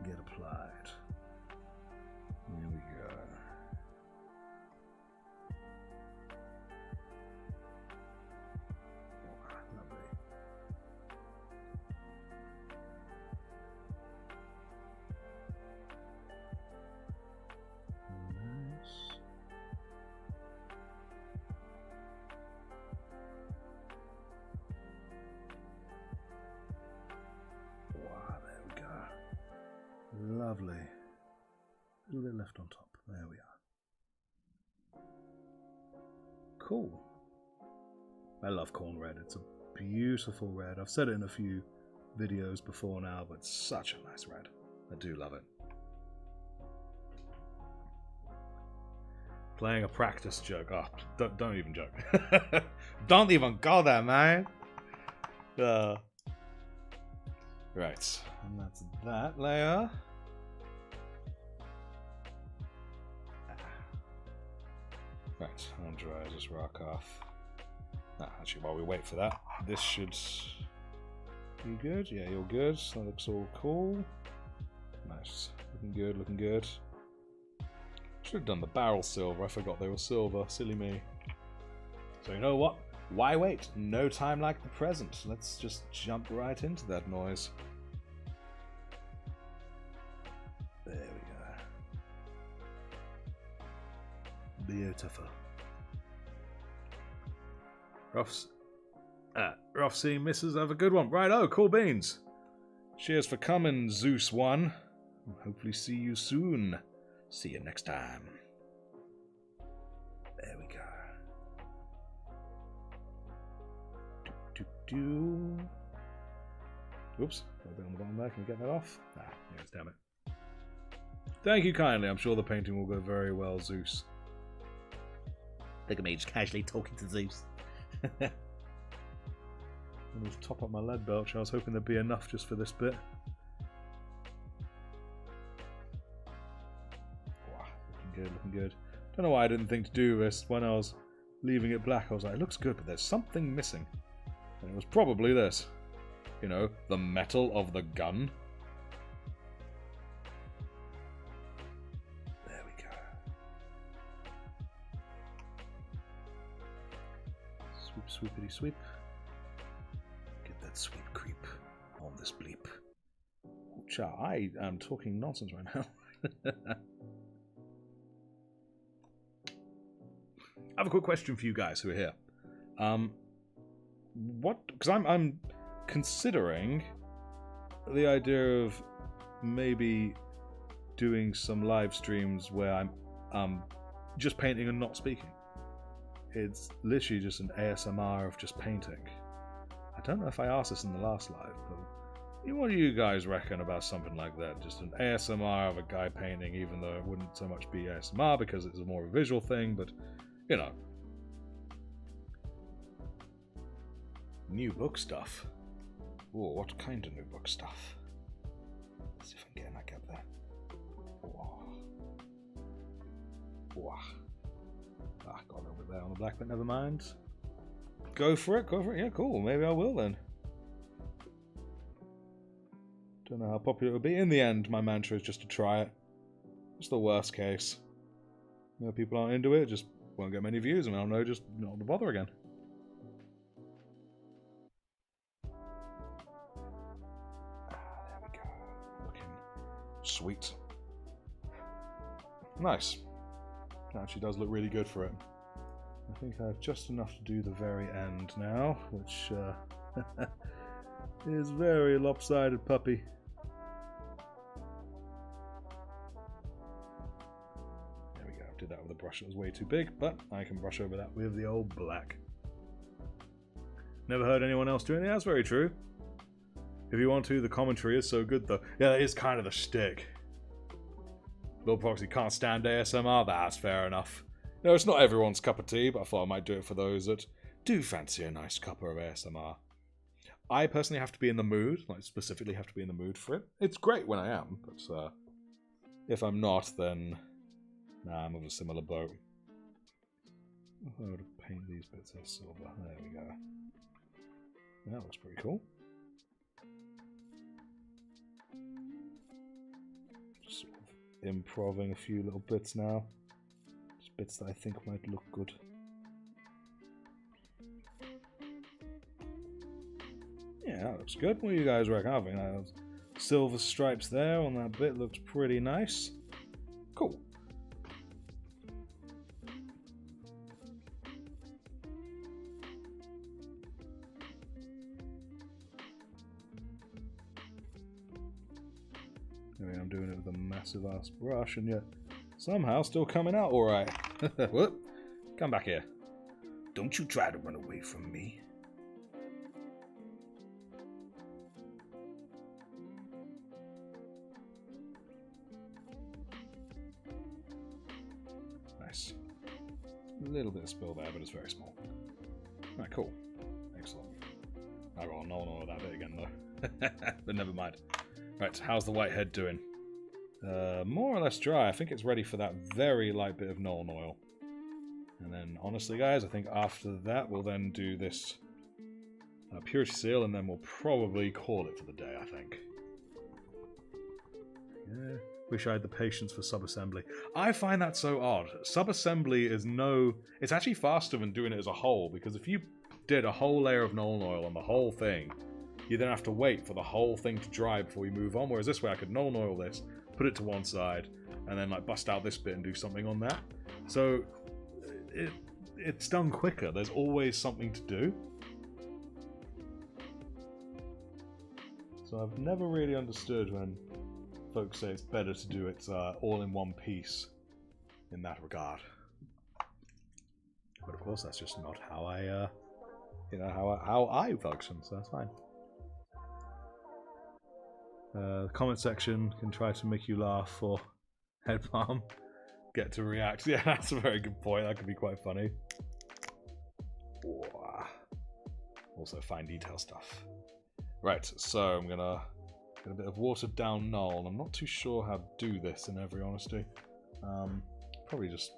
get applied. Here we go. Lovely. A little bit left on top. There we are. Cool. I love corn red. It's a beautiful red. I've said it in a few videos before now, but it's such a nice red. I do love it. Playing a practice joke. Oh, don't even joke. Don't even go there, man. Right. And that's that layer. Right, I'll dry this rock off. Actually, while we wait for that, this should be good. Yeah, you're good. That looks all cool. Nice. Looking good, looking good. Should have done the barrel silver. I forgot they were silver. Silly me. So you know what? Why wait? No time like the present. Let's just jump right into that noise. There we go. Beautiful. Rough seeing misses. Have a good one. Right, oh, cool beans. Cheers for coming, Zeus 1. Hopefully see you soon. See you next time. There we go. Oops. On the bottom there. Can we get that off? Yes, damn it. Thank you kindly. I'm sure the painting will go very well, Zeus. Look at me just casually talking to Zeus. I'm going to top up my lead belch. I was hoping there'd be enough just for this bit. Wow, looking good, looking good. Don't know why I didn't think to do this when I was leaving it black. I was like, it looks good, but there's something missing. And it was probably this. You know, the metal of the gun. There we go. Sweep, sweepity sweep. Get that sweep creep on this bleep. Cha, I am talking nonsense right now. I have a quick question for you guys who are here. Because I'm considering the idea of maybe doing some live streams where I'm just painting and not speaking. It's literally just an ASMR of just painting. I don't know if I asked this in the last live, but what do you guys reckon about something like that? Just an ASMR of a guy painting, even though it wouldn't so much be ASMR because it's more of a visual thing, but, you know. New book stuff. Whoa, what kind of new book stuff? Let's see if I can get that gap there. Whoa. Whoa. Got a little bit there on the black, but never mind. Go for it, go for it. Yeah, cool. Maybe I will then. Don't know how popular it will be. In the end, my mantra is just to try it. It's the worst case. You know, people aren't into it, just won't get many views, and I'll know just not to bother again. There we go. Looking sweet. Nice. That actually does look really good for it. I think I have just enough to do the very end now, which is very lopsided puppy. There we go. Did that with a brush that was way too big, but I can brush over that with the old black. Never heard anyone else doing it. That's very true. If you want to, the commentary is so good though. Yeah, that is kind of the shtick. Lord Proxy can't stand ASMR. That's fair enough. No, it's not everyone's cup of tea, but I thought I might do it for those that do fancy a nice cuppa of ASMR. I personally have to be in the mood, like specifically have to be in the mood for it. It's great when I am, but If I'm not, then nah, I'm of a similar boat. If I were to paint these bits of silver, there we go. That looks pretty cool. Just sort of improving a few little bits now. Just bits that I think might look good. Yeah, that looks good. What do you guys reckon? I think those silver stripes there on that bit looks pretty nice. Cool. I mean, I'm doing it with a massive ass brush, and yet somehow still coming out alright. Whoop! Come back here. Don't you try to run away from me. Nice. A little bit of spill there, but it's very small. Alright, cool. Excellent. I got a null of that bit again, though. But never mind. Right, how's the white head doing? More or less dry. I think it's ready for that very light bit of Nuln oil. And then, honestly, guys, I think after that we'll then do this purity seal, and then we'll probably call it for the day, I think. Yeah. Wish I had the patience for subassembly. I find that so odd. Subassembly is no... It's actually faster than doing it as a whole, because if you did a whole layer of Nuln oil on the whole thing, you then have to wait for the whole thing to dry before you move on, whereas this way I could Nuln oil this, put it to one side, and then like bust out this bit and do something on that. So it's done quicker. There's always something to do. So I've never really understood when folks say it's better to do it all in one piece in that regard. But of course that's just not how I how I function, so that's fine. The comment section can try to make you laugh or head palm, get to react. Yeah, that's a very good point. That could be quite funny. Also fine detail stuff. Right, so I'm gonna get a bit of watered down Nuln. I'm not too sure how to do this in every honesty. Probably just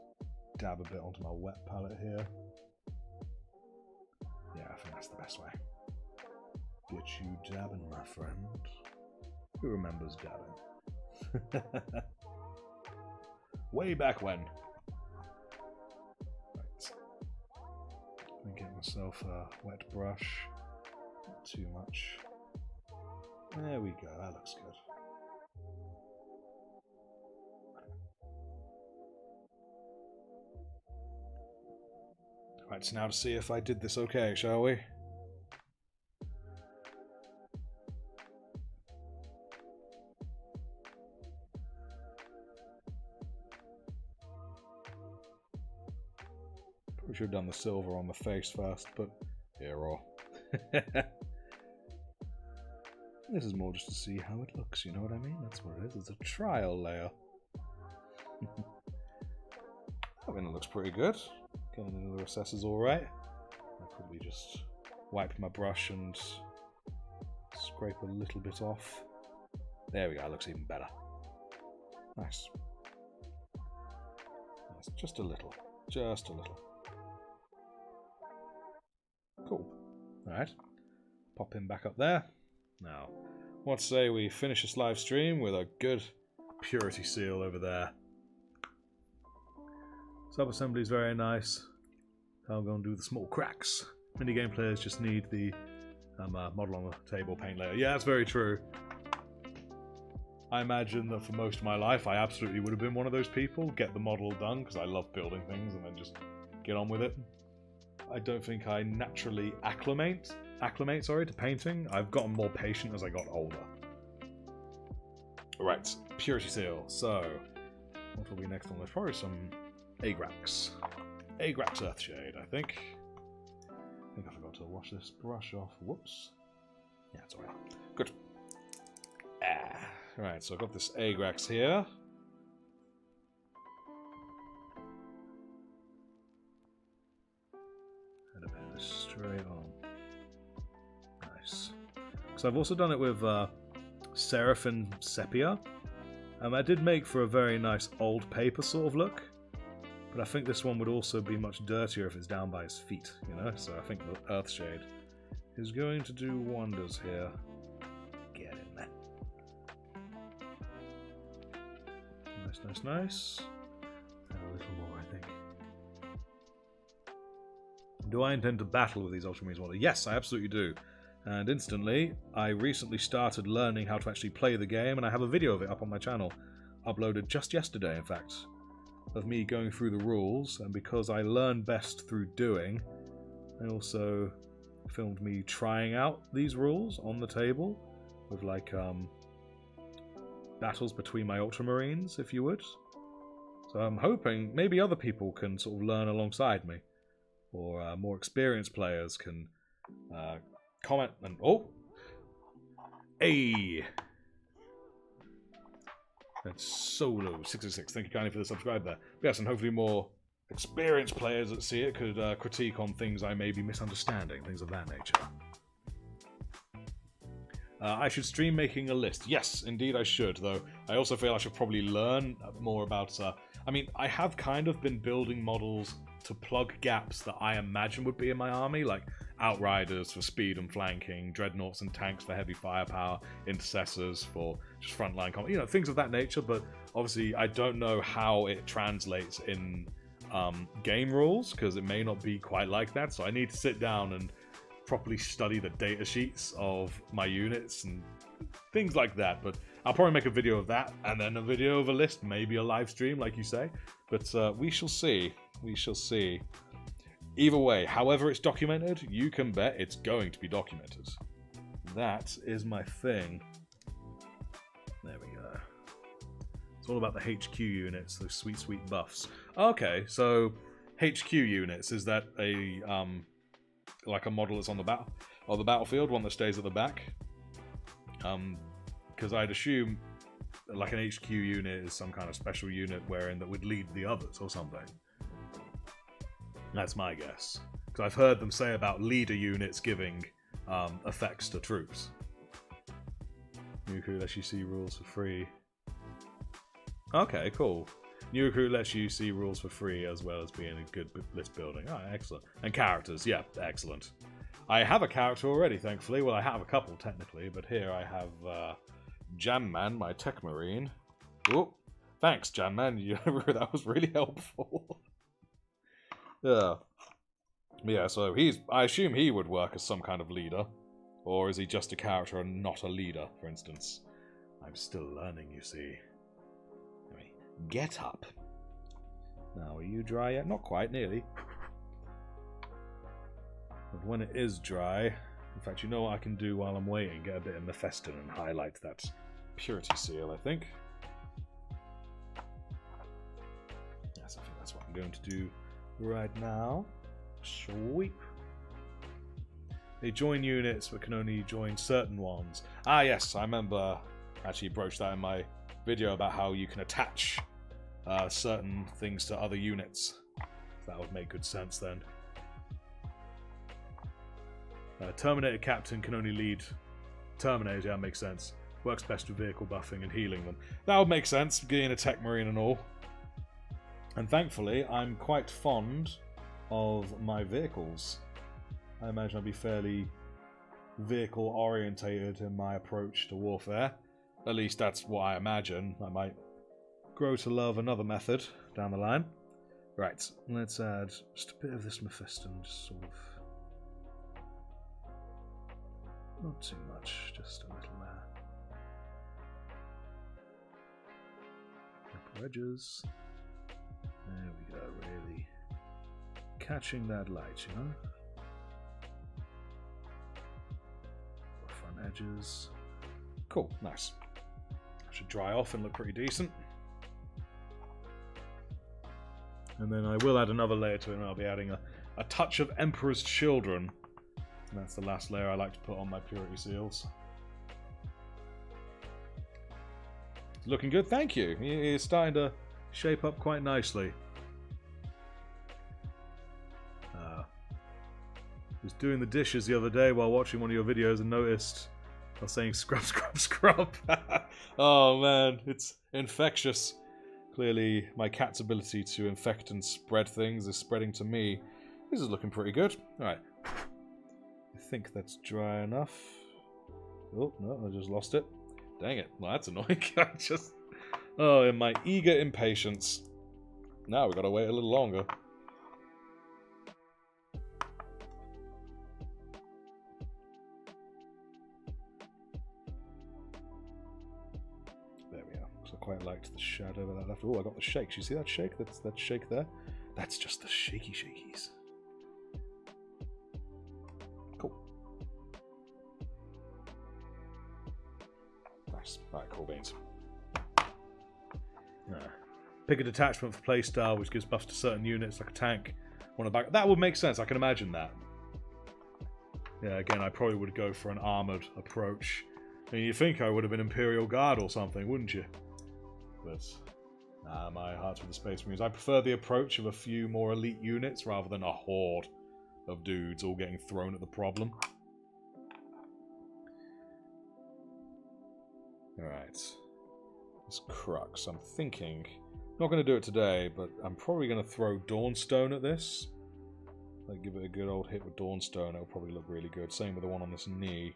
dab a bit onto my wet palette here. Yeah, I think that's the best way. Get you dabbing, my friend. Who remembers dabbing? Way back when. Right. I'm get myself a wet brush. Not too much. There we go, that looks good. Right, so now to see if I did this okay, shall we? Probably should have done the silver on the face first, but here or. This is more just to see how it looks, you know what I mean? That's what it is. It's a trial layer. I mean, it looks pretty good. Getting into the recesses alright. I'll probably just wipe my brush and scrape a little bit off. There we go, it looks even better. Nice. Yes, just a little. Just a little. Cool. Alright. Pop him back up there. Now, what say we finish this live stream with a good purity seal over there. Sub-assembly is very nice. Now I'm going to do the small cracks. Minigame players just need the model on the table paint layer. Yeah, that's very true. I imagine that for most of my life I absolutely would have been one of those people. Get the model done, because I love building things, and then just get on with it. I don't think I naturally acclimate to painting. I've gotten more patient as I got older. Right, purity seal. So, what will be next on? There's probably some Agrax. Agrax Earthshade, I think. I think I forgot to wash this brush off. Whoops. Yeah, it's alright. Good. Right, so I've got this Agrax here. And a bit of straight on. Nice. So I've also done it with Seraphim Sepia, I did make for a very nice old paper sort of look, but I think this one would also be much dirtier if it's down by his feet, you know? So I think the Earthshade is going to do wonders here. Get in there. Nice, nice, nice. And a little more, I think. Do I intend to battle with these Ultramarines models? Yes, I absolutely do. And instantly, I recently started learning how to actually play the game, and I have a video of it up on my channel, uploaded just yesterday, in fact, of me going through the rules. And because I learn best through doing, I also filmed me trying out these rules on the table with like battles between my Ultramarines, if you would. So I'm hoping maybe other people can sort of learn alongside me, or more experienced players can comment and... Oh! Hey! That's Solo666. Thank you kindly for the subscribe there. Yes, and hopefully more experienced players that see it could critique on things I may be misunderstanding, things of that nature. I should stream making a list. Yes, indeed I should, though I also feel I should probably learn more about... I mean, I have kind of been building models to plug gaps that I imagine would be in my army, like Outriders for speed and flanking, Dreadnoughts and tanks for heavy firepower, Intercessors for just frontline combat, you know, things of that nature, but obviously I don't know how it translates in game rules, because it may not be quite like that, so I need to sit down and properly study the data sheets of my units and things like that. But I'll probably make a video of that, and then a video of a list, maybe a live stream, like you say. But we shall see. We shall see. Either way, however it's documented, you can bet it's going to be documented. That is my thing. There we go. It's all about the HQ units, those sweet, sweet buffs. Okay, so HQ units, is that a like a model that's on the battlefield, one that stays at the back? Because I'd assume like an HQ unit is some kind of special unit that would lead the others or something. That's my guess. Because I've heard them say about leader units giving effects to troops. New recruit lets you see rules for free. Okay, cool. New recruit lets you see rules for free as well as being a good list building. Oh, excellent. And characters, yeah, excellent. I have a character already, thankfully. Well, I have a couple, technically, but here I have Jamman, my tech marine. Oh, thanks, Jamman. That was really helpful. Yeah, so I assume he would work as some kind of leader. Or is he just a character and not a leader, for instance? I'm still learning, you see. Anyway, get up. Now, are you dry yet? Not quite, nearly. But when it is dry, in fact, you know what I can do while I'm waiting? Get a bit of Mephiston and highlight that purity seal, I think. Yes, I think that's what I'm going to do right now. Sweep. They join units, but can only join certain ones. Ah, yes, I remember. Actually broached that in my video about how you can attach certain things to other units. That would make good sense then. Terminator Captain can only lead Terminators. Yeah, that makes sense. Works best with vehicle buffing and healing them. That would make sense, being a tech marine and all. And thankfully, I'm quite fond of my vehicles. I imagine I'll be fairly vehicle-orientated in my approach to warfare. At least that's what I imagine. I might grow to love another method down the line. Right, let's add just a bit of this Mephiston, just sort of... Not too much, just a little there. Upper edges. There we go, really catching that light, you know? Front edges. Cool, nice. Should dry off and look pretty decent. And then I will add another layer to it, and I'll be adding a touch of Emperor's Children. And that's the last layer I like to put on my purity seals. Looking good, thank you. It's starting to shape up quite nicely. Was doing the dishes the other day while watching one of your videos and noticed I was saying scrub, scrub, scrub. Oh man, it's infectious. Clearly, my cat's ability to infect and spread things is spreading to me. This is looking pretty good. Alright. I think that's dry enough. Oh, no, I just lost it. Dang it. Well, that's annoying. I just... Oh, in my eager impatience. Now we've got to wait a little longer. There we are. So I quite liked the shadow of that left. Oh, I got the shakes. You see that shake? That's that shake there? That's just the shaky shakies. Cool. Nice. Alright, cool beans. Pick a detachment for playstyle, which gives buffs to certain units, like a tank. Back. That would make sense. I can imagine that. Yeah, again, I probably would go for an armored approach. I mean, you'd think I would have been Imperial Guard or something, wouldn't you? But my heart's with the Space Marines. I prefer the approach of a few more elite units rather than a horde of dudes all getting thrown at the problem. Alright. This crux. I'm thinking... Not going to do it today, but I'm probably going to throw Dawnstone at this. Like, give it a good old hit with Dawnstone. It'll probably look really good. Same with the one on this knee.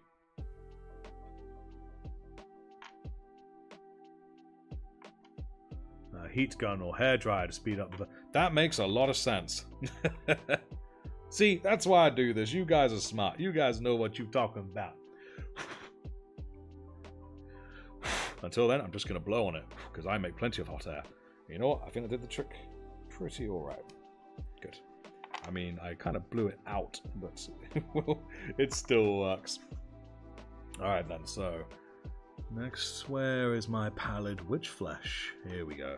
Heat gun or hairdryer to speed up the... That makes a lot of sense. See, that's why I do this. You guys are smart. You guys know what you're talking about. Until then, I'm just going to blow on it, because I make plenty of hot air. You know what? I think I did the trick pretty alright. Good. I mean, I kind of blew it out, but it still works. Alright then, so... Next, where is my pallid witch flesh? Here we go.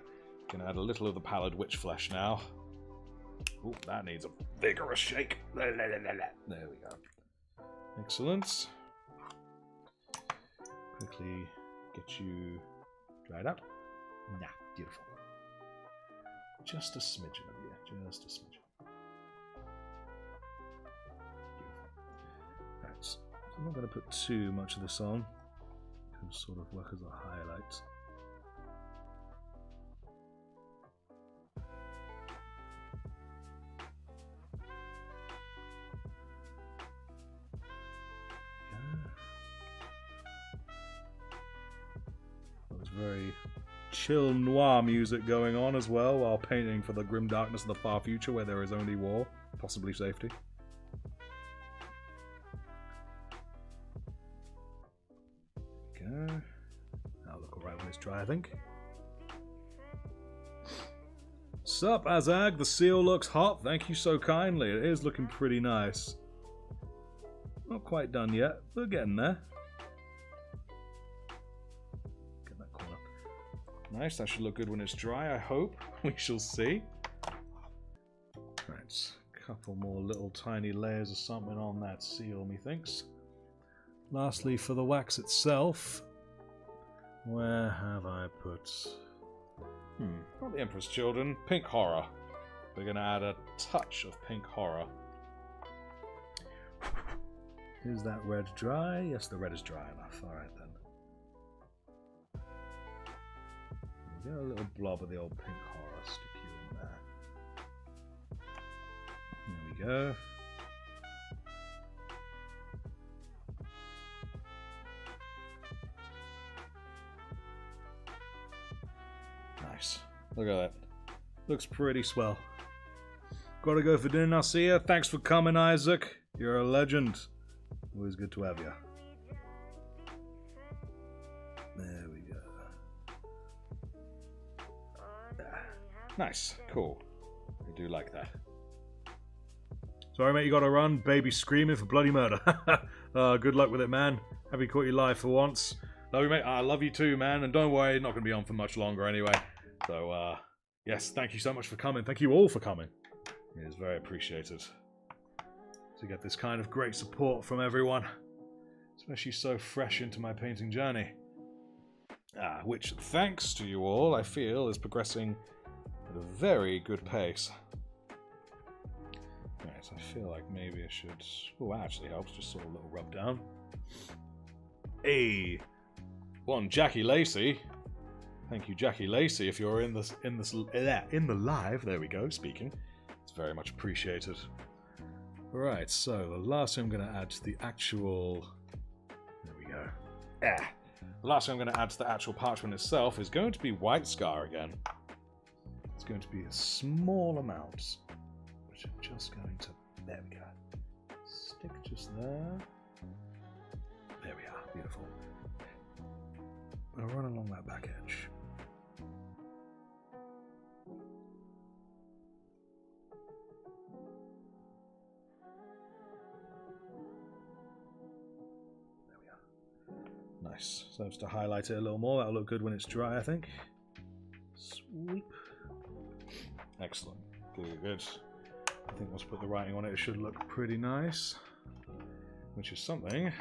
Gonna add a little of the pallid witch flesh now. Ooh, that needs a vigorous shake. There we go. Excellent. Quickly get you dried up. Nah, beautiful. Just a smidgen of you. Just a smidgen. Beautiful. Right, so I'm not going to put too much of this on. It can sort of work as a highlight. That was very chill noir music going on as well while painting for the grim darkness of the far future where there is only war, possibly safety. There we go. That'll look alright when it's dry, I think. Sup, Azag? The seal looks hot. Thank you so kindly. It is looking pretty nice. Not quite done yet, but getting there. Get that corner. Nice, that should look good when it's dry, I hope. We shall see. Right, a couple more little tiny layers of something on that seal, methinks. Lastly, for the wax itself, where have I put... not the Emperor's Children, Pink Horror. We're going to add a touch of Pink Horror. Is that red dry? Yes, the red is dry enough. Alright then. We'll get a little blob of the old Pink Horror, stick you in there. There we go. Nice. Look at that. Looks pretty swell. Gotta go for dinner, I'll see ya. Thanks for coming, Isaac. You're a legend. Always good to have you. There we go. Nice. Cool. I do like that. Sorry, mate, you gotta run. Baby screaming for bloody murder. Good luck with it, man. Happy caught you live for once. Love you, mate. I love you too, man. And don't worry, not gonna be on for much longer anyway. So, yes, thank you so much for coming. Thank you all for coming. It is very appreciated to get this kind of great support from everyone, especially so fresh into my painting journey. Which, thanks to you all, I feel is progressing at a very good pace. Right, I feel like maybe I should... Oh, that actually helps, just sort of a little rub down. Hey, one Jackie Lacey. Thank you, Jackie Lacey, if you're in the live. There we go. Speaking, it's very much appreciated. Right, so the last thing I'm going to add to the actual. There we go. The last thing I'm going to add to the actual parchment itself is going to be white scar again. It's going to be a small amount, which I'm just going to. There we go. Stick just there. There we are. Beautiful. I'll run along that back edge. Nice. So just to highlight it a little more, that'll look good when it's dry, I think. Sweep. Excellent. Good, good. I think once we put the writing on it, it should look pretty nice. Which is something I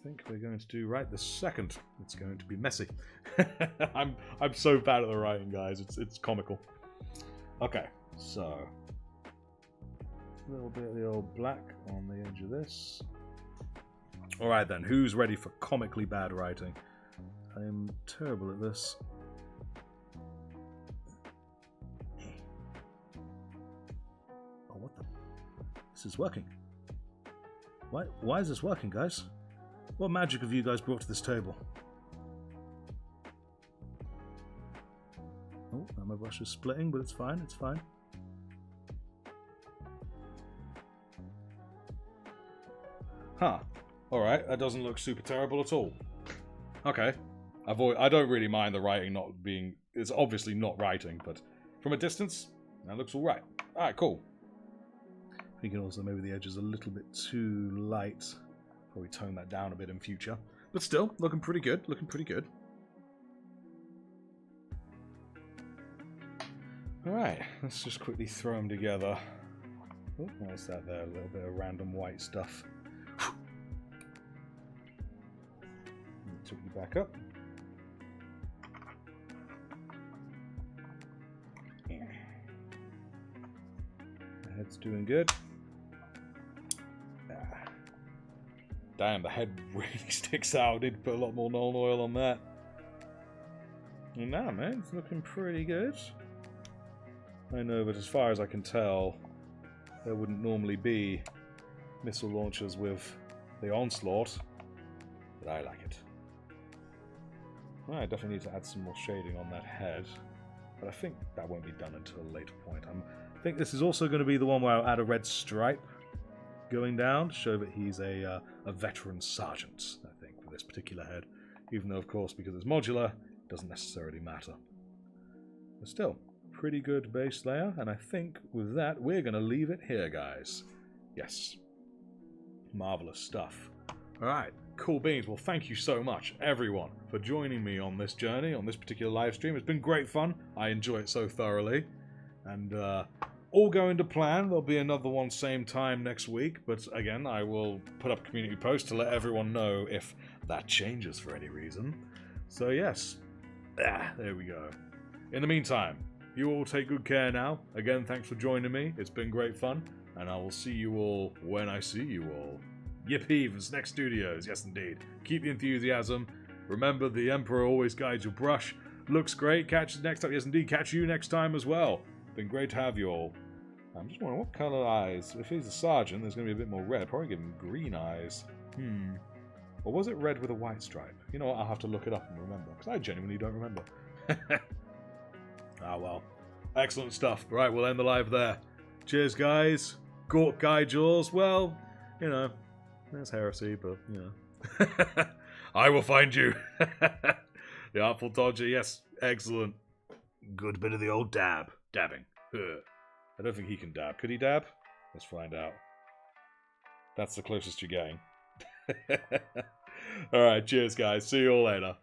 think we're going to do right this second. It's going to be messy. I'm so bad at the writing, guys. It's comical. Okay, so a little bit of the old black on the edge of this. Alright then, who's ready for comically bad writing? I am terrible at this. Oh, what the? This is working. Why is this working, guys? What magic have you guys brought to this table? Oh, now my brush is splitting, but it's fine, it's fine. Huh. Alright, that doesn't look super terrible at all. Okay. I don't really mind the writing not being... It's obviously not writing, but from a distance, that looks alright. Alright, cool. Thinking also maybe the edge is a little bit too light. Probably tone that down a bit in future. But still, looking pretty good. Looking pretty good. Alright, let's just quickly throw them together. Oh, what's that there? A little bit of random white stuff. Took you back up. Yeah. The head's doing good. Damn, the head really sticks out. Need to put a lot more Nuln Oil on that. And now, man, it's looking pretty good. I know, but as far as I can tell, there wouldn't normally be missile launchers with the Onslaught, but I like it. I definitely need to add some more shading on that head, but I think that won't be done until a later point. I think this is also going to be the one where I'll add a red stripe going down to show that he's a veteran sergeant, I think, for this particular head. Even though, of course, because it's modular, it doesn't necessarily matter. But still, pretty good base layer, and I think with that, we're going to leave it here, guys. Yes. Marvelous stuff. Alright, cool beans. Well, thank you so much, everyone, for joining me on this journey, on this particular live stream. It's been great fun. I enjoy it so thoroughly. And all going to plan. There'll be another one same time next week. But again, I will put up a community post to let everyone know if that changes for any reason. So yes, there we go. In the meantime, you all take good care now. Again, thanks for joining me. It's been great fun. And I will see you all when I see you all. Yippee for Snack Studios, yes indeed. Keep the enthusiasm. Remember, the Emperor always guides your brush. Looks great. Catch you next time. Yes indeed, catch you next time as well. Been great to have you all. I'm just wondering what colour eyes. If he's a sergeant, there's going to be a bit more red. Probably give him green eyes. Or was it red with a white stripe? You know what? I'll have to look it up and remember, because I genuinely don't remember. Ah well. Excellent stuff. Right, we'll end the live there. Cheers, guys. Gork Guy Jaws. Well, you know, there's heresy, but, you know. I will find you. The Artful Dodger, yes. Excellent. Good bit of the old dab. Dabbing. I don't think he can dab. Could he dab? Let's find out. That's the closest you're getting. Alright, cheers, guys. See you all later.